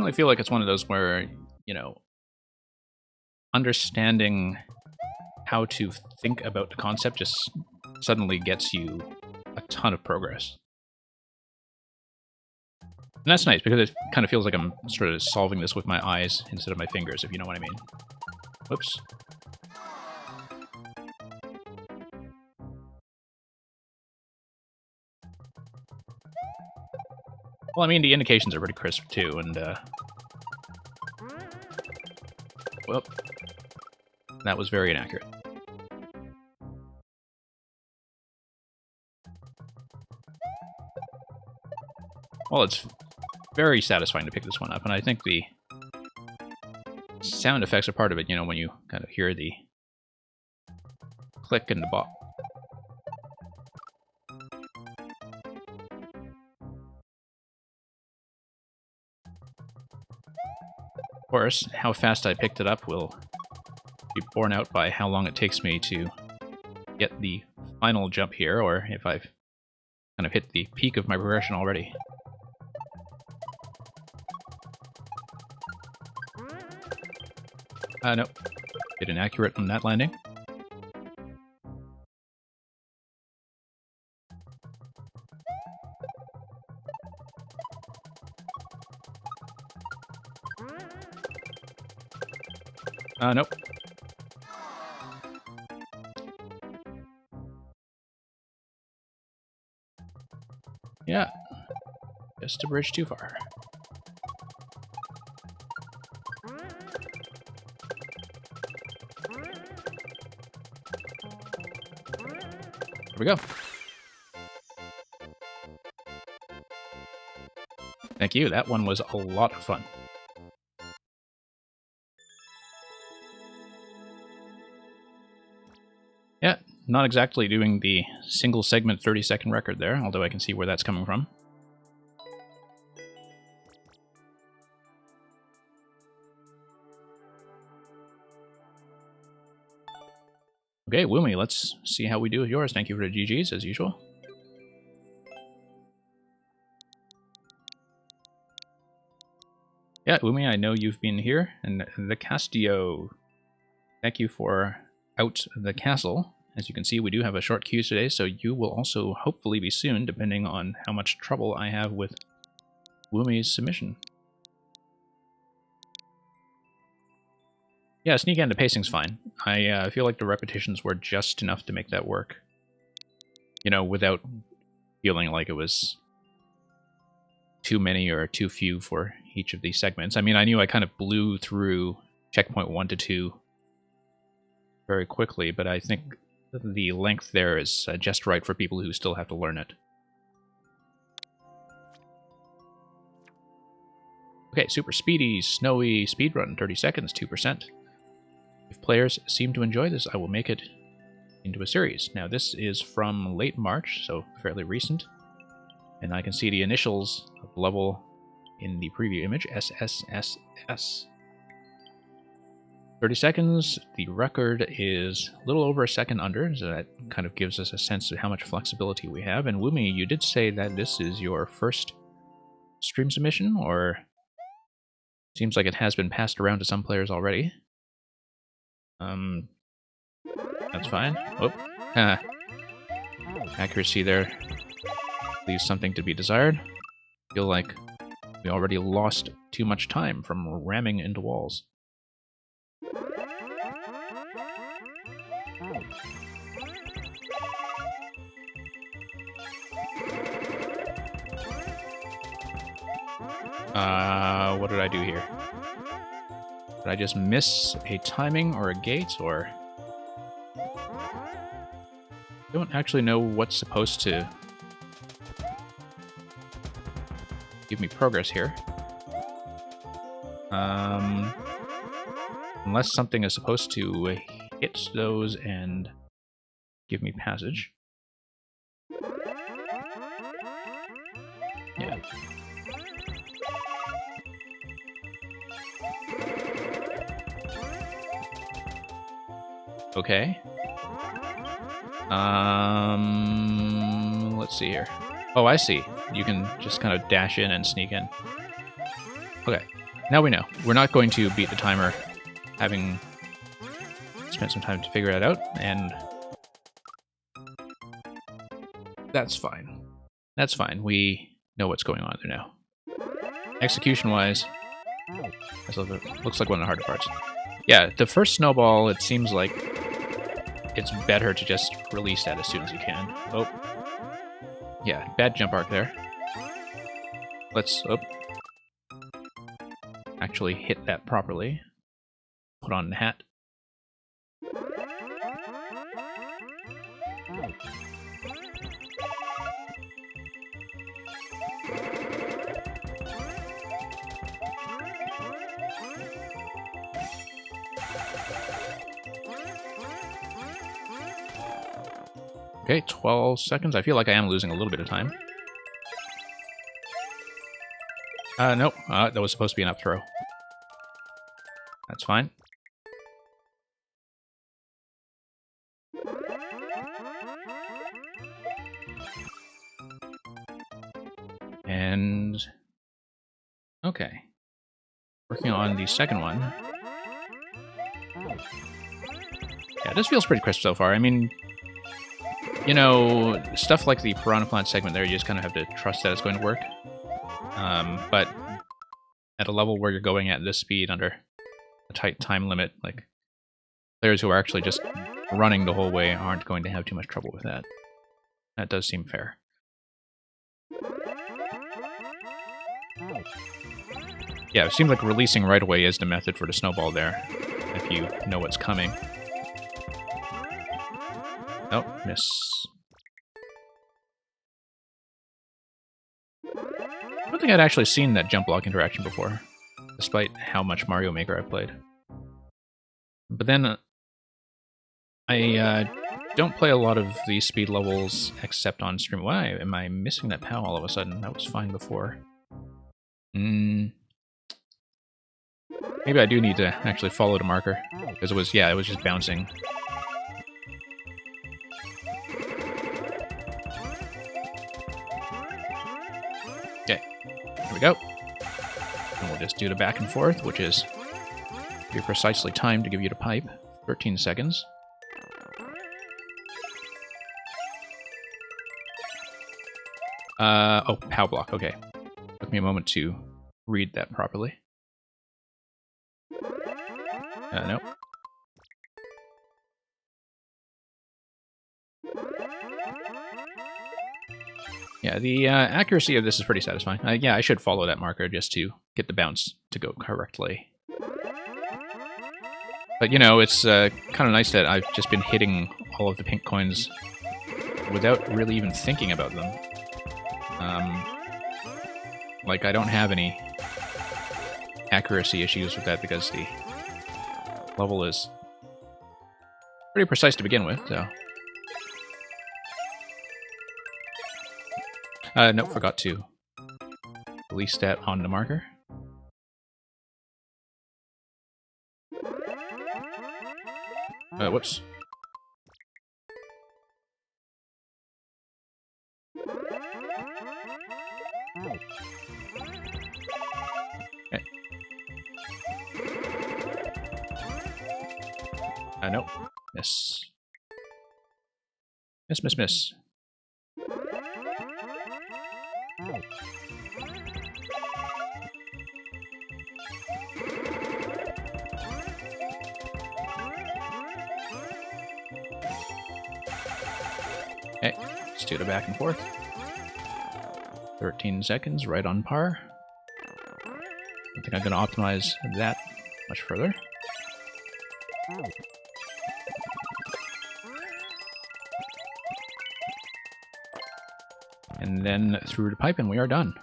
definitely feel like it's one of those where, you know, understanding how to think about the concept just suddenly gets you a ton of progress. And that's nice, because it kind of feels like I'm sort of solving this with my eyes instead of my fingers, if you know what I mean. Whoops. Well, I mean, the indications are pretty crisp, too, and, well, that was very inaccurate. Well, it's very satisfying to pick this one up, and I think the sound effects are part of it, you know, when you kind of hear the click and the bop. Of course, how fast I picked it up will be borne out by how long it takes me to get the final jump here, or if I've kind of hit the peak of my progression already. Nope. Bit inaccurate on that landing. Nope. Yeah. Just a bridge too far. Here we go. Thank you. That one was a lot of fun. Yeah, not exactly doing the single segment 30-second record there, although I can see where that's coming from. Okay, Woomy, let's see how we do with yours. Thank you for the GGs, as usual. Yeah, Woomy, I know you've been here. And the Castillo, thank you for Out the Castle. As you can see, we do have a short queue today, so you will also hopefully be soon, depending on how much trouble I have with Woomy's submission. Yeah, Sneak and the pacing's fine. I feel like the repetitions were just enough to make that work. You know, without feeling like it was too many or too few for each of these segments. I mean, I knew I kind of blew through checkpoint 1 to 2 very quickly, but I think the length there is just right for people who still have to learn it. Okay, super speedy, snowy speedrun, 30 seconds, 2%. If players seem to enjoy this, I will make it into a series. Now, this is from late March, so fairly recent. And I can see the initials of the level in the preview image, SSSS. 30 seconds, the record is a little over a second under, so that kind of gives us a sense of how much flexibility we have. And Woomy, you did say that this is your first stream submission, or seems like it has been passed around to some players already. That's fine. Oh, accuracy there leaves something to be desired. Feel like we already lost too much time from ramming into walls. What did I do here? Did I just miss a timing or a gate, or... I don't actually know what's supposed to give me progress here. Unless something is supposed to hit those and give me passage. Yeah. Okay. Let's see here. Oh, I see. You can just kind of dash in and sneak in. Okay. Now we know. We're not going to beat the timer, having spent some time to figure that out, and that's fine. That's fine. We know what's going on there now. Execution-wise, this looks like one of the harder parts. Yeah, the first snowball, it seems like it's better to just release that as soon as you can. Oh. Yeah, bad jump arc there. Let's actually hit that properly. Put on the hat. Okay, 12 seconds. I feel like I am losing a little bit of time. Nope. That was supposed to be an up throw. That's fine. And... okay. Working on the second one. Yeah, this feels pretty crisp so far. I mean, you know, stuff like the Piranha Plant segment there, you just kind of have to trust that it's going to work. But at a level where you're going at this speed under a tight time limit, like, players who are actually just running the whole way aren't going to have too much trouble with that. That does seem fair. Yeah, it seems like releasing right away is the method for the snowball there, if you know what's coming. Oh, miss. I don't think I'd actually seen that jump block interaction before, despite how much Mario Maker I've played. But then, I don't play a lot of these speed levels except on stream. Why am I missing that POW all of a sudden? That was fine before. Maybe I do need to actually follow the marker, because it was just bouncing. Okay, here we go. And we'll just do the back and forth, which is pretty precisely timed to give you the pipe. 13 seconds. Oh, POW block, okay. Took me a moment to read that properly. Nope. Yeah, the accuracy of this is pretty satisfying. Yeah, I should follow that marker just to get the bounce to go correctly. But, you know, it's kind of nice that I've just been hitting all of the pink coins without really even thinking about them. Like, I don't have any accuracy issues with that because the level is pretty precise to begin with, so... nope, forgot to release that on the marker. Whoops. Okay. Nope. Miss. Miss. Okay, let's do the back and forth. 13 seconds, right on par. I think I'm going to optimize that much further. And then through the pipe, and we are done.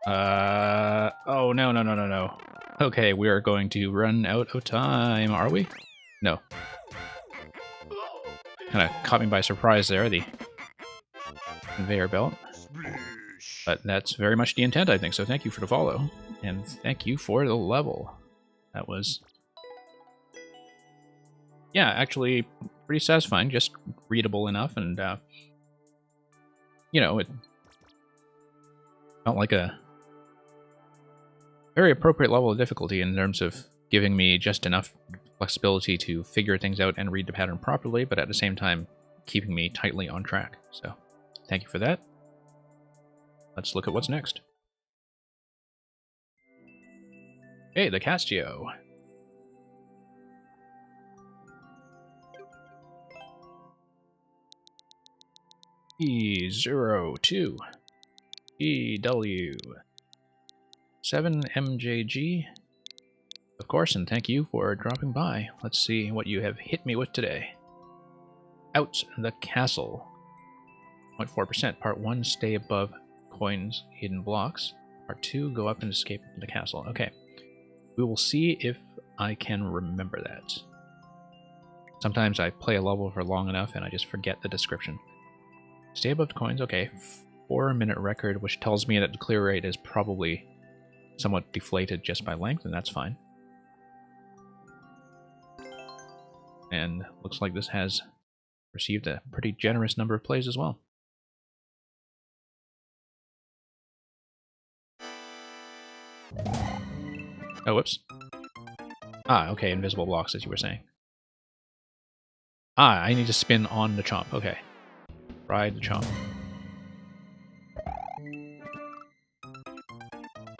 Oh, no. Okay, we are going to run out of time, are we? No. Kind of caught me by surprise there, the conveyor belt. But that's very much the intent, I think, so thank you for the follow. And thank you for the level. That was... yeah, actually pretty satisfying, just readable enough, and, you know, it felt like a very appropriate level of difficulty in terms of giving me just enough flexibility to figure things out and read the pattern properly, but at the same time keeping me tightly on track. So thank you for that. Let's look at what's next. Hey, the Castio. E02 EW 7MJG. Of course, and thank you for dropping by. Let's see what you have hit me with today. Out the Castle. 0.4%. Part 1, stay above coins, hidden blocks. Part 2, go up and escape the castle. Okay. We will see if I can remember that. Sometimes I play a level for long enough and I just forget the description. Stay above the coins, okay. 4-minute record, which tells me that the clear rate is probably somewhat deflated just by length, and that's fine. And looks like this has received a pretty generous number of plays as well. Oh, whoops. Ah, okay, invisible blocks, as you were saying. Ah, I need to spin on the chomp. Okay. Ride the chomp.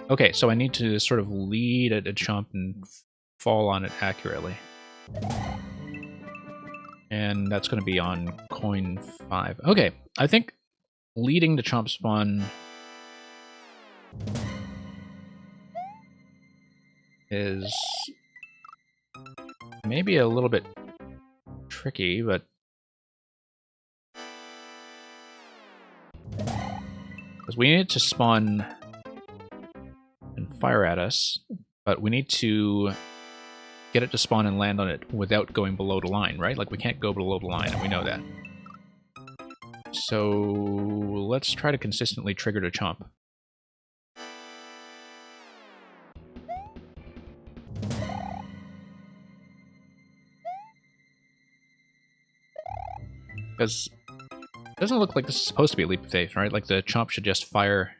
Okay, so I need to sort of lead at a chomp and fall on it accurately. And that's going to be on coin 5. Okay, I think leading the chomp spawn is maybe a little bit tricky, but because we need it to spawn and fire at us, but we need to get it to spawn and land on it without going below the line, right? Like, we can't go below the line, and we know that. So let's try to consistently trigger the chomp. Because it doesn't look like this is supposed to be a leap of faith, right? Like, the chomp should just fire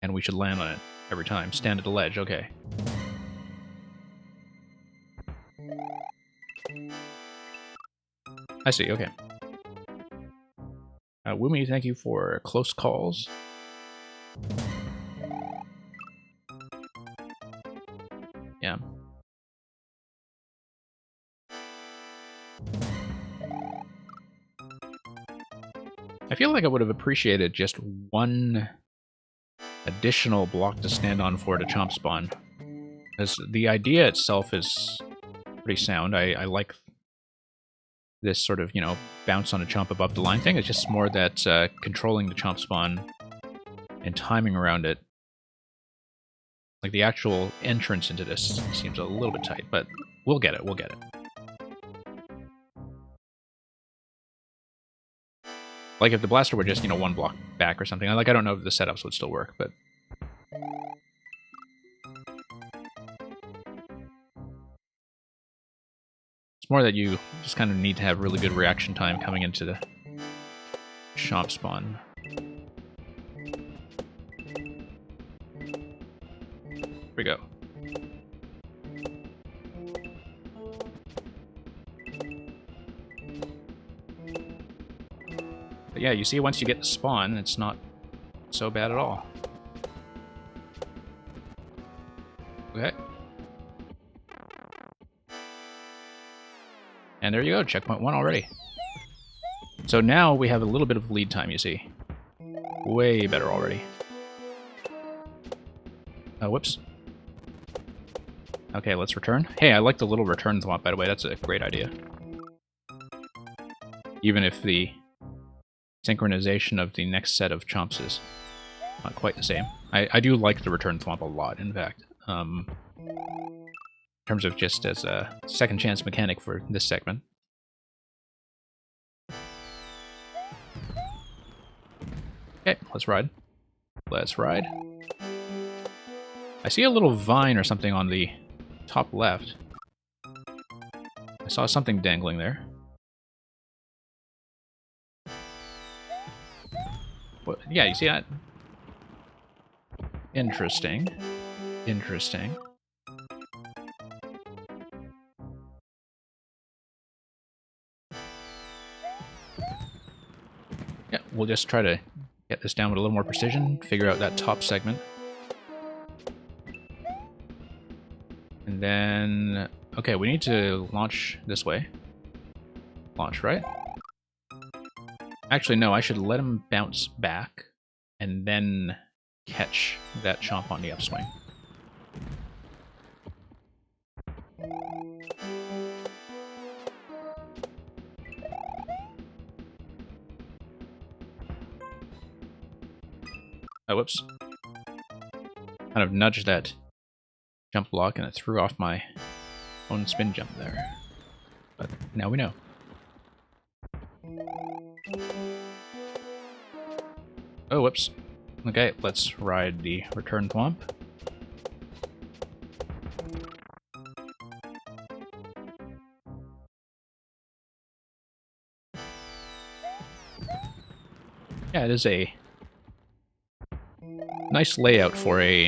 and we should land on it every time. Stand at the ledge, okay. I see, okay. Woomy, thank you for close calls. Yeah. I feel like I would have appreciated just one additional block to stand on for the chomp spawn. Because the idea itself is pretty sound. I like this sort of, you know, bounce on a chomp above the line thing. It's just more that controlling the chomp spawn and timing around it. Like, the actual entrance into this seems a little bit tight, but we'll get it, we'll get it. Like, if the blaster were just, you know, one block back or something, like, I don't know if the setups would still work, but... It's more that you just kind of need to have really good reaction time coming into the chomp spawn. Here we go. But yeah, you see, once you get the spawn, it's not so bad at all. Okay. And there you go, checkpoint 1 already. So now we have a little bit of lead time, you see. Way better already. Oh, whoops. Okay, let's return. Hey, I like the little return thwomp, by the way. That's a great idea. Even if the synchronization of the next set of chomps is not quite the same. I do like the return thwomp a lot, in fact. In terms of just as a second chance mechanic for this segment. Okay, let's ride. Let's ride. I see a little vine or something on the top left. I saw something dangling there. What? Yeah, you see that? Interesting. Interesting. Yeah, we'll just try to get this down with a little more precision, figure out that top segment. And then... Okay, we need to launch this way. Launch, right? Actually, no, I should let him bounce back and then catch that chomp on the upswing. Oh, whoops. Kind of nudged that jump block and it threw off my own spin jump there. But now we know. Oh, whoops. Okay, let's ride the return thwomp. Yeah, it is a nice layout for a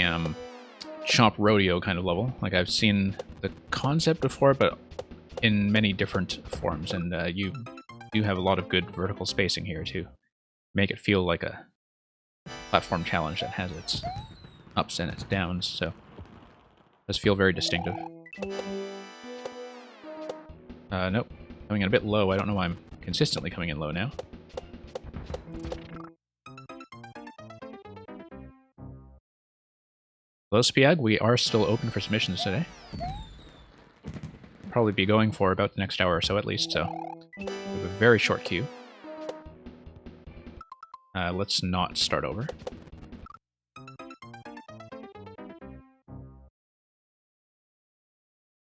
chomp rodeo kind of level. Like, I've seen the concept before, but in many different forms, and you do have a lot of good vertical spacing here to make it feel like a platform challenge that has its ups and its downs, so it does feel very distinctive. Nope. Coming in a bit low. I don't know why I'm consistently coming in low now. Hello, Spiag. We are still open for submissions today. Probably be going for about the next hour or so at least, so we have a very short queue. Let's not start over.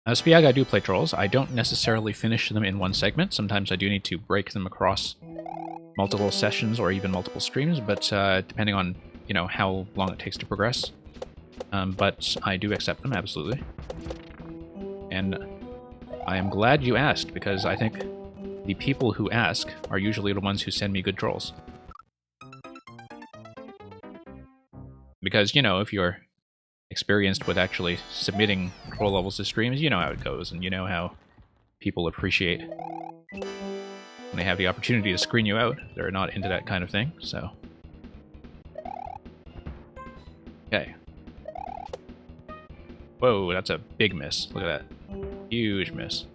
Spiag, I do play trolls. I don't necessarily finish them in one segment. Sometimes I do need to break them across multiple sessions or even multiple streams, but depending on, you know, how long it takes to progress. But I do accept them, absolutely. And I am glad you asked, because I think the people who ask are usually the ones who send me good trolls. Because, you know, if you're experienced with actually submitting troll levels to streams, you know how it goes, and you know how people appreciate when they have the opportunity to screen you out. They're not into that kind of thing, so... Okay. Whoa, that's a big miss. Look at that. Huge miss.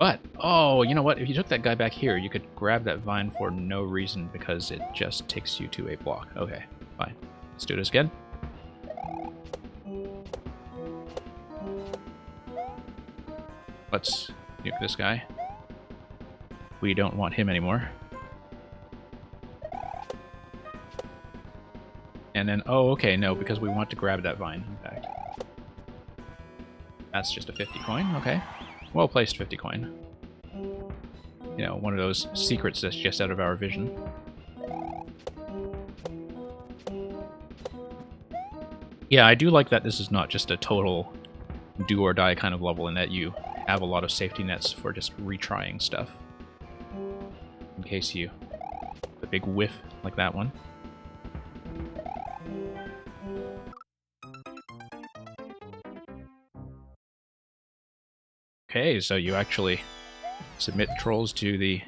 But, oh, you know what? If you took that guy back here, you could grab that vine for no reason because it just takes you to a block. Okay, fine. Let's do this again. Let's nuke this guy. We don't want him anymore. And then, oh, okay, no, because we want to grab that vine, in fact. That's just a 50 coin, okay. Well placed 50 coin. You know, one of those secrets that's just out of our vision. Yeah, I do like that this is not just a total do or die kind of level, in that you have a lot of safety nets for just retrying stuff. In case you... a big whiff like that one. Okay, so you actually submit trolls to the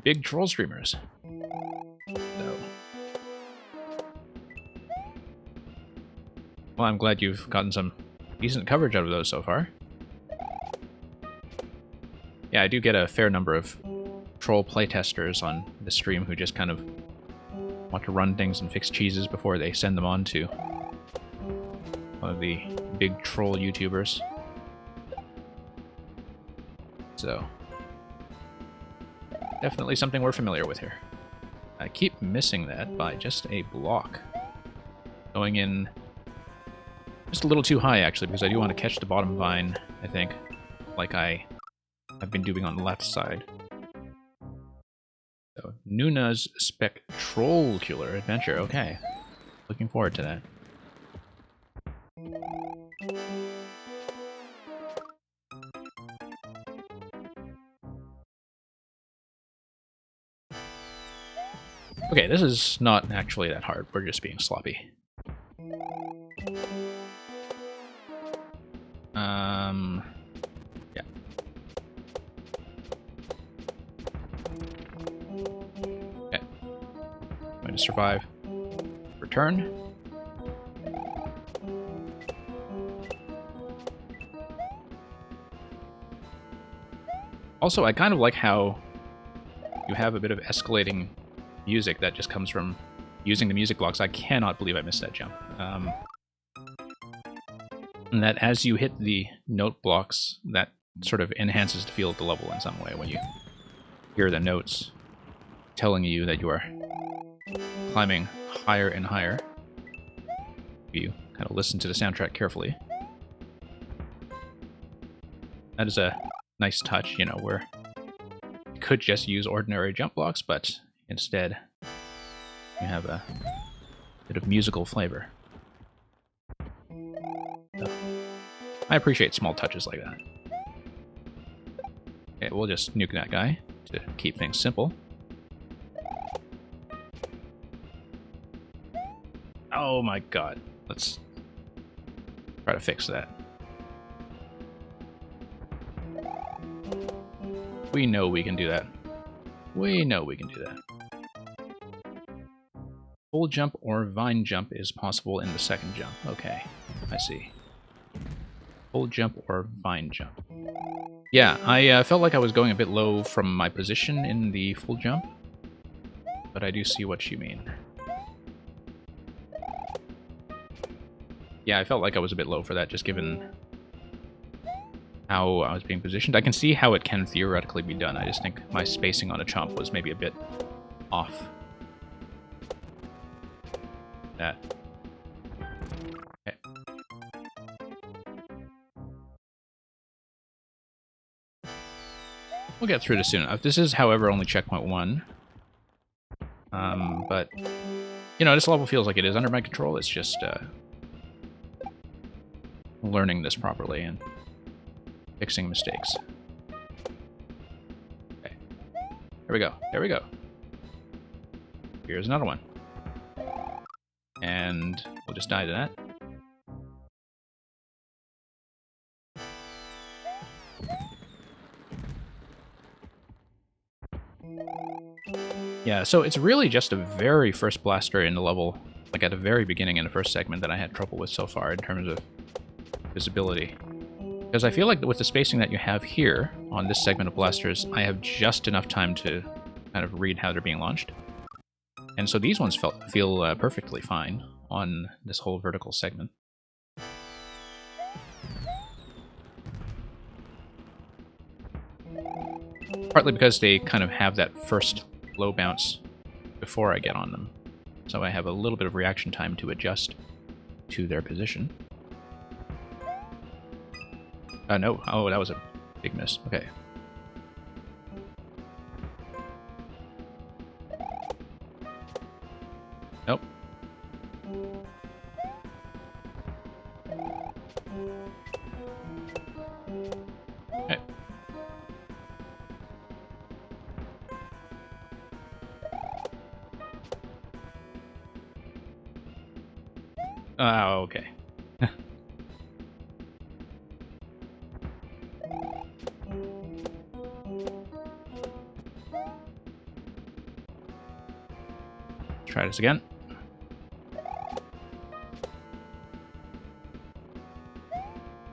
big troll streamers. So. Well, I'm glad you've gotten some decent coverage out of those so far. Yeah, I do get a fair number of troll playtesters on the stream who just kind of want to run things and fix cheeses before they send them on to one of the big troll YouTubers. So, definitely something we're familiar with here. I keep missing that by just a block. Going in just a little too high, actually, because I do want to catch the bottom vine, I think, like I have been doing on the left side. So, Nuna's Spectrocular Adventure, okay. Looking forward to that. Okay, this is not actually that hard. We're just being sloppy. Yeah. Okay. Going to survive. Return. Also, I kind of like how you have a bit of escalating music that just comes from using the music blocks. I cannot believe I missed that jump. And that as you hit the note blocks, that sort of enhances the feel of the level in some way when you hear the notes telling you that you are climbing higher and higher. You kind of listen to the soundtrack carefully. That is a nice touch, you know, where you could just use ordinary jump blocks, but instead you have a bit of musical flavor. So, I appreciate small touches like that. Okay, we'll just nuke that guy to keep things simple. Oh my god. Let's try to fix that. We know we can do that. We know we can do that. Full jump or vine jump is possible in the second jump. Okay, I see. Full jump or vine jump. Yeah, I felt like I was going a bit low from my position in the full jump, but I do see what you mean. Yeah, I felt like I was a bit low for that, just given how I was being positioned. I can see how it can theoretically be done. I just think my spacing on a chomp was maybe a bit off. That. Okay. We'll get through this soon enough. This is, however, only checkpoint 1. But, you know, this level feels like it is under my control. It's just learning this properly and fixing mistakes. Okay. Here we go. There we go. Here's another one. And we'll just die to that. Yeah, so it's really just a very first blaster in the level, like at the very beginning in the first segment, that I had trouble with so far in terms of visibility. Because I feel like with the spacing that you have here on this segment of blasters, I have just enough time to kind of read how they're being launched. And so these ones feel perfectly fine on this whole vertical segment. Partly because they kind of have that first low bounce before I get on them. So I have a little bit of reaction time to adjust to their position. No. Oh, that was a big miss. Okay. Nope. Okay. Okay. Try this again.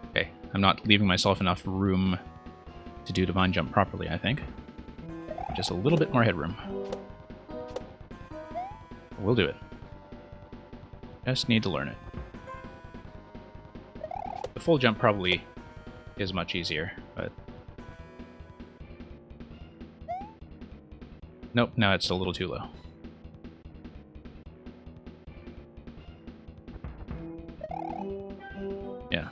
Okay, I'm not leaving myself enough room to do divine jump properly, I think. Just a little bit more headroom. We'll do it. Just need to learn it. The full jump probably is much easier, but... Nope, now it's a little too low. Yeah.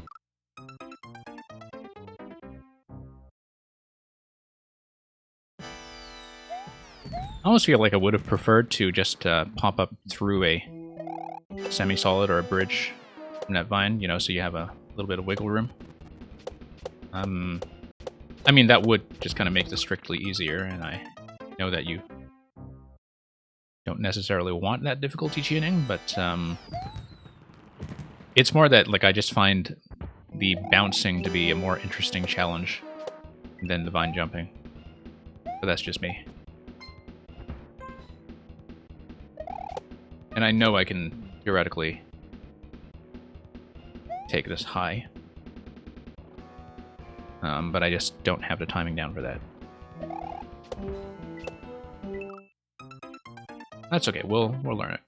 I almost feel like I would have preferred to just pop up through a semi-solid or a bridge from that vine, you know, so you have a little bit of wiggle room. I mean, that would just kind of make this strictly easier, and I know that you don't necessarily want that difficulty tuning, but it's more that, like, I just find the bouncing to be a more interesting challenge than the vine jumping. But that's just me. And I know I can theoretically take this high. But I just don't have the timing down for that. That's okay, we'll learn it.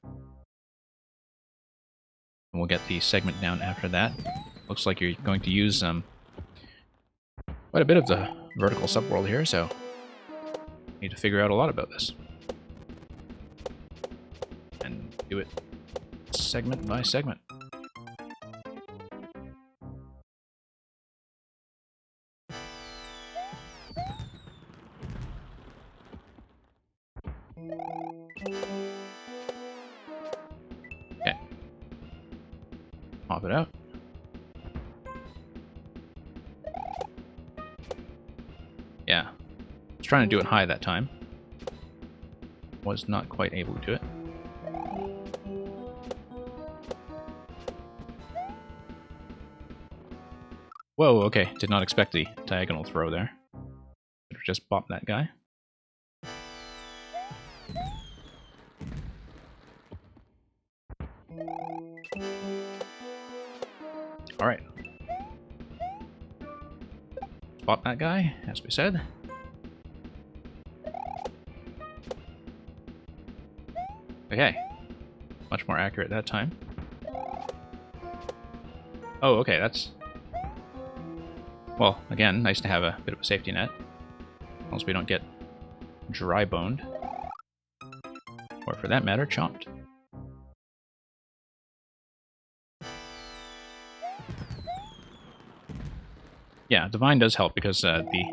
And we'll get the segment down after that. Looks like you're going to use quite a bit of the vertical subworld here, so need to figure out a lot about this. And do it segment by segment. Okay. Pop it out. Yeah. I was trying to do it high that time. Was not quite able to do it. Whoa, okay. Did not expect the diagonal throw there. Should have just bopped that guy. Alright. Bop that guy, as we said. Okay. Much more accurate that time. Oh, okay, that's... Well, again, nice to have a bit of a safety net. Else we don't get dry boned. Or for that matter, chomped. Yeah, Divine does help because the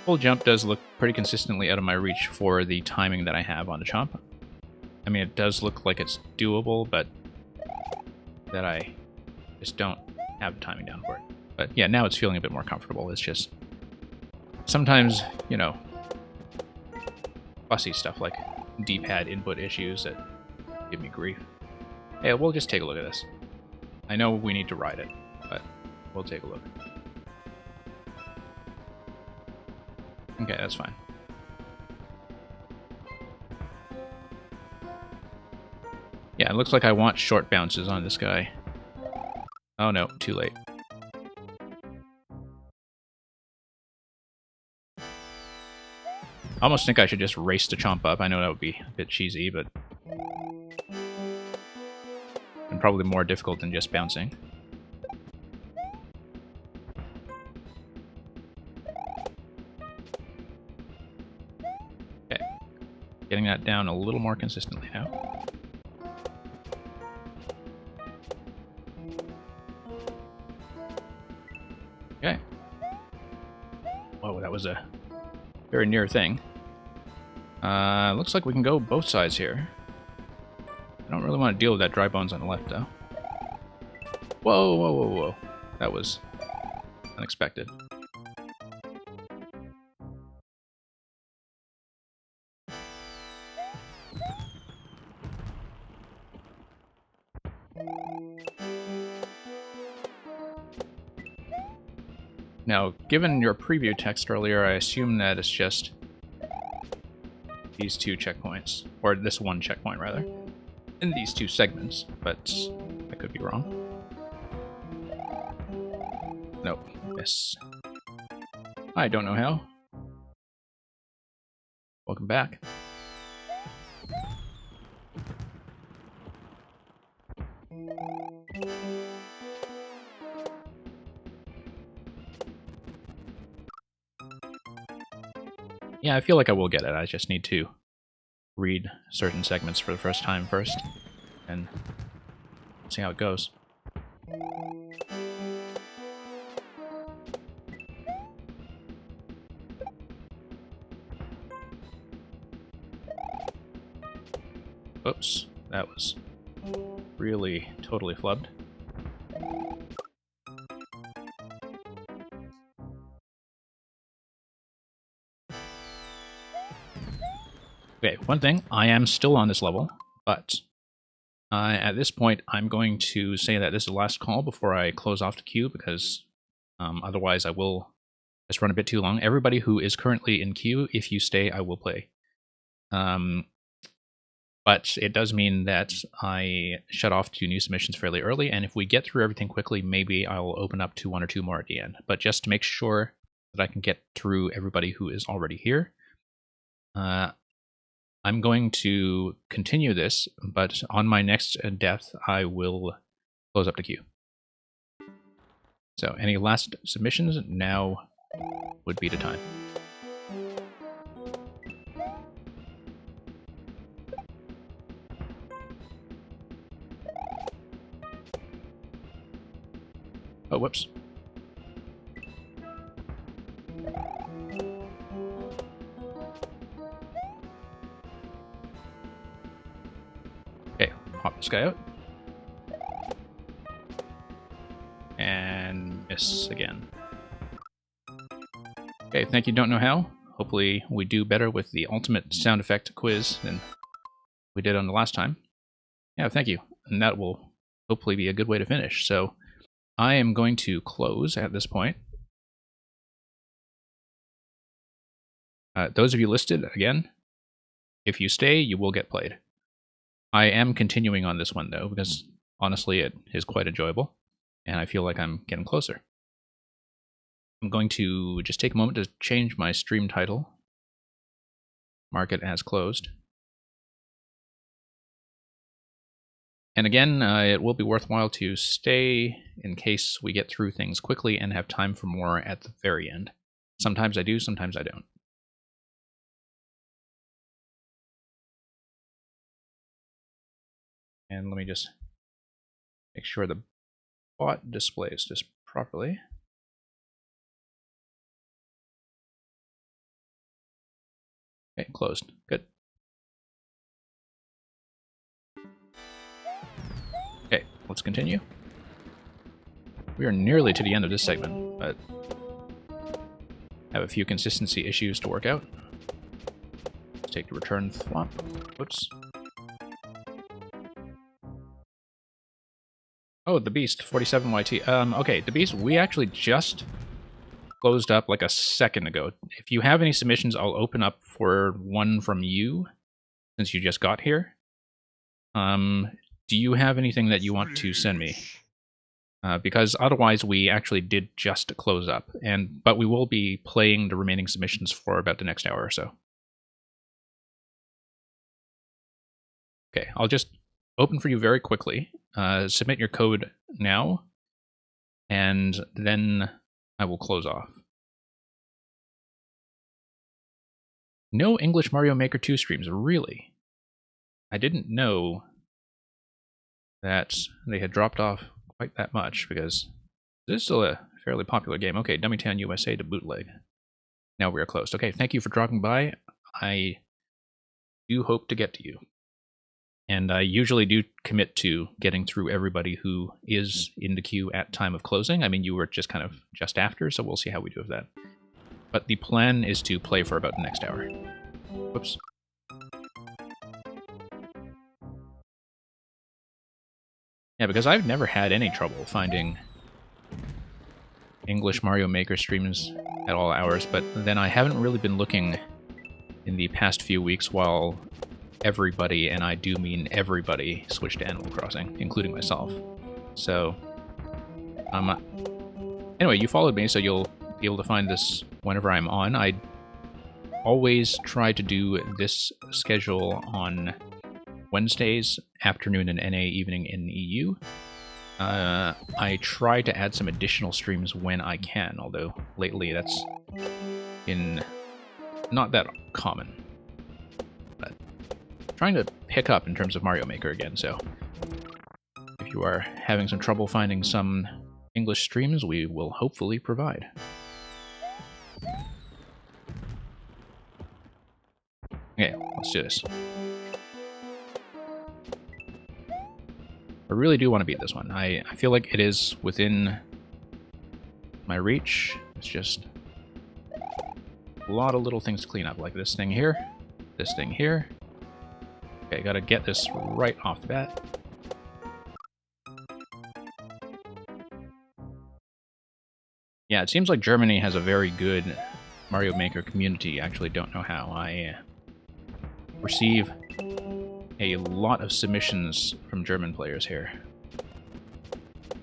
full jump does look pretty consistently out of my reach for the timing that I have on the chomp. I mean, it does look like it's doable, but that I just don't have the timing down for it. But yeah, now it's feeling a bit more comfortable. It's just sometimes, you know, fussy stuff like D-pad input issues that give me grief. Hey, we'll just take a look at this. I know we need to ride it, but we'll take a look. Okay, that's fine. Yeah, it looks like I want short bounces on this guy. Oh no, too late. I almost think I should just race to chomp up. I know that would be a bit cheesy, but... and probably more difficult than just bouncing. Okay. Getting that down a little more consistently now. Okay. Whoa, that was a very near thing. Looks like we can go both sides here. I don't really want to deal with that dry bones on the left, though. Whoa, whoa, whoa, whoa. That was unexpected. Now, given your preview text earlier, I assume that it's just these two checkpoints, or this one checkpoint, rather, in these two segments, but I could be wrong. Nope. Yes. I don't know how. Welcome back. Yeah, I feel like I will get it. I just need to read certain segments for the first time first, and see how it goes. Oops, that was really totally flubbed. Okay, one thing, I am still on this level, but At this point, I'm going to say that this is the last call before I close off the queue, because otherwise I will just run a bit too long. Everybody who is currently in queue, if you stay, I will play. But it does mean that I shut off to new submissions fairly early, and if we get through everything quickly, maybe I'll open up to 1 or 2 more at the end. But just to make sure that I can get through everybody who is already here, I'm going to continue this, but on my next death, I will close up the queue. So any last submissions, now would be the time. Oh, whoops. Okay, hop this guy out. And miss again. Okay, thank you, Don't Know How. Hopefully we do better with the ultimate sound effect quiz than we did on the last time. Yeah, thank you. And that will hopefully be a good way to finish. So I am going to close at this point. Those of you listed, again, if you stay, you will get played. I am continuing on this one, though, because honestly, it is quite enjoyable, and I feel like I'm getting closer. I'm going to just take a moment to change my stream title, mark it as closed. And again, it will be worthwhile to stay in case we get through things quickly and have time for more at the very end. Sometimes I do, sometimes I don't. And let me just make sure the bot displays this properly. Okay, closed. Good. Okay, let's continue. We are nearly to the end of this segment, but have a few consistency issues to work out. Let's take the return flop. Whoops. Oh, the Beast, 47YT. Okay, the Beast, we actually just closed up like a second ago. If you have any submissions, I'll open up for one from you, since you just got here. Do you have anything that you want to send me? Because otherwise we actually did just close up, but we will be playing the remaining submissions for about the next hour or so. Okay, I'll just open for you very quickly. Submit your code now, and then I will close off. No English Mario Maker 2 streams, really? I didn't know that they had dropped off quite that much, because this is still a fairly popular game. Okay, Dummytown USA to bootleg. Now we are closed. Okay, thank you for dropping by. I do hope to get to you. And I usually do commit to getting through everybody who is in the queue at time of closing. I mean, you were just kind of just after, so we'll see how we do with that. But the plan is to play for about the next hour. Whoops. Yeah, because I've never had any trouble finding English Mario Maker streams at all hours, but then I haven't really been looking in the past few weeks while everybody, and I do mean everybody, switched to Animal Crossing, including myself. So, anyway, you followed me, so you'll be able to find this whenever I'm on. I always try to do this schedule on Wednesdays, afternoon in NA, evening in EU. I try to add some additional streams when I can, although lately that's been not that common. But trying to pick up in terms of Mario Maker again, so if you are having some trouble finding some English streams, we will hopefully provide. Okay, let's do this. I really do want to beat this one. I feel like it is within my reach. It's just a lot of little things to clean up, like this thing here, this thing here. Okay, gotta get this right off the bat. Yeah, it seems like Germany has a very good Mario Maker community. I actually don't know how. I receive a lot of submissions from German players here.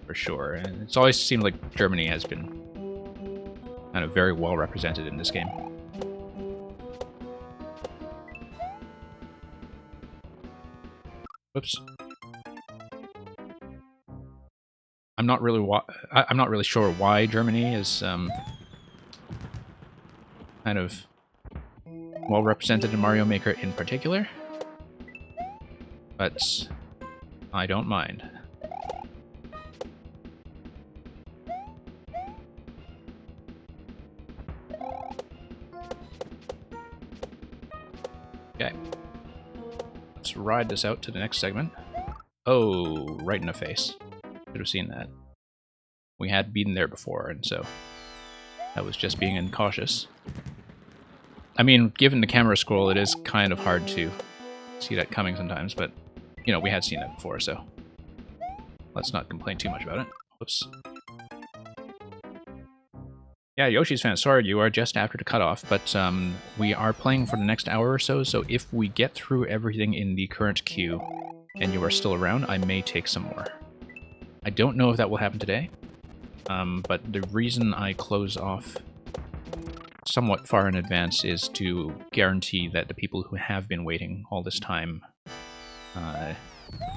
For sure. And it's always seemed like Germany has been kind of very well represented in this game. Whoops. I'm not really sure why Germany is kind of well represented in Mario Maker in particular, but I don't mind. Okay. Let's ride this out to the next segment. Oh, right in the face. Should have seen that. We had been there before, and so that was just being incautious. I mean, given the camera scroll, it is kind of hard to see that coming sometimes, but, you know, we had seen that before, so let's not complain too much about it. Whoops. Yeah, Yoshi's Fan Sword, you are just after the cutoff, but we are playing for the next hour or so, so if we get through everything in the current queue and you are still around, I may take some more. I don't know if that will happen today, but the reason I close off somewhat far in advance is to guarantee that the people who have been waiting all this time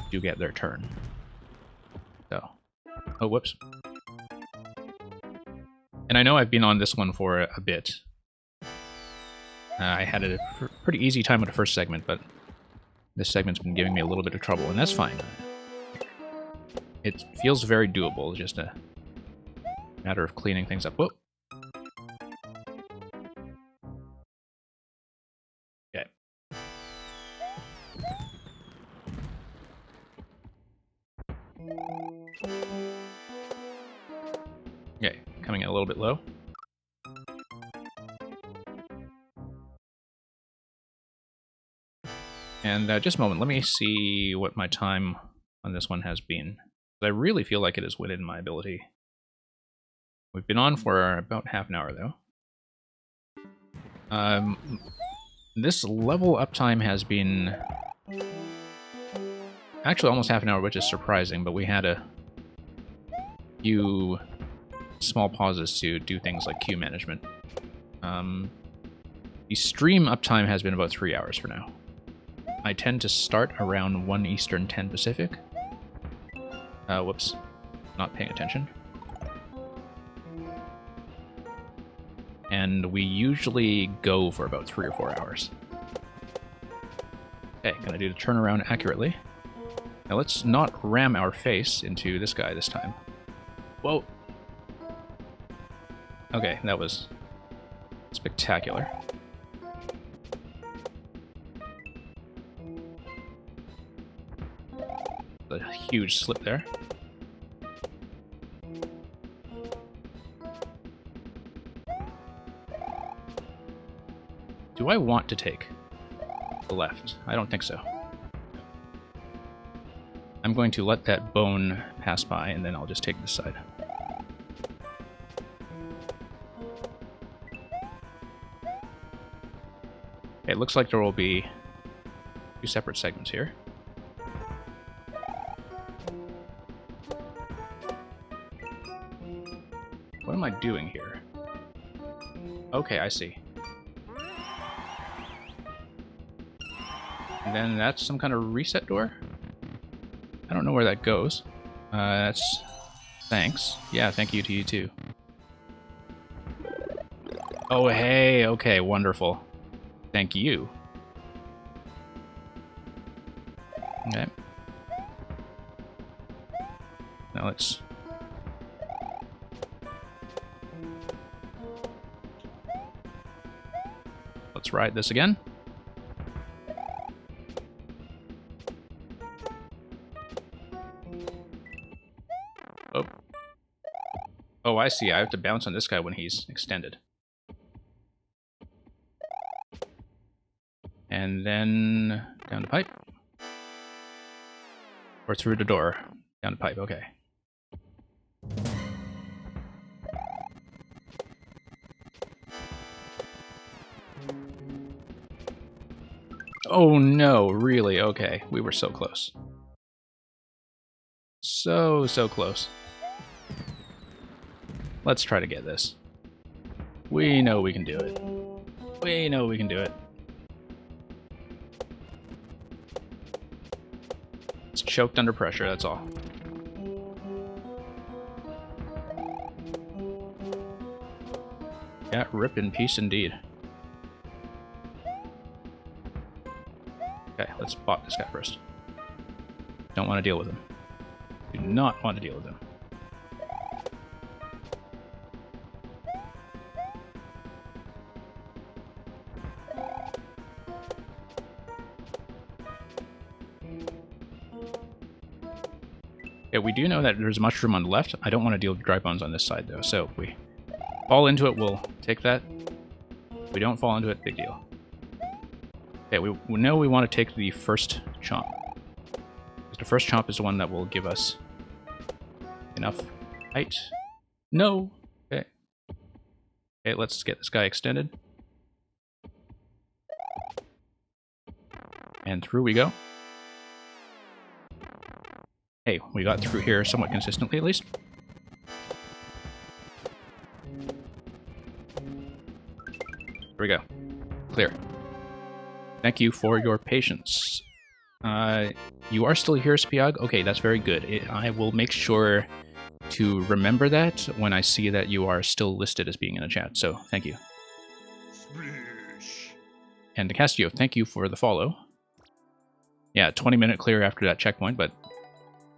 do get their turn. So, oh, whoops. And I know I've been on this one for a bit. I had a pretty easy time with the first segment, but this segment's been giving me a little bit of trouble, and that's fine. It feels very doable, just a matter of cleaning things up. Whoa. Okay. Okay, coming in a little bit low. And just a moment, let me see what my time on this one has been. I really feel like it is within my ability. We've been on for about half an hour, though. This level uptime has been actually almost half an hour, which is surprising, but we had a few small pauses to do things like queue management. The stream uptime has been about 3 hours for now. I tend to start around 1 Eastern, 10 Pacific. Whoops. Not paying attention. And we usually go for about 3 or 4 hours. Okay, gonna do the turnaround accurately. Now let's not ram our face into this guy this time. Whoa! Okay, that was spectacular. A huge slip there. Do I want to take the left? I don't think so. I'm going to let that bone pass by, and then I'll just take this side. Okay, it looks like there will be 2 separate segments here. What am I doing here? Okay, I see. And then that's some kind of reset door? I don't know where that goes. That's... Thanks. Yeah, thank you to you too. Oh, hey, okay, wonderful. Thank you. Okay. Now let's... Let's ride this again. Oh. Oh, I see. I have to bounce on this guy when he's extended. And then down the pipe. Or through the door. Down the pipe, okay. Oh no, really? Okay, we were so close. So close. Let's try to get this. We know we can do it. We know we can do it. It's choked under pressure, that's all. Yeah, rip in peace indeed. Okay, let's spot this guy first. Don't want to deal with him. Do not want to deal with him. Yeah, we do know that there's a mushroom on the left. I don't want to deal with dry bones on this side, though. So if we fall into it, we'll take that. If we don't fall into it, big deal. Okay, we know we want to take the first chomp. Because the first chomp is the one that will give us enough height. No! Okay. Okay, let's get this guy extended. And through we go. Hey, we got through here somewhat consistently, at least. Here we go. Clear. Thank you for your patience. You are still here, Spiag? Okay, that's very good. I will make sure to remember that when I see that you are still listed as being in the chat, so thank you. And Castillo, thank you for the follow. Yeah, 20-minute clear after that checkpoint, but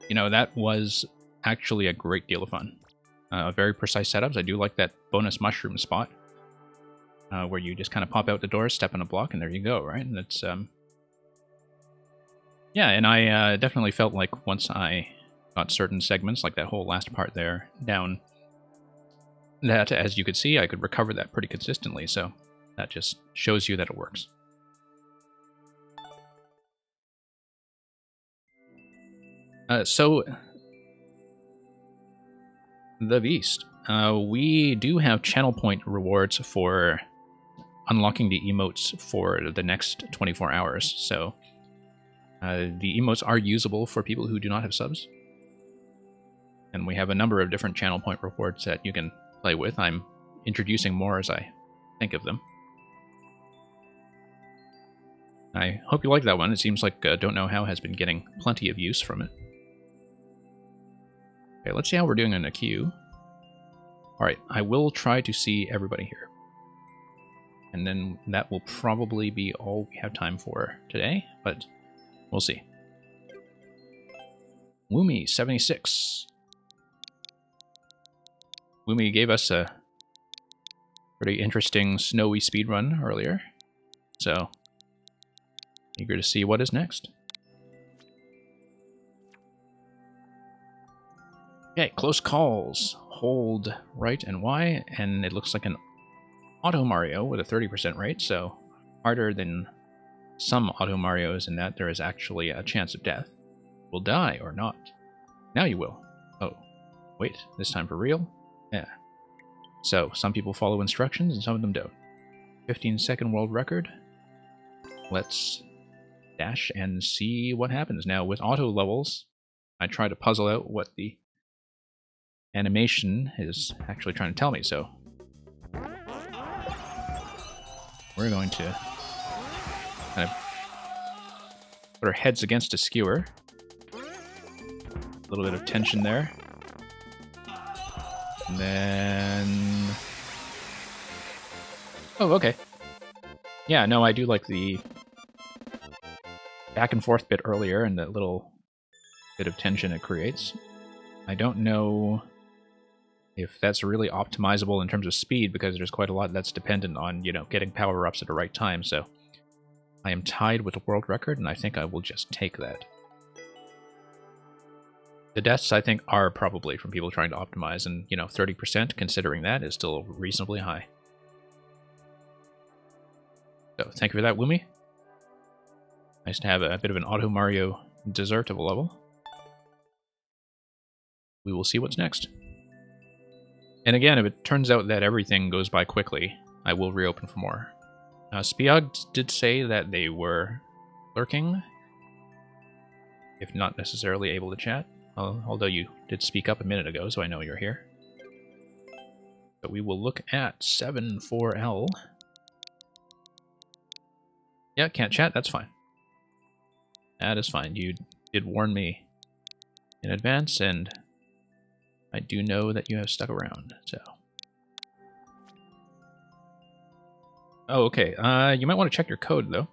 you know, that was actually a great deal of fun. Very precise setups. I do like that bonus mushroom spot, where you just kind of pop out the door, step on a block, and there you go, right? And it's, yeah, and I definitely felt like once I got certain segments, like that whole last part there, down, that, as you could see, I could recover that pretty consistently, so that just shows you that it works. So, the Beast. We do have channel point rewards for unlocking the emotes for the next 24 hours, so the emotes are usable for people who do not have subs. And we have a number of different channel point rewards that you can play with. I'm introducing more as I think of them. I hope you like that one. It seems like Don't Know How has been getting plenty of use from it. Okay, let's see how we're doing in a queue. Alright, I will try to see everybody here. And then that will probably be all we have time for today, but we'll see. Woomy76. Woomy gave us a pretty interesting snowy speedrun earlier, so eager to see what is next. Okay, close calls. Hold right and Y, and it looks like an Auto Mario with a 30% rate, so harder than some Auto Marios in that there is actually a chance of death. Will die or not. Now you will. Oh, wait, this time for real? Yeah. So, some people follow instructions and some of them don't. 15-second world record. Let's dash and see what happens. Now, with auto levels, I try to puzzle out what the animation is actually trying to tell me, so we're going to kind of put our heads against a skewer. A little bit of tension there. And then... oh, okay. Yeah, no, I do like the back and forth bit earlier and the little bit of tension it creates. I don't know if that's really optimizable in terms of speed, because there's quite a lot that's dependent on, you know, getting power-ups at the right time, so I am tied with the world record, and I think I will just take that. The deaths, I think, are probably from people trying to optimize, and, you know, 30%, considering that, is still reasonably high. So, thank you for that, Woomy. Nice to have a bit of an Auto Mario dessert of a level. We will see what's next. And again, if it turns out that everything goes by quickly, I will reopen for more. Spiog did say that they were lurking, if not necessarily able to chat, although you did speak up a minute ago, so I know you're here. So we will look at 74L. Yeah, can't chat, that's fine. That is fine. You did warn me in advance, and I do know that you have stuck around, so... Oh, okay. You might want to check your code, though.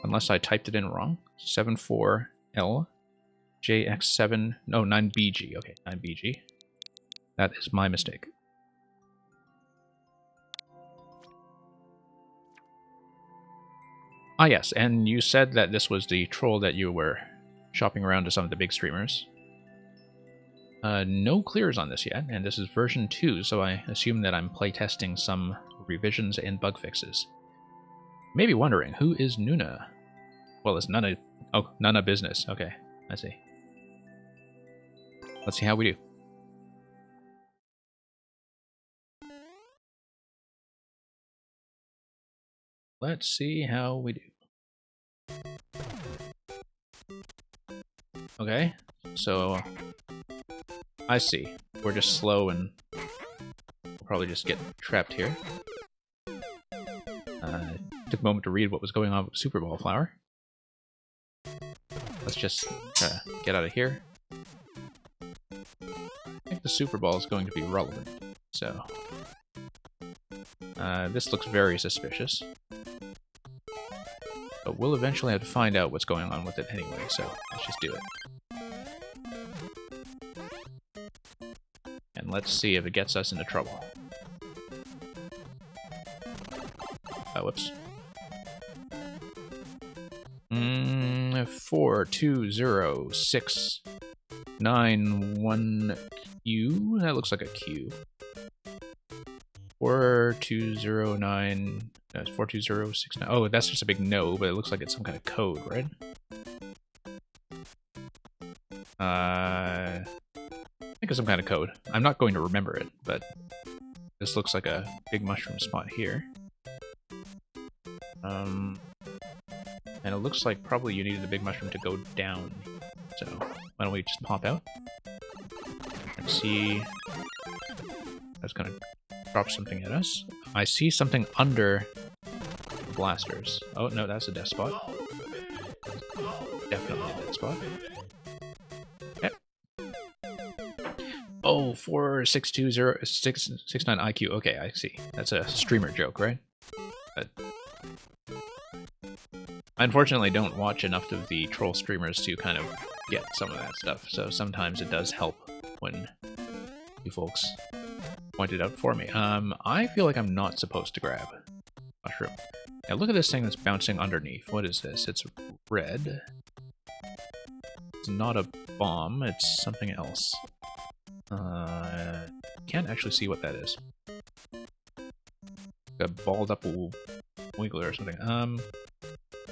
Unless I typed it in wrong. 74L JX7... No, 9BG. Okay, 9BG. That is my mistake. Ah, yes, and you said that this was the troll that you were shopping around to some of the big streamers. No clears on this yet, and this is version 2, so I assume that I'm playtesting some revisions and bug fixes. You may be wondering, who is Nuna? Well, it's none of... Oh, none of business. Okay, I see. Let's see how we do. Let's see how we do. Okay, so... I see. We're just slow and we'll probably just get trapped here. Took a moment to read what was going on with Super Ball Flower. Let's just get out of here. I think the Super Ball is going to be relevant, so... this looks very suspicious. But we'll eventually have to find out what's going on with it anyway, so let's just do it. And let's see if it gets us into trouble. Oh, whoops. 42069 That looks like a Q. 4209. That's 42069. Oh, that's just a big no, but it looks like it's some kind of code, right? I think it's some kind of code. I'm not going to remember it, but this looks like a big mushroom spot here. And it looks like probably you needed the big mushroom to go down. So why don't we just pop out and see? That's gonna drop something at us. I see something under the blasters. Oh no, that's a death spot. Definitely a death spot. Yep. Oh, 4620669 IQ. Okay, I see. That's a streamer joke, right? But I unfortunately don't watch enough of the troll streamers to kind of get some of that stuff, so sometimes it does help when you folks point it out for me. I feel like I'm not supposed to grab mushroom. Now look at this thing that's bouncing underneath. What is this? It's red. It's not a bomb, it's something else. Can't actually see what that is. A balled up wiggler or something.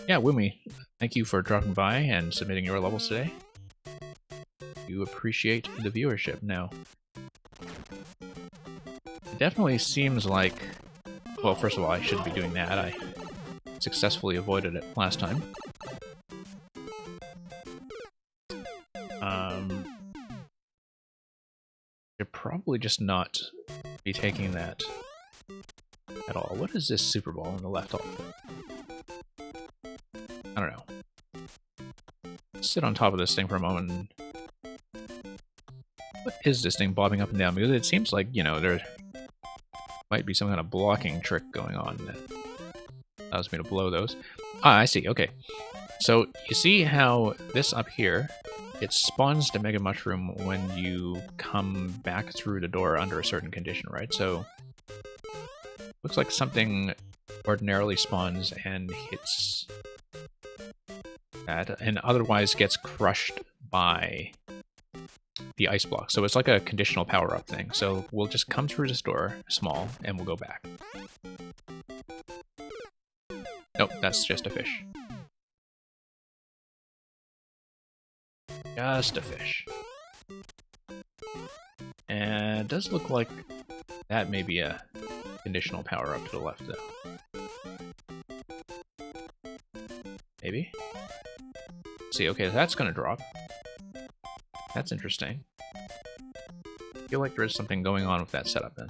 Yeah, Woomy, thank you for dropping by and submitting your levels today. You appreciate the viewership. Now, it definitely seems like... Well, first of all, I shouldn't be doing that. I successfully avoided it last time. Should probably just not be taking that at all. What is this Super Ball on the left? I don't know. Sit on top of this thing for a moment. And... What is this thing bobbing up and down? Because it seems like, you know, there might be some kind of blocking trick going on that allows me to blow those. Ah, I see. Okay. So you see how this up here, it spawns the Mega Mushroom when you come back through the door under a certain condition, right? So looks like something ordinarily spawns and hits that, and otherwise gets crushed by the ice block. So it's like a conditional power-up thing. So we'll just come through this door, small, and we'll go back. Nope, that's just a fish. Just a fish. And it does look like that may be a conditional power-up to the left, though. maybe. See, okay, that's gonna drop. That's interesting. I feel like there is something going on with that setup then.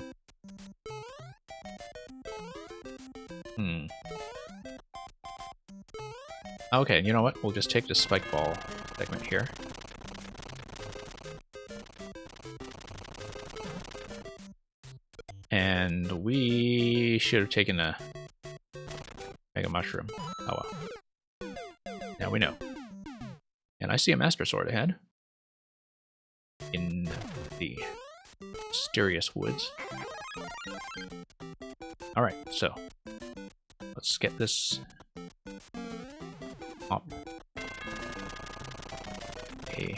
Okay, you know what? We'll just take the spike ball segment here. And we should have taken a Mega Mushroom. Oh well. Now we know. And I see a Master Sword ahead. In the mysterious woods. Alright, so let's get this up. A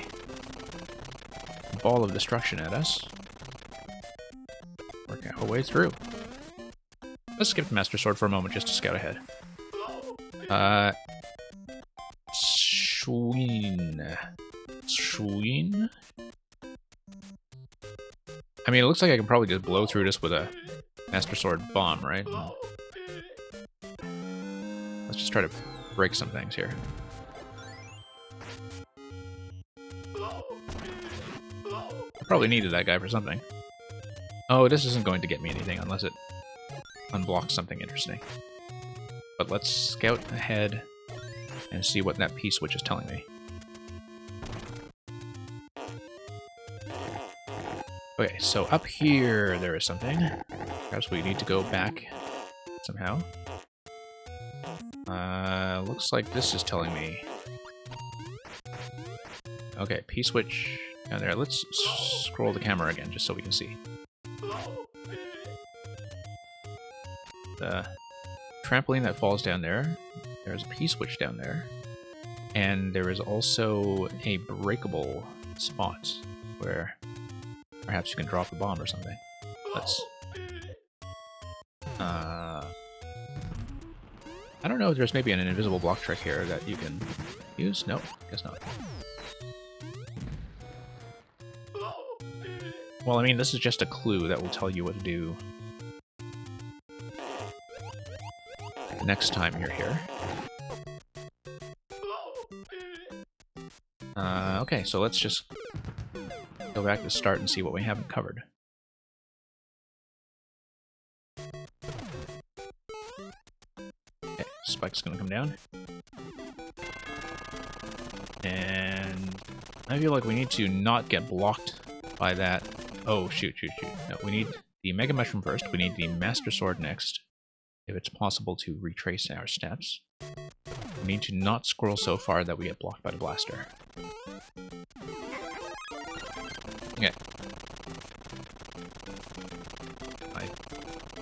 ball of destruction at us. Working our way through. Let's skip the Master Sword for a moment just to scout ahead. Schween. Schween? I mean, it looks like I can probably just blow through this with a Master Sword bomb, right? Let's just try to break some things here. I probably needed that guy for something. Oh, this isn't going to get me anything unless it unblocks something interesting. But let's scout ahead and see what that P-switch is telling me. Okay, so up here there is something. Perhaps we need to go back somehow. Looks like this is telling me. Okay, P-switch down there. Let's scroll the camera again just so we can see. The trampoline that falls down there. There's a P-switch down there. And there is also a breakable spot where perhaps you can drop a bomb or something. Let's... I don't know if there's maybe an invisible block trick here that you can use? No, guess not. Well, I mean, this is just a clue that will tell you what to do the next time you're here. Okay, so let's just go back to the start and see what we haven't covered. Okay, Spike's gonna come down. And I feel like we need to not get blocked by that. Oh, shoot. No, we need the Mega Mushroom first. We need the Master Sword next, if it's possible to retrace our steps. We need to not scroll so far that we get blocked by the blaster. Okay. I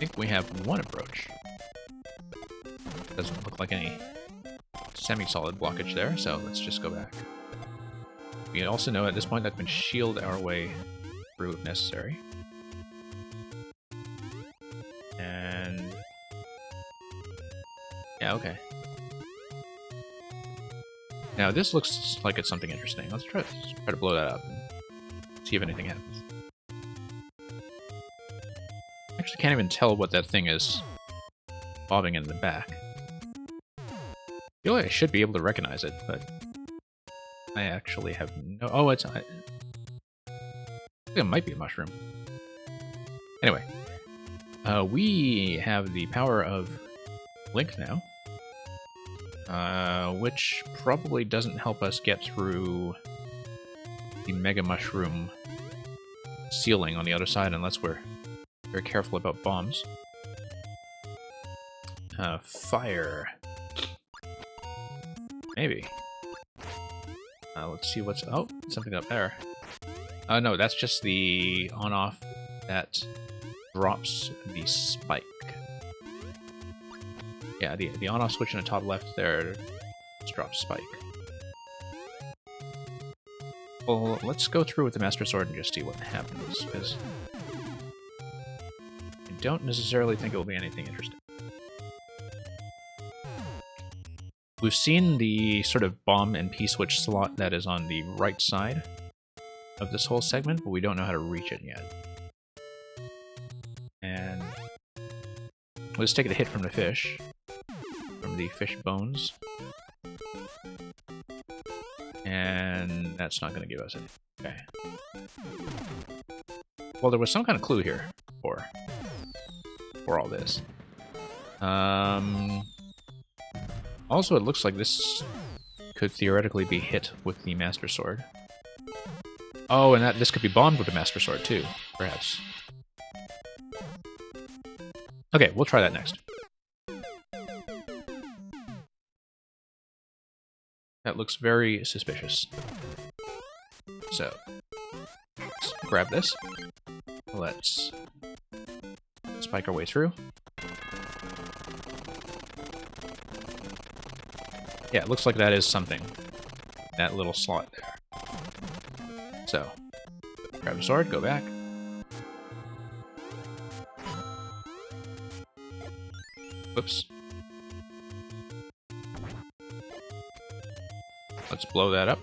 think we have one approach. Doesn't look like any semi-solid blockage there, so let's just go back. We also know at this point that we can shield our way through if necessary. And... yeah, okay. Now this looks like it's something interesting. Let's try to blow that up and see if anything happens. I actually can't even tell what that thing is bobbing in the back. I feel like I should be able to recognize it, but I actually have no... oh, it's... I think it might be a mushroom. Anyway. We have the power of Link now. Which probably doesn't help us get through the Mega Mushroom ceiling on the other side unless we're very careful about bombs. Fire. Maybe. Let's see what's... oh, something up there. No, that's just the on-off that drops the spike. Yeah, the on-off switch in the top left there just drops spike. Well, let's go through with the Master Sword and just see what happens, because I don't necessarily think it will be anything interesting. We've seen the sort of bomb and P-switch slot that is on the right side of this whole segment, but we don't know how to reach it yet. And let's take a hit from the fish. From the fish bones. And that's not going to give us anything. Okay. Well, there was some kind of clue here for all this. Also, it looks like this could theoretically be hit with the Master Sword. Oh, and this could be bombed with the Master Sword too, perhaps. Okay, we'll try that next. That looks very suspicious. So, let's grab this. Let's spike our way through. Yeah, it looks like that is something. That little slot there. So, grab the sword, go back. Whoops. Let's blow that up.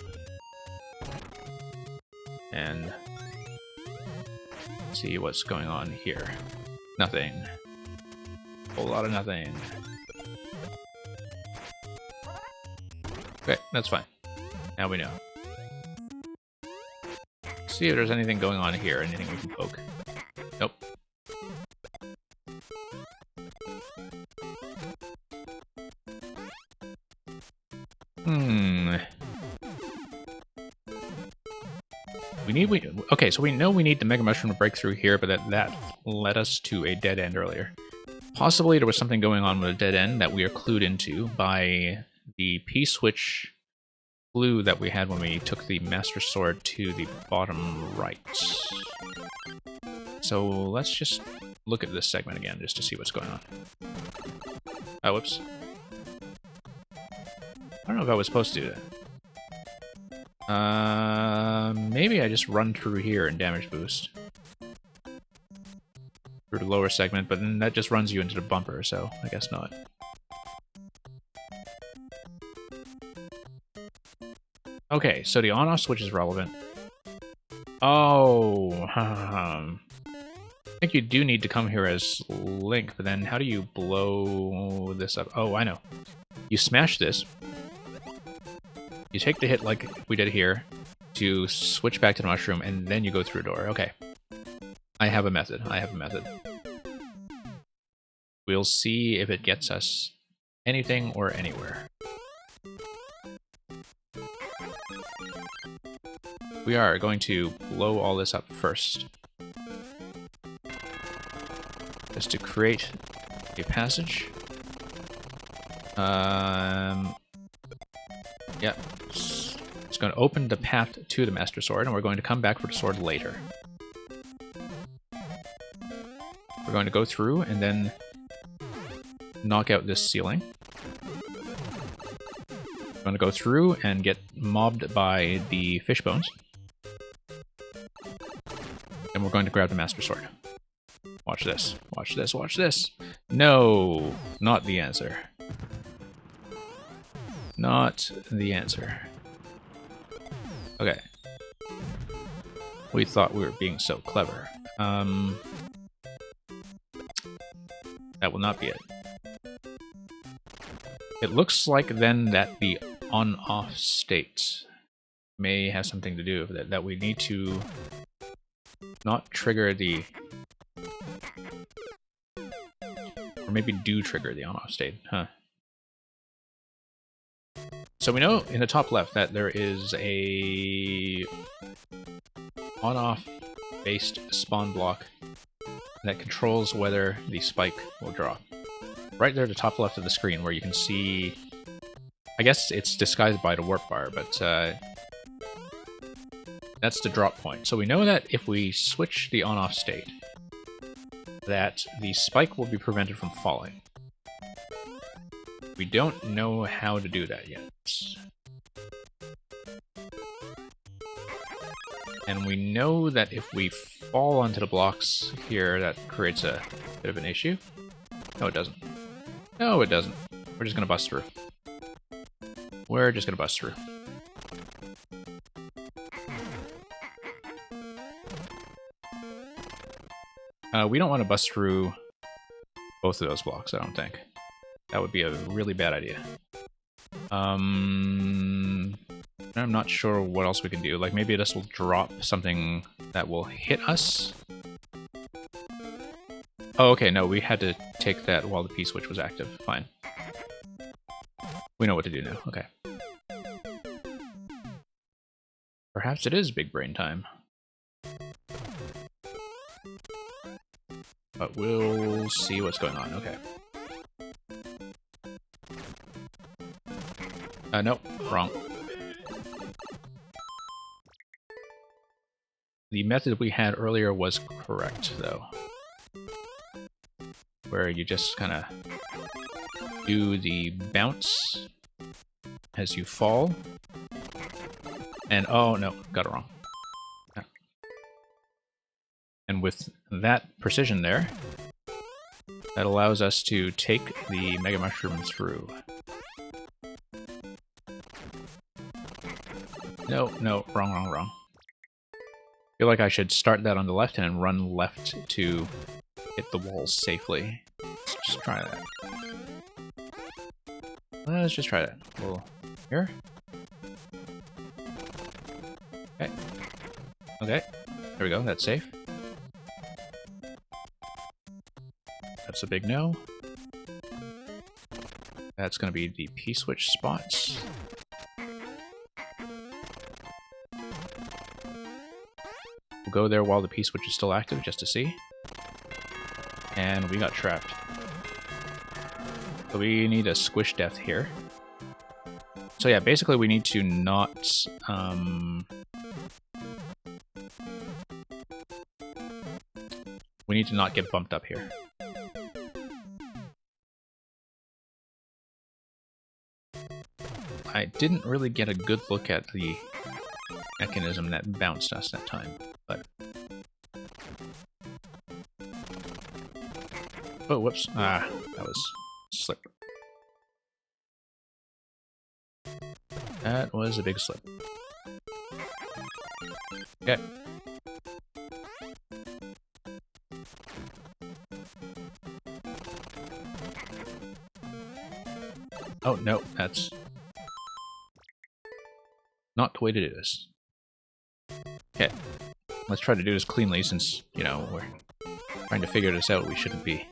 And see what's going on here. Nothing. A whole lot of nothing. Okay, that's fine. Now we know. See if there's anything going on here, anything we can poke. Nope. Okay, so we know we need the Mega Mushroom to break through here, but that led us to a dead end earlier. Possibly there was something going on with a dead end that we are clued into by the P-switch clue that we had when we took the Master Sword to the bottom right. So let's just look at this segment again, just to see what's going on. Oh, whoops. I don't know if I was supposed to do that. Maybe I just run through here and damage boost. Through the lower segment, but then that just runs you into the bumper, so I guess not. Okay, so the on-off switch is relevant. Oh, I think you do need to come here as Link, but then how do you blow this up? Oh, I know. You smash this. You take the hit like we did here to switch back to the mushroom, and then you go through a door. Okay. I have a method. I have a method. We'll see if it gets us anything or anywhere. We are going to blow all this up first. Just to create a passage. Yeah. It's going to open the path to the Master Sword, and we're going to come back for the sword later. We're going to go through and then knock out this ceiling. We're going to go through and get mobbed by the fish bones. And we're going to grab the Master Sword. Watch this. Watch this. Watch this. No, not the answer. Not the answer. Okay. We thought we were being so clever. That will not be it. It looks like then that the on-off state may have something to do with it, that we need to not trigger the... Or maybe do trigger the on-off state, huh? So we know in the top left that there is a on-off based spawn block that controls whether the spike will drop. Right there at the top left of the screen where you can see... I guess it's disguised by the warp bar, but that's the drop point. So we know that if we switch the on-off state, that the spike will be prevented from falling. We don't know how to do that yet. And we know that if we fall onto the blocks here, that creates a bit of an issue. No, it doesn't. No, it doesn't. We're just gonna bust through. We're just gonna bust through. We don't want to bust through both of those blocks, I don't think. That would be a really bad idea. I'm not sure what else we can do. Like, maybe this will drop something that will hit us. Oh, okay, no, we had to take that while the P-switch was active. Fine. We know what to do now. Okay. Perhaps it is big brain time. But we'll see what's going on. Okay. Nope. Wrong. The method we had earlier was correct, though. Where you just kind of do the bounce as you fall. And, oh no, got it wrong. Yeah. And with that precision there, that allows us to take the Mega Mushroom through. No, no, wrong, wrong, wrong. I feel like I should start that on the left and run left to hit the walls safely. Let's just try that. Let's just try that. A little here. Okay. Okay. There we go. That's safe. That's a big no. That's going to be the P-switch spots. We'll go there while the P-switch is still active, just to see. And we got trapped. So we need a squish death here. So yeah, basically we need to not... we need to not get bumped up here. I didn't really get a good look at the mechanism that bounced us that time, but... Oh, whoops. Ah, that was slip. That was a big slip. Okay. Oh, no, that's not the way to do this. Okay. Let's try to do this cleanly since, you know, we're trying to figure this out. We shouldn't be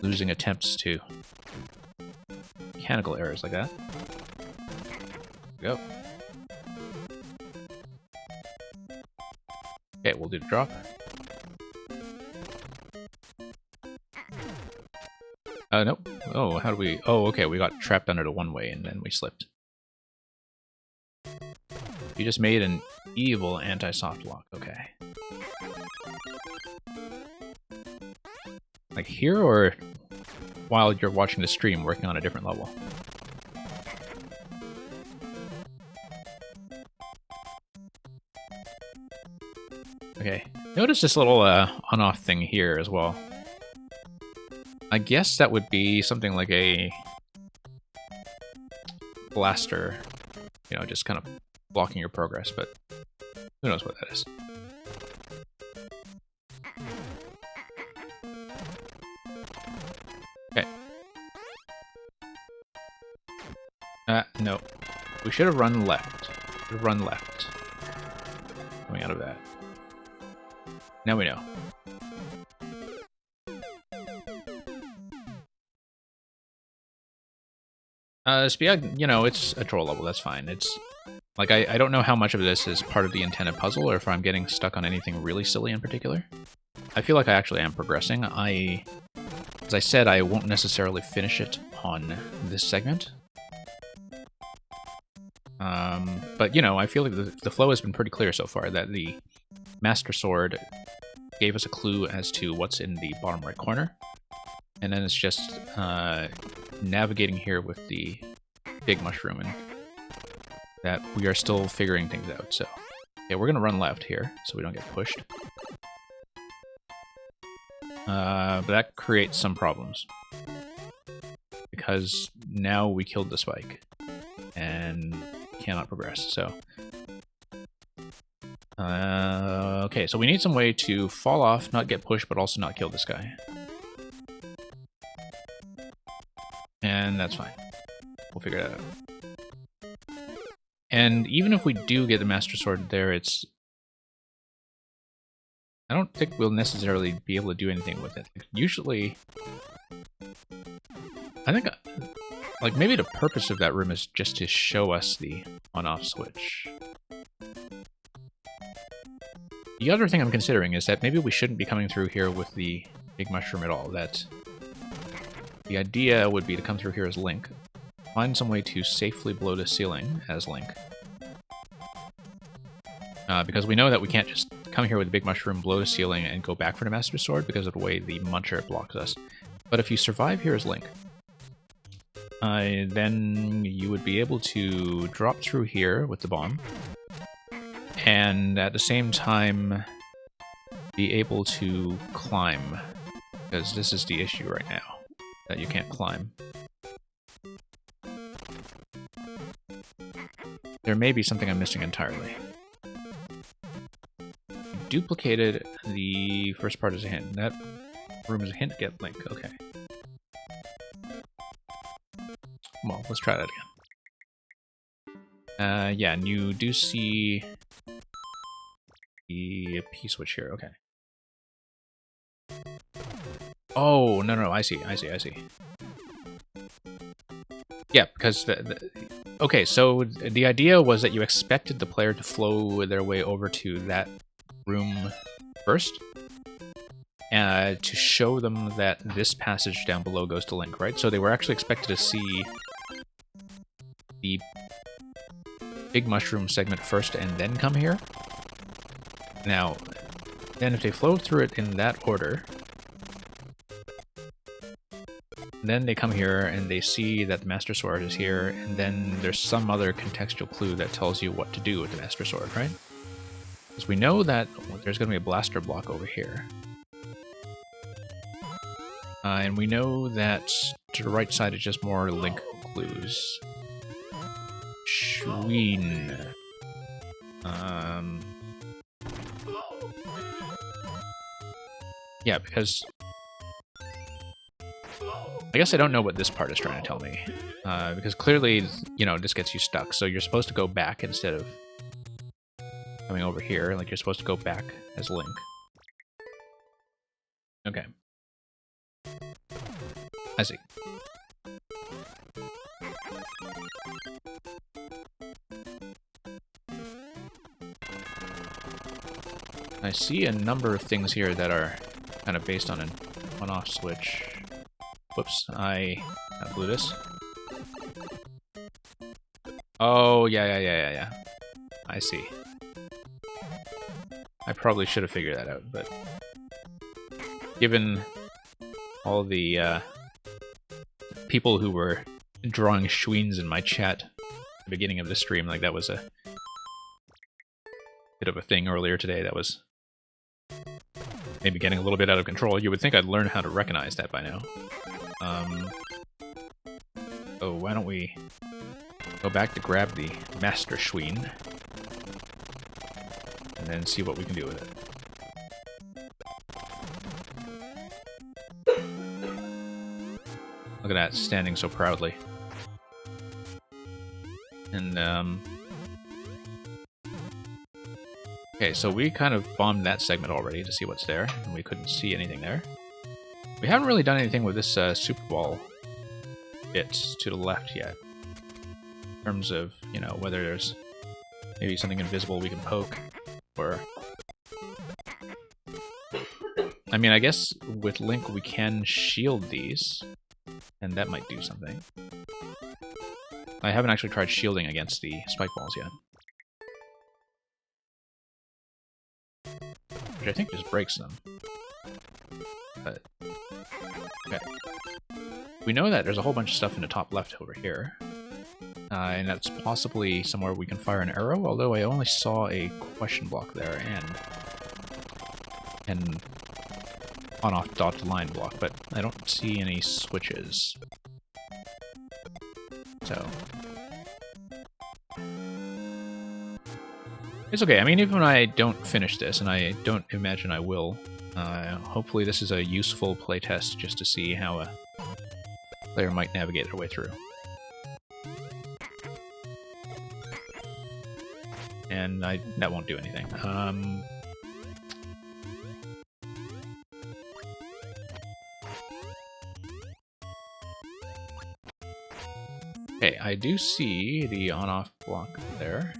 losing attempts to mechanical errors like that. Go. Okay, we'll do the drop. Nope. Oh, how do we... Oh, okay, we got trapped under the one-way and then we slipped. You just made an evil anti-soft lock. Okay. Like here, or while you're watching the stream working on a different level? Okay. Notice this little on-off thing here as well. I guess that would be something like a blaster, you know, just kind of blocking your progress, but who knows what that is. Okay. No. We should have run left. Run left. Coming out of that. Now we know. Spiag, you know, it's a troll level, that's fine. It's, like, I don't know how much of this is part of the intended puzzle, or if I'm getting stuck on anything really silly in particular. I feel like I actually am progressing. As I said, I won't necessarily finish it on this segment. But, you know, I feel like the flow has been pretty clear so far, that the Master Sword gave us a clue as to what's in the bottom right corner. And then it's just navigating here with the big mushroom, and that we are still figuring things out. So, yeah, we're gonna run left here so we don't get pushed. But that creates some problems because now we killed the spike and cannot progress. So, okay, so we need some way to fall off, not get pushed, but also not kill this guy. And that's fine. We'll figure that out. And even if we do get the Master Sword there, I don't think we'll necessarily be able to do anything with it. Usually, I think, like, maybe the purpose of that room is just to show us the on-off switch. The other thing I'm considering is that maybe we shouldn't be coming through here with the big mushroom at all. That the idea would be to come through here as Link, find some way to safely blow the ceiling as Link. Because we know that we can't just come here with the big mushroom, blow the ceiling, and go back for the Master Sword because of the way the Muncher blocks us. But if you survive here as Link, then you would be able to drop through here with the bomb, and at the same time be able to climb, because this is the issue right now, that you can't climb. There may be something I'm missing entirely. Duplicated the first part as a hint. That room is a hint, get Link, okay. Well, let's try that again. Yeah, and you do see the P-switch here, okay. Oh, no, I see. Yeah, because okay, so the idea was that you expected the player to flow their way over to that room first, to show them that this passage down below goes to Link, right? So they were actually expected to see the big mushroom segment first and then come here. Now, then if they flow through it in that order, then they come here and they see that the Master Sword is here, and then there's some other contextual clue that tells you what to do with the Master Sword, right? Because we know that there's going to be a blaster block over here. And we know that to the right side is just more Link clues. Schween. Yeah, because I guess I don't know what this part is trying to tell me. Because clearly, you know, this gets you stuck. So you're supposed to go back instead of coming over here. Like, you're supposed to go back as Link. Okay. I see. I see a number of things here that are kind of based on an on-off switch. Whoops, I blew this. Oh, yeah. I see. I probably should have figured that out, but given all the people who were drawing Schweens in my chat at the beginning of the stream, like, that was a bit of a thing earlier today that was maybe getting a little bit out of control. You would think I'd learn how to recognize that by now. So why don't we go back to grab the Master Schween and then see what we can do with it. Look at that, standing so proudly. And, okay, so we kind of bombed that segment already to see what's there, and we couldn't see anything there. We haven't really done anything with this Super Ball bit to the left yet. In terms of, you know, whether there's maybe something invisible we can poke, or... I mean, I guess with Link we can shield these, and that might do something. I haven't actually tried shielding against the spike balls yet. Which I think just breaks them. But, okay. We know that there's a whole bunch of stuff in the top left over here. And that's possibly somewhere we can fire an arrow, although I only saw a question block there and on-off dotted line block, but I don't see any switches. So... it's okay. I mean, even when I don't finish this, and I don't imagine I will, hopefully this is a useful playtest just to see how a player might navigate their way through. and that won't do anything. Okay, I do see the on-off block there.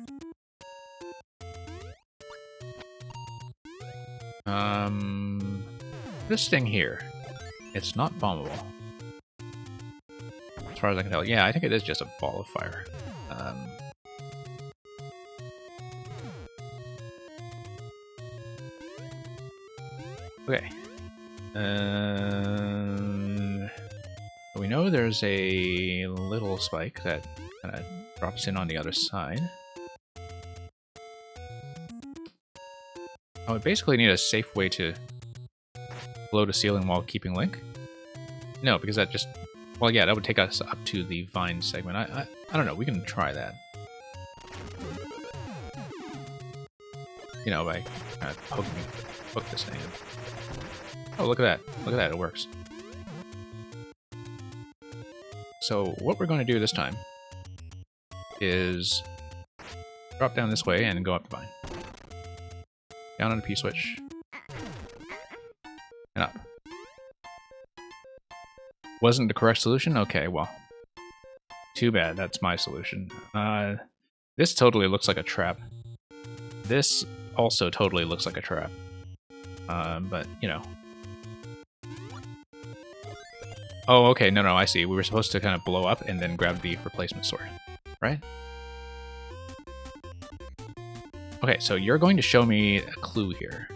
This thing here, it's not bombable. As far as I can tell. Yeah, I think it is just a ball of fire. Okay. We know there's a little spike that kind of drops in on the other side. I would basically need a safe way to blow the ceiling while keeping Link. No, because that just... Well, yeah, that would take us up to the vine segment. I don't know, we can try that. You know, by kind of poke this thing. Oh, look at that. Look at that, it works. So what we're going to do this time is drop down this way and go up the vine. Down on the P-switch. And up. Wasn't the correct solution? Okay, well. Too bad, that's my solution. This totally looks like a trap. This also totally looks like a trap. But, you know. Oh, okay, no, I see. We were supposed to kind of blow up and then grab the replacement sword, right? Okay, so you're going to show me a clue here.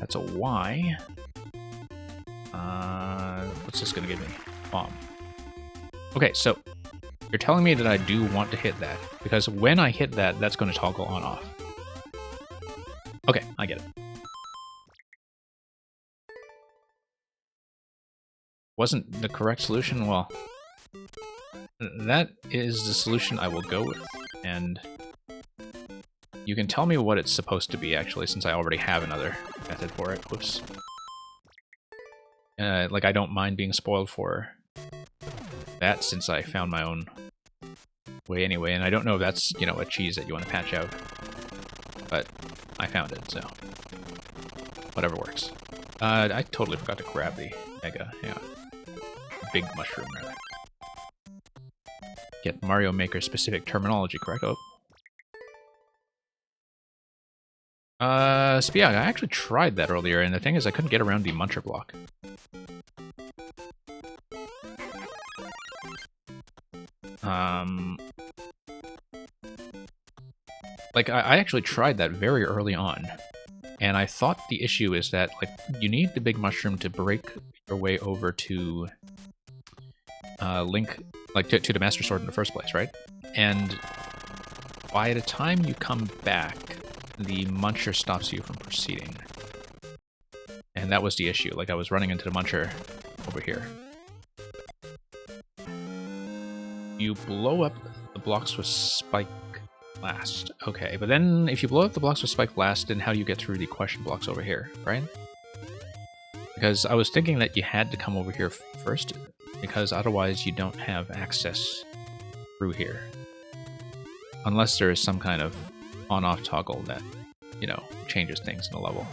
That's a Y. What's this going to give me? Bomb. Okay, so you're telling me that I do want to hit that, because when I hit that, that's going to toggle on-off. Okay, I get it. Wasn't the correct solution? Well, that is the solution I will go with, and you can tell me what it's supposed to be, actually, since I already have another method for it. Whoops. Like, I don't mind being spoiled for that, since I found my own way anyway, and I don't know if that's, you know, a cheese that you want to patch out, but I found it, so whatever works. I totally forgot to grab the Mega, yeah. Big mushroom, rather. Get Mario Maker specific terminology correct. Oh. So yeah, I actually tried that earlier, and the thing is I couldn't get around the Muncher block. Like, I actually tried that very early on, and I thought the issue is that, like, you need the big mushroom to break your way over to Link, like, to the Master Sword in the first place, right? And by the time you come back, the Muncher stops you from proceeding. And that was the issue. Like, I was running into the Muncher over here. You blow up the blocks with Spike last. Okay, but then if you blow up the blocks with Spike last, then how do you get through the question blocks over here, right? Because I was thinking that you had to come over here first, because otherwise you don't have access through here. Unless there is some kind of on-off toggle that, you know, changes things in the level.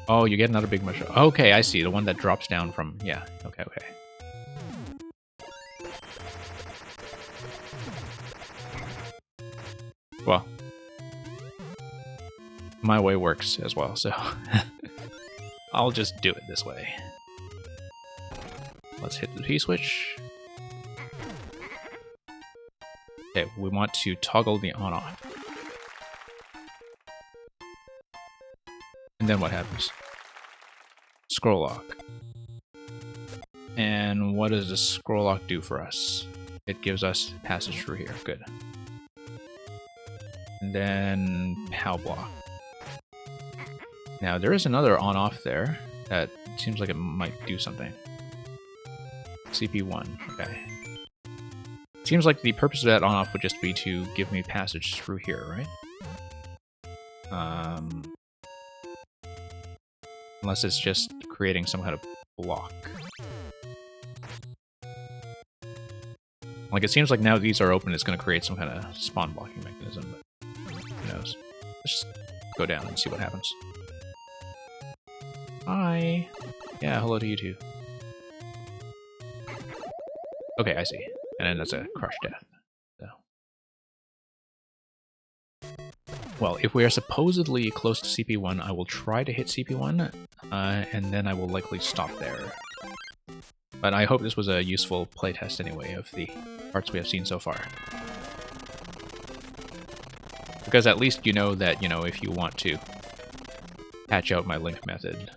Oh, you get another big mushroom. Okay, I see. The one that drops down from... Yeah, okay. Well, my way works as well, so I'll just do it this way. Let's hit the P-switch. Okay, we want to toggle the on-off. And then what happens? Scroll lock. And what does the scroll lock do for us? It gives us passage through here. Good. And then POW block. Now there is another on-off there that seems like it might do something. CP1, okay. Seems like the purpose of that on-off would just be to give me passage through here, right? Unless it's just creating some kind of block. Like, it seems like now these are open, it's going to create some kind of spawn blocking mechanism, but who knows. Let's just go down and see what happens. Hi! Yeah, hello to you too. Okay, I see. And then that's a crush death. So. Well, if we are supposedly close to CP1, I will try to hit CP1, and then I will likely stop there. But I hope this was a useful playtest anyway of the parts we have seen so far. Because at least you know that, if you want to patch out my link method,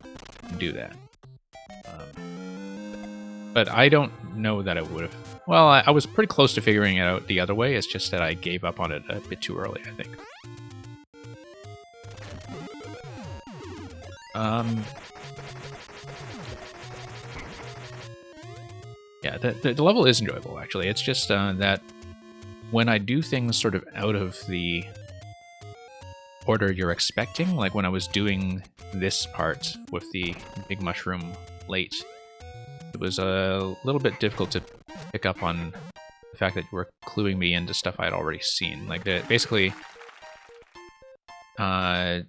you can do that. But I don't know that I would have... Well, I was pretty close to figuring it out the other way, it's just that I gave up on it a bit too early, I think. Yeah, the level is enjoyable, actually. It's just that when I do things sort of out of the order you're expecting, like when I was doing this part with the big mushroom late, it was a little bit difficult to pick up on the fact that you were cluing me into stuff I had already seen. Like, basically, it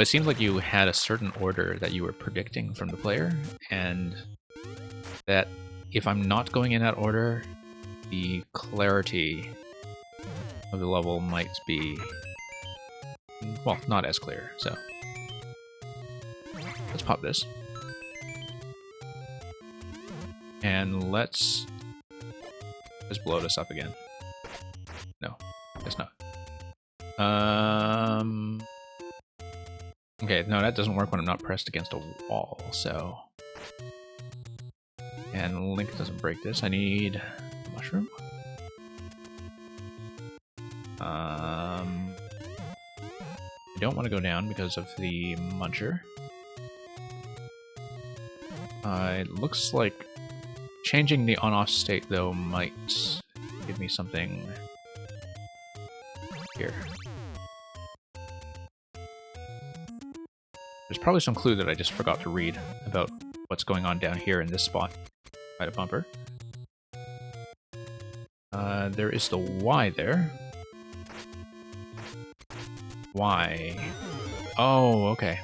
seemed like you had a certain order that you were predicting from the player, and that if I'm not going in that order, the clarity of the level might be, well, not as clear, so. Let's pop this. And let's just blow this up again. No, guess not. Okay, no, that doesn't work when I'm not pressed against a wall, so... And Link doesn't break this. I need a mushroom. I don't want to go down because of the muncher. It looks like changing the on-off state, though, might give me something here. There's probably some clue that I just forgot to read about what's going on down here in this spot. By the bumper. There is the Y there. Y. Oh, okay.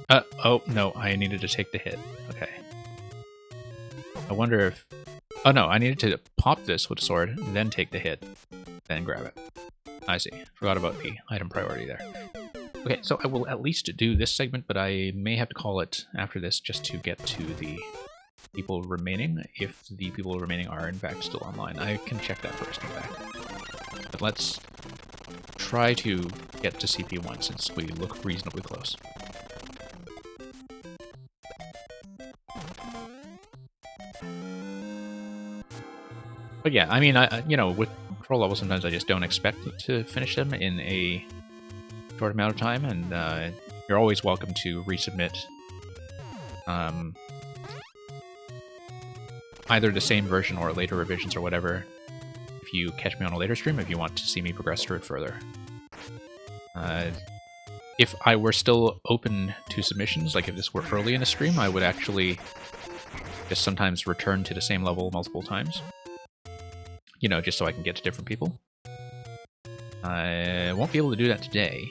Oh, no, I needed to take the hit. Okay. I wonder if... Oh, no, I needed to pop this with a sword, then take the hit, then grab it. I see. Forgot about the item priority there. Okay, so I will at least do this segment, but I may have to call it after this just to get to the people remaining, if the people remaining are in fact still online. I can check that first, in fact. But let's try to get to CP1 since we look reasonably close. But yeah, I mean, with control levels, sometimes I just don't expect to finish them in a short amount of time, and you're always welcome to resubmit either the same version or later revisions or whatever if you catch me on a later stream, if you want to see me progress through it further. If I were still open to submissions, like if this were early in the stream, I would actually just sometimes return to the same level multiple times. Just so I can get to different people. I won't be able to do that today.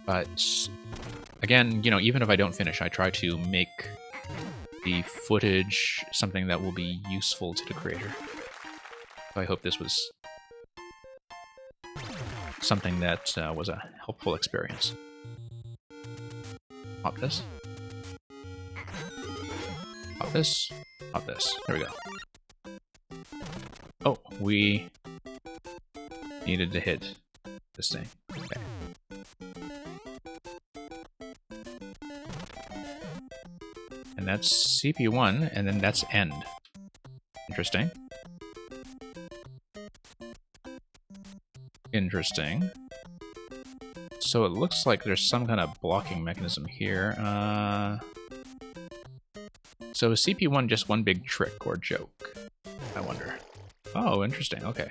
But, again, even if I don't finish, I try to make the footage something that will be useful to the creator. So I hope this was something that was a helpful experience. Pop this. Pop this. Pop this. There we go. Oh, we needed to hit this thing. Okay. And that's CP1, and then that's end. Interesting. Interesting. So it looks like there's some kind of blocking mechanism here. So is CP1 just one big trick or joke? I wonder. Oh, interesting. Okay.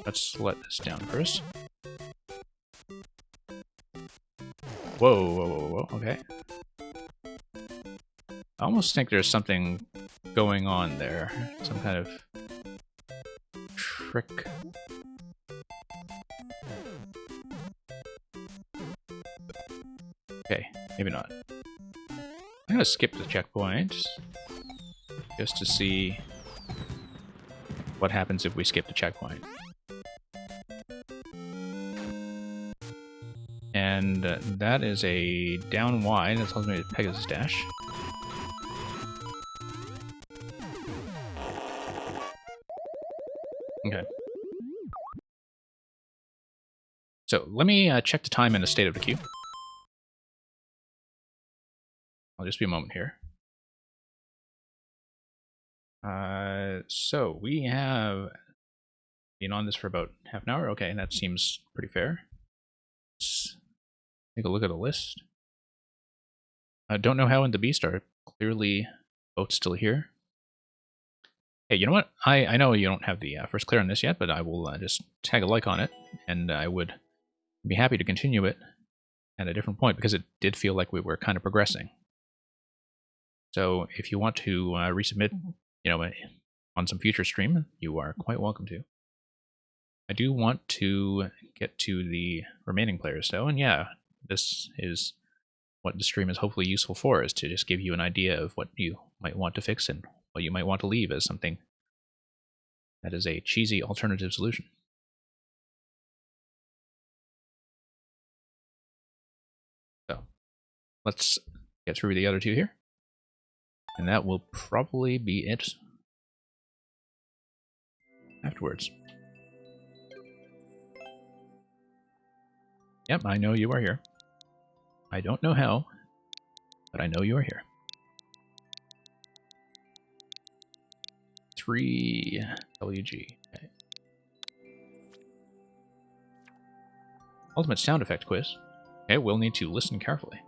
Let's let this down first. Whoa, whoa, whoa, whoa. Okay. I almost think there's something going on there. Some kind of trick. Okay, maybe not. I'm gonna skip the checkpoint just to see what happens if we skip the checkpoint. And that is a down Y. That tells me to Pegasus Dash. Okay. So let me check the time and the state of the queue. I'll just be a moment here. So we have been on this for about half an hour. Okay, that seems pretty fair. Let's take a look at the list. I don't know how and the Beast are clearly both still here. Hey, you know what? I know you don't have the first clear on this yet, but I will just tag a like on it, and I would be happy to continue it at a different point because it did feel like we were kind of progressing. So if you want to resubmit, you know, on some future stream, you are quite welcome to. I do want to get to the remaining players though, and yeah, this is what the stream is hopefully useful for, is to just give you an idea of what you might want to fix and what you might want to leave as something that is a cheesy alternative solution. So let's get through the other two here, and that will probably be it afterwards. Yep, I know you are here. I don't know how, but I know you are here. 3 WG. Okay. Ultimate sound effect quiz. Okay, we'll need to listen carefully.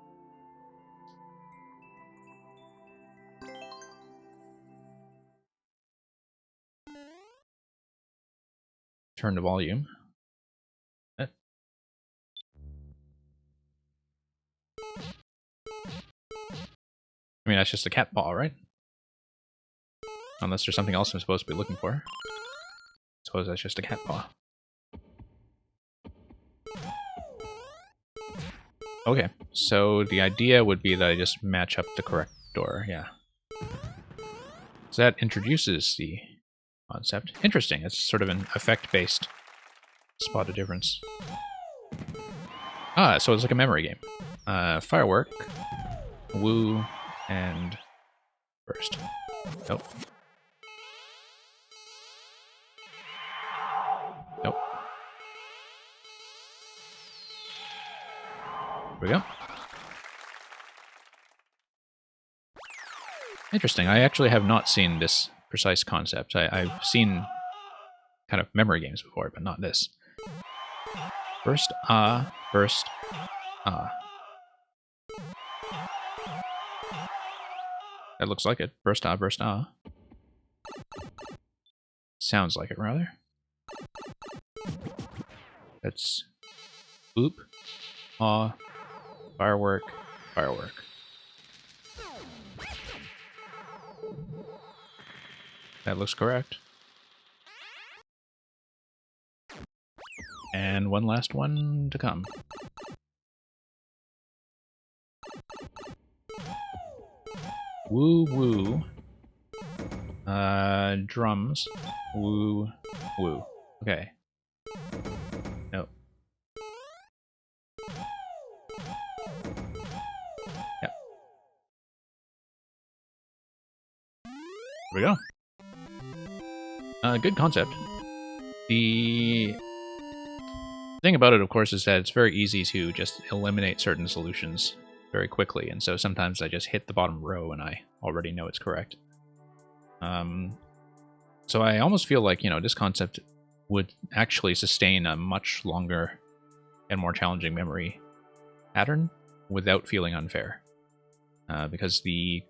Turn the volume. I mean, that's just a cat paw, right? Unless there's something else I'm supposed to be looking for. I suppose that's just a cat paw. Okay, so the idea would be that I just match up the correct door, yeah. So that introduces the concept. Interesting, it's sort of an effect-based spot of difference. Ah, so it's like a memory game. Firework, woo, and burst. Nope. Nope. Here we go. Interesting. I actually have not seen this precise concept. I've seen kind of memory games before, but not this. Burst, burst, That looks like it. Burst, burst, Sounds like it, rather. That's boop, firework, firework. That looks correct. And one last one to come. Woo woo. Drums. Woo woo. Okay. Nope. Yep. Here we go. Good concept. The thing about it, of course, is that it's very easy to just eliminate certain solutions very quickly, and so sometimes I just hit the bottom row and I already know it's correct. So I almost feel like, you know, this concept would actually sustain a much longer and more challenging memory pattern without feeling unfair. Because the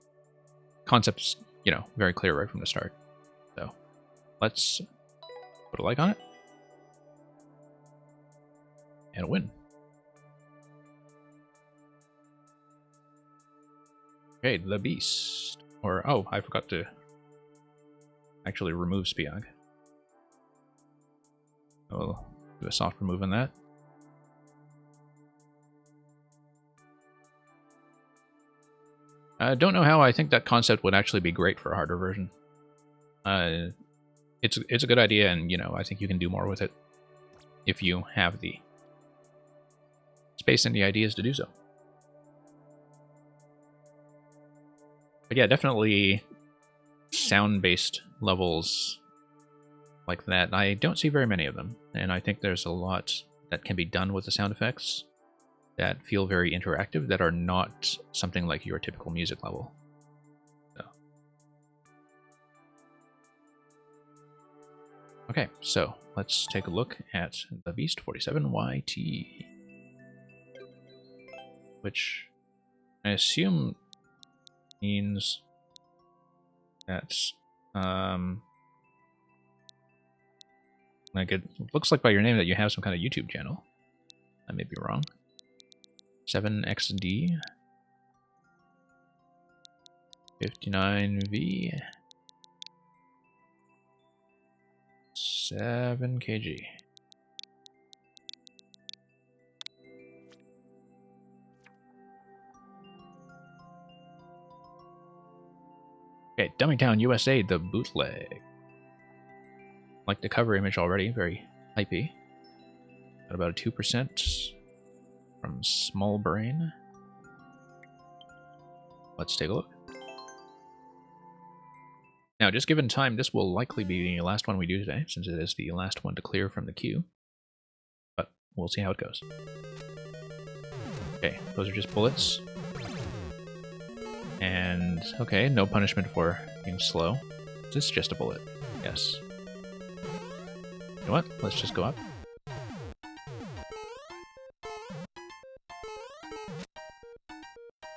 concept's, you know, very clear right from the start. So let's put a like on it. And a win. Okay, the Beast. Or, oh, I forgot to actually remove Spiag. I'll do a soft remove on that. I don't know how. I think that concept would actually be great for a harder version. It's a good idea, and, you know, I think you can do more with it if you have the space and the ideas to do so. But yeah, definitely sound-based levels like that. I don't see very many of them, and I think there's a lot that can be done with the sound effects that feel very interactive, that are not something like your typical music level. So. Okay, so let's take a look at the Beast 47YT, which I assume means that like it looks like by your name that you have some kind of YouTube channel. I may be wrong. 7XD 59V 7kg. Okay, Dummytown USA, the bootleg. Like the cover image already, very hypey. Got about a 2% from Small Brain. Let's take a look. Now, just given time, this will likely be the last one we do today, since it is the last one to clear from the queue. But we'll see how it goes. Okay, those are just bullets. And, okay, no punishment for being slow. Is this just a bullet? Yes. You know what? Let's just go up.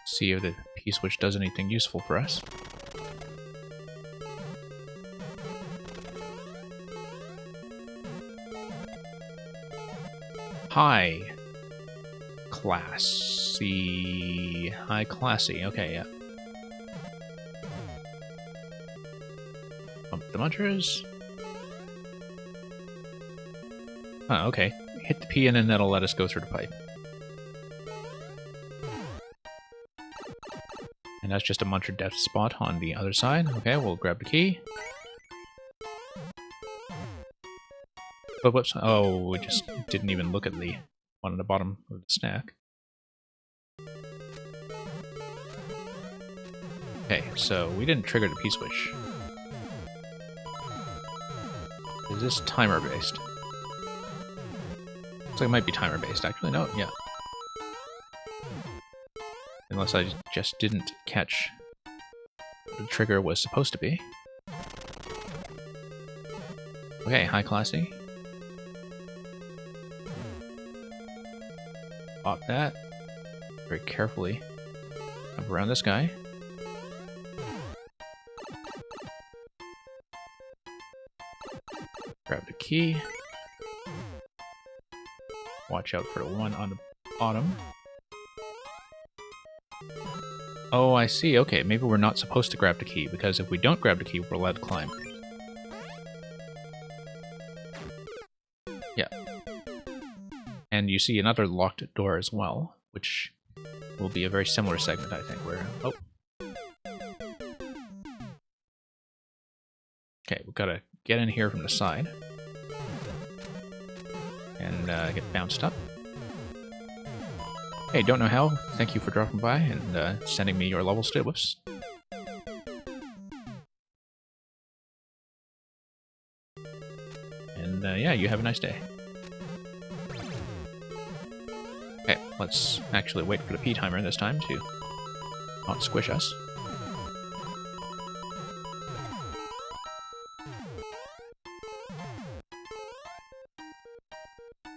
See if the P-switch does anything useful for us. High classy. High classy. Okay, yeah. Pump the munchers. Oh, okay. Hit the P and then that'll let us go through the pipe. And that's just a muncher death spot on the other side. Okay, we'll grab the key. Oh, whoops. Oh, we just didn't even look at the one at the bottom of the stack. Okay, so we didn't trigger the P-switch. Is this timer-based? Looks like it might be timer-based, actually. No, yeah. Unless I just didn't catch what the trigger was supposed to be. Okay, high classy. Pop that. Very carefully. Up around this guy. Grab the key. Watch out for the one on the bottom. Oh, I see. Okay, maybe we're not supposed to grab the key, because if we don't grab the key, we're allowed to climb. Yeah. And you see another locked door as well, which will be a very similar segment, I think, where... Oh. Okay, we've got to get in here from the side. And get bounced up. Hey, don't know how. Thank you for dropping by and sending me your level state. Whoops. And yeah, you have a nice day. Okay, let's actually wait for the P timer this time to not squish us.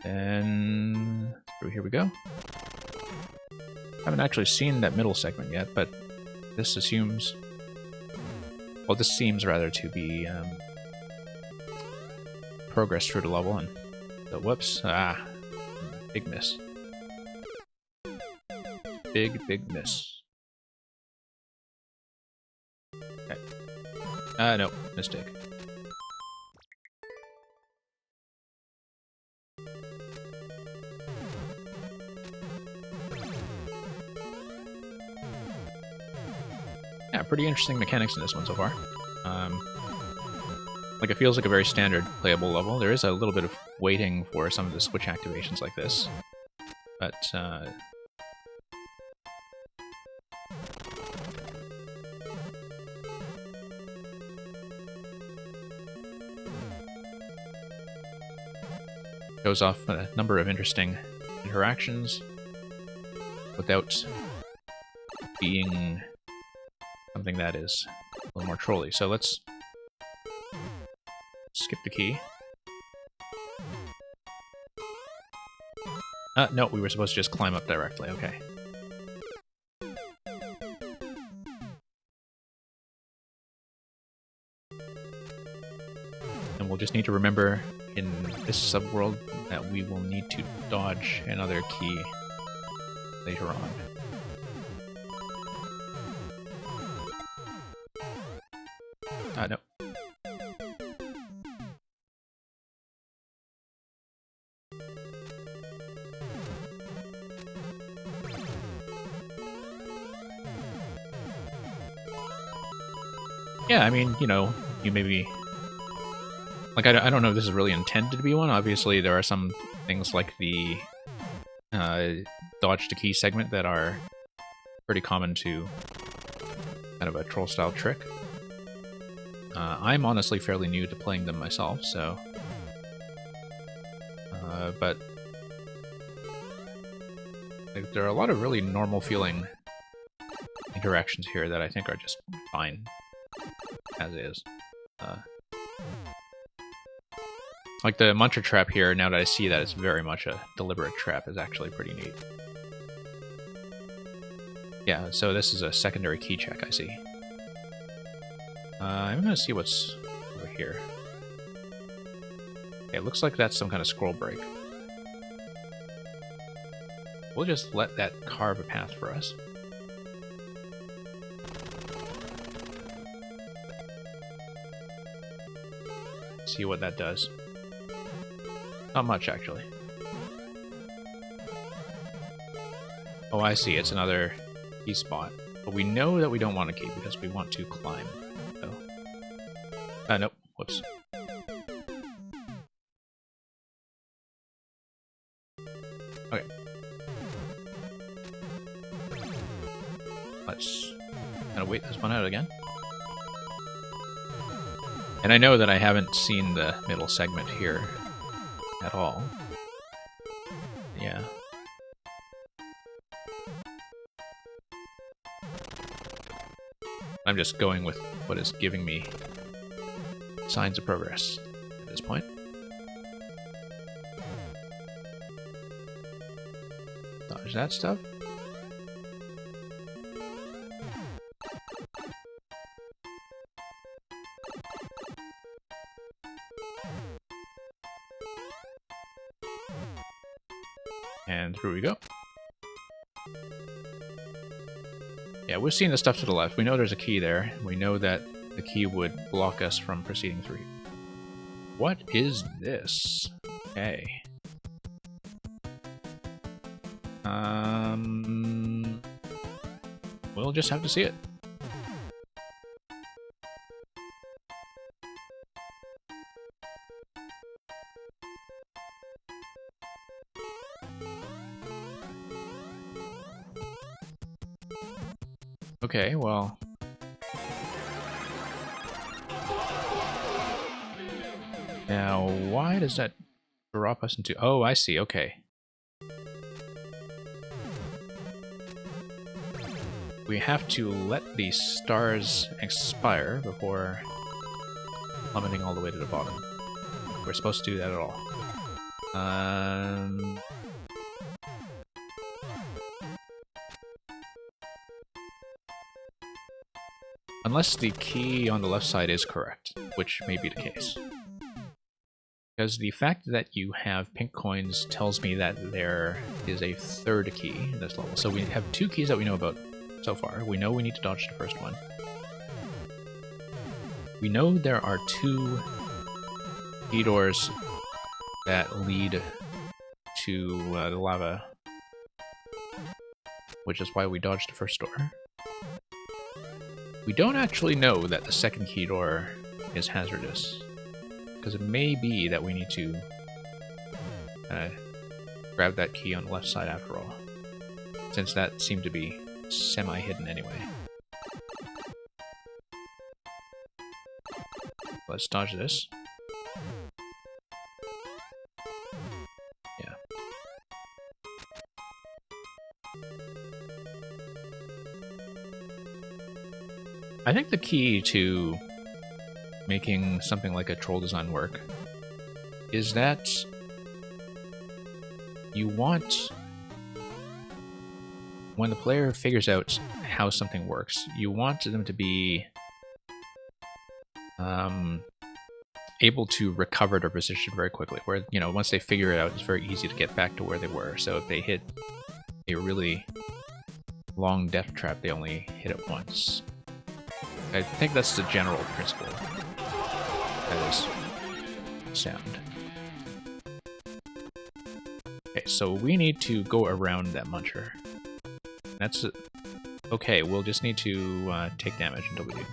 Then through here we go. Haven't actually seen that middle segment yet, but this assumes... Well, this seems rather to be progress through the level, and so whoops, big miss. Big miss. Okay. No, mistake. Yeah, pretty interesting mechanics in this one so far. Like, it feels like a very standard playable level. There is a little bit of waiting for some of the switch activations like this, but shows off a number of interesting interactions without being something that is a little more trolly. So let's skip the key. No, we were supposed to just climb up directly. Okay. And we'll just need to remember in this subworld that we will need to dodge another key later on. No. Yeah, I mean, you know, you maybe... Like, I don't know if this is really intended to be one. Obviously, there are some things like the dodge to key segment that are pretty common to kind of a troll-style trick. I'm honestly fairly new to playing them myself, so... but... Like, there are a lot of really normal-feeling interactions here that I think are just fine as is. Like the mantra trap here, now that I see that it's very much a deliberate trap, is actually pretty neat. Yeah, so this is a secondary key check, I see. I'm gonna see what's over here. Okay, it looks like that's some kind of scroll break. We'll just let that carve a path for us. See what that does. Not much, actually. Oh, I see. It's another key spot. But we know that we don't want a key because we want to climb. So. Nope. Whoops. Okay. Let's kind of wait this one out again. And I know that I haven't seen the middle segment here at all. Yeah. I'm just going with what is giving me signs of progress at this point. Dodge that stuff. And through we go. Yeah, we've seen the stuff to the left. We know there's a key there. We know that the key would block us from proceeding through. What is this? Okay. We'll just have to see it. Okay, well... Now, why does that drop us into... Oh, I see, okay. We have to let the stars expire before plummeting all the way to the bottom. We're supposed to do that at all. Unless the key on the left side is correct, which may be the case. Because the fact that you have pink coins tells me that there is a third key in this level. So we have two keys that we know about so far. We know we need to dodge the first one. We know there are 2 key doors that lead to the lava, which is why we dodged the first door. We don't actually know that the second key door is hazardous, because it may be that we need to grab that key on the left side after all, since that seemed to be semi-hidden anyway. Let's dodge this. Yeah. I think the key to making something like a troll design work is that you want, when the player figures out how something works, you want them to be able to recover their position very quickly, where, you know, once they figure it out, it's very easy to get back to where they were. So if they hit a really long death trap, they only hit it once. I think that's the general principle. That is sound. Okay, so we need to go around that muncher. That's okay. We'll just need to take damage until we do.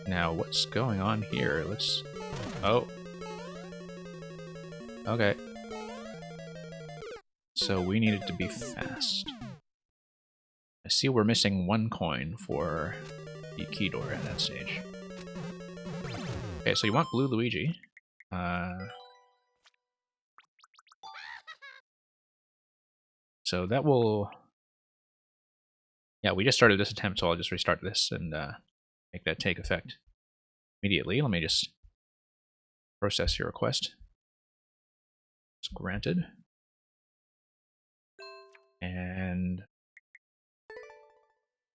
Now, what's going on here? Let's... Oh. Okay. So we need it to be fast. I see we're missing 1 coin for the key door at that stage. Okay, so you want Blue Luigi. So that will... Yeah, we just started this attempt, so I'll just restart this and make that take effect immediately. Let me just process your request. It's granted. And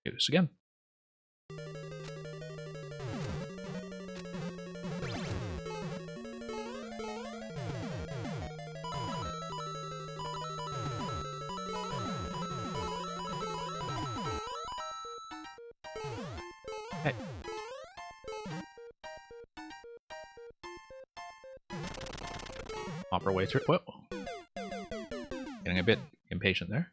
do this again. Hey. Hop our way through. Whoa. Getting a bit impatient there.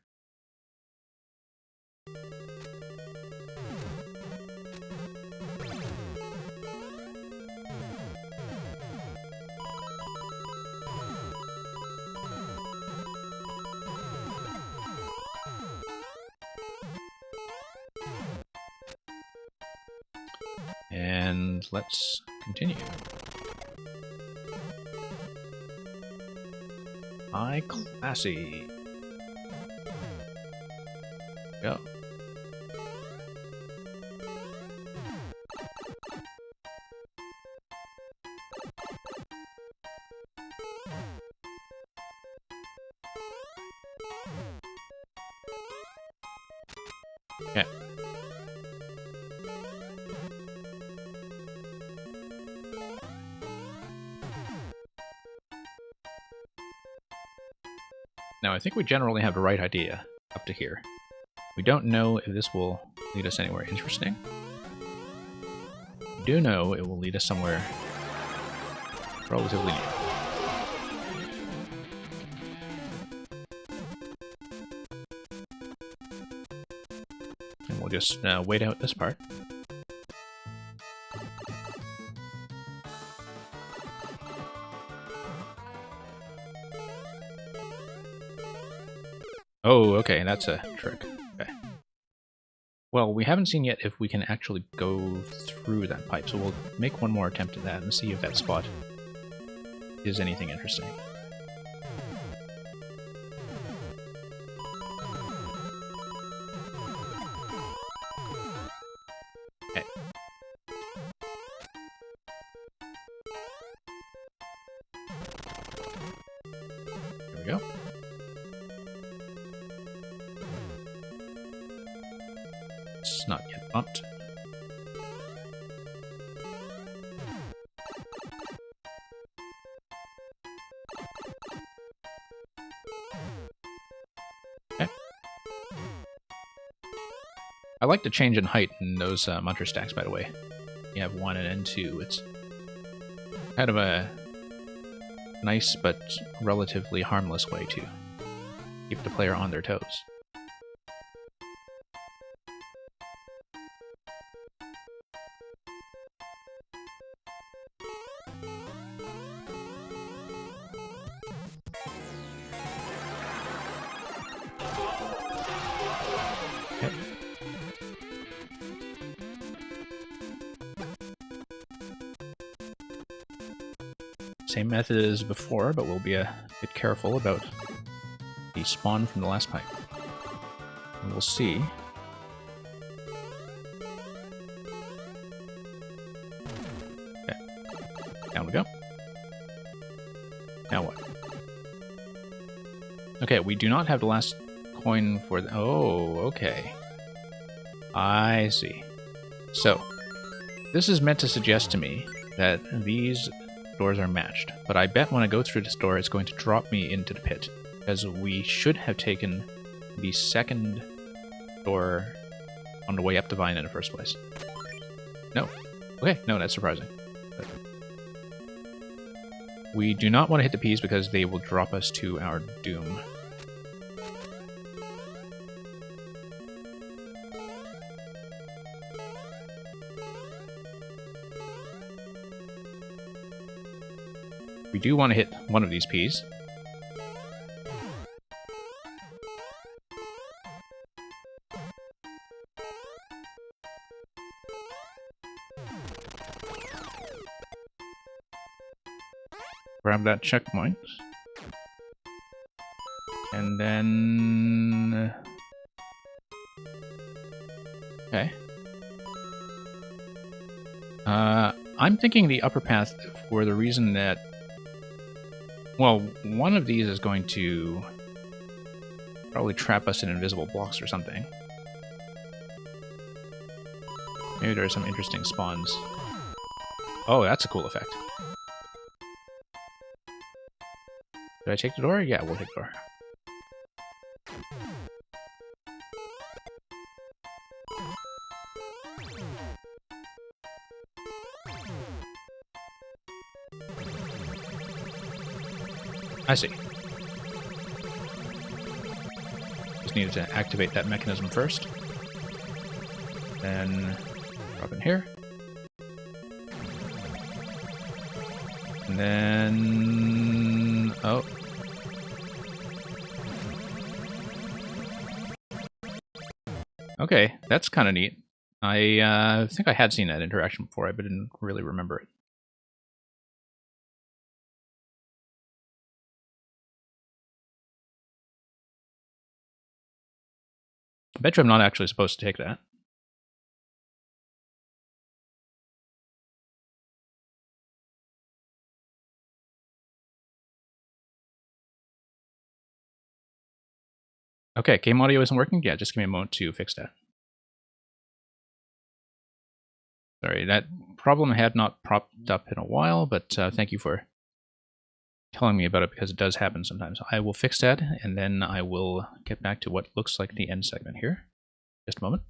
And let's continue. High classy. Go. Okay. Now, I think we generally have the right idea up to here. We don't know if this will lead us anywhere interesting. We do know it will lead us somewhere relatively new. And we'll just wait out this part. Oh, okay, that's a trick. Okay. Well, we haven't seen yet if we can actually go through that pipe, so we'll make one more attempt at that and see if that spot is anything interesting. Okay. There we go. It's not yet bumped. Okay. I like the change in height in those Muncher stacks, by the way. You have 1 and N2. It's kind of a nice but relatively harmless way to keep the player on their toes. Okay. Same method as before, but we'll be a bit careful about the spawn from the last pipe. And we'll see. Okay. Down we go. Now what? Okay, we do not have the last coin for the... Oh, okay. I see. So, this is meant to suggest to me that these doors are matched, but I bet when I go through this door it's going to drop me into the pit, because we should have taken the second door on the way up the vine in the first place. No. Okay, no, that's surprising. But we do not want to hit the P's because they will drop us to our doom. We do want to hit one of these P's. Grab that checkpoint. And then... Okay. I'm thinking the upper path for the reason that... Well, one of these is going to probably trap us in invisible blocks or something. Maybe there are some interesting spawns. Oh, that's a cool effect. Did I take the door? Yeah, we'll take the door. I see. Just needed to activate that mechanism first. Then drop in here. And then... Oh. Okay, that's kind of neat. I think I had seen that interaction before, but didn't really remember it. I bet you I'm not actually supposed to take that. Okay, game audio isn't working? Yeah, just give me a moment to fix that. Sorry, that problem had not popped up in a while, but thank you for telling me about it, because it does happen sometimes. I will fix that, and then I will get back to what looks like the end segment here. Just a moment.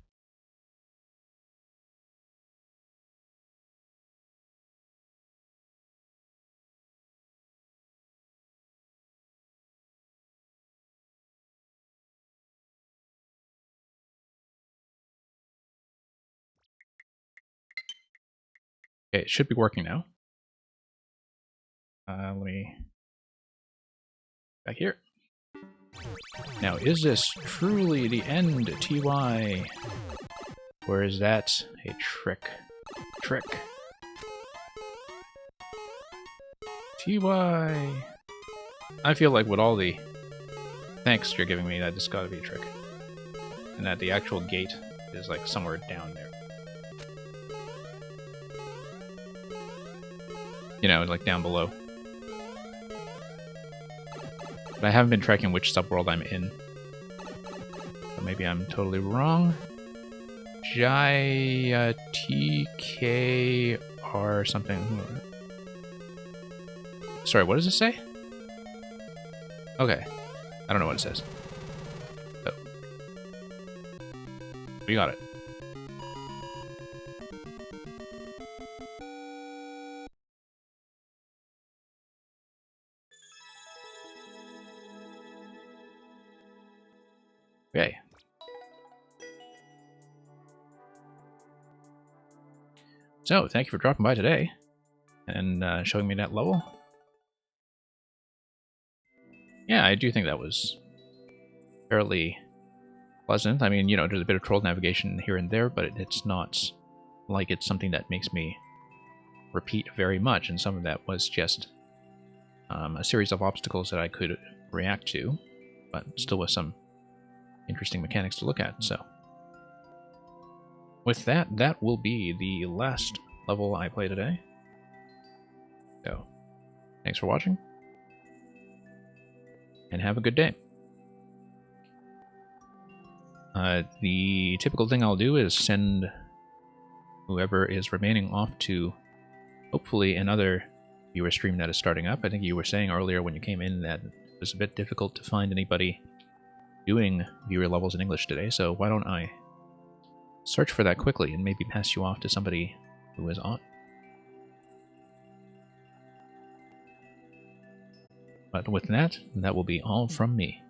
Okay, it should be working now. Let me... back here. Now, is this truly the end, TY? Or is that a trick? Trick. TY. I feel like with all the thanks you're giving me, that it's gotta be a trick. And that the actual gate is like somewhere down there. You know, like down below. But I haven't been tracking which subworld I'm in. So maybe I'm totally wrong. TKR something. Sorry, what does it say? Okay. I don't know what it says. Oh. We got it. Okay. So, thank you for dropping by today and showing me that level. Yeah, I do think that was fairly pleasant. I mean, you know, there's a bit of troll navigation here and there, but it's not like it's something that makes me repeat very much, and some of that was just a series of obstacles that I could react to, but still with some interesting mechanics to look at. So with that, that will be the last level I play today. So thanks for watching, and have a good day. The typical thing I'll do is send whoever is remaining off to hopefully another viewer stream that is starting up. I think you were saying earlier when you came in that it was a bit difficult to find anybody doing viewer levels in English today, so why don't I search for that quickly and maybe pass you off to somebody who is on. But with that, that will be all from me.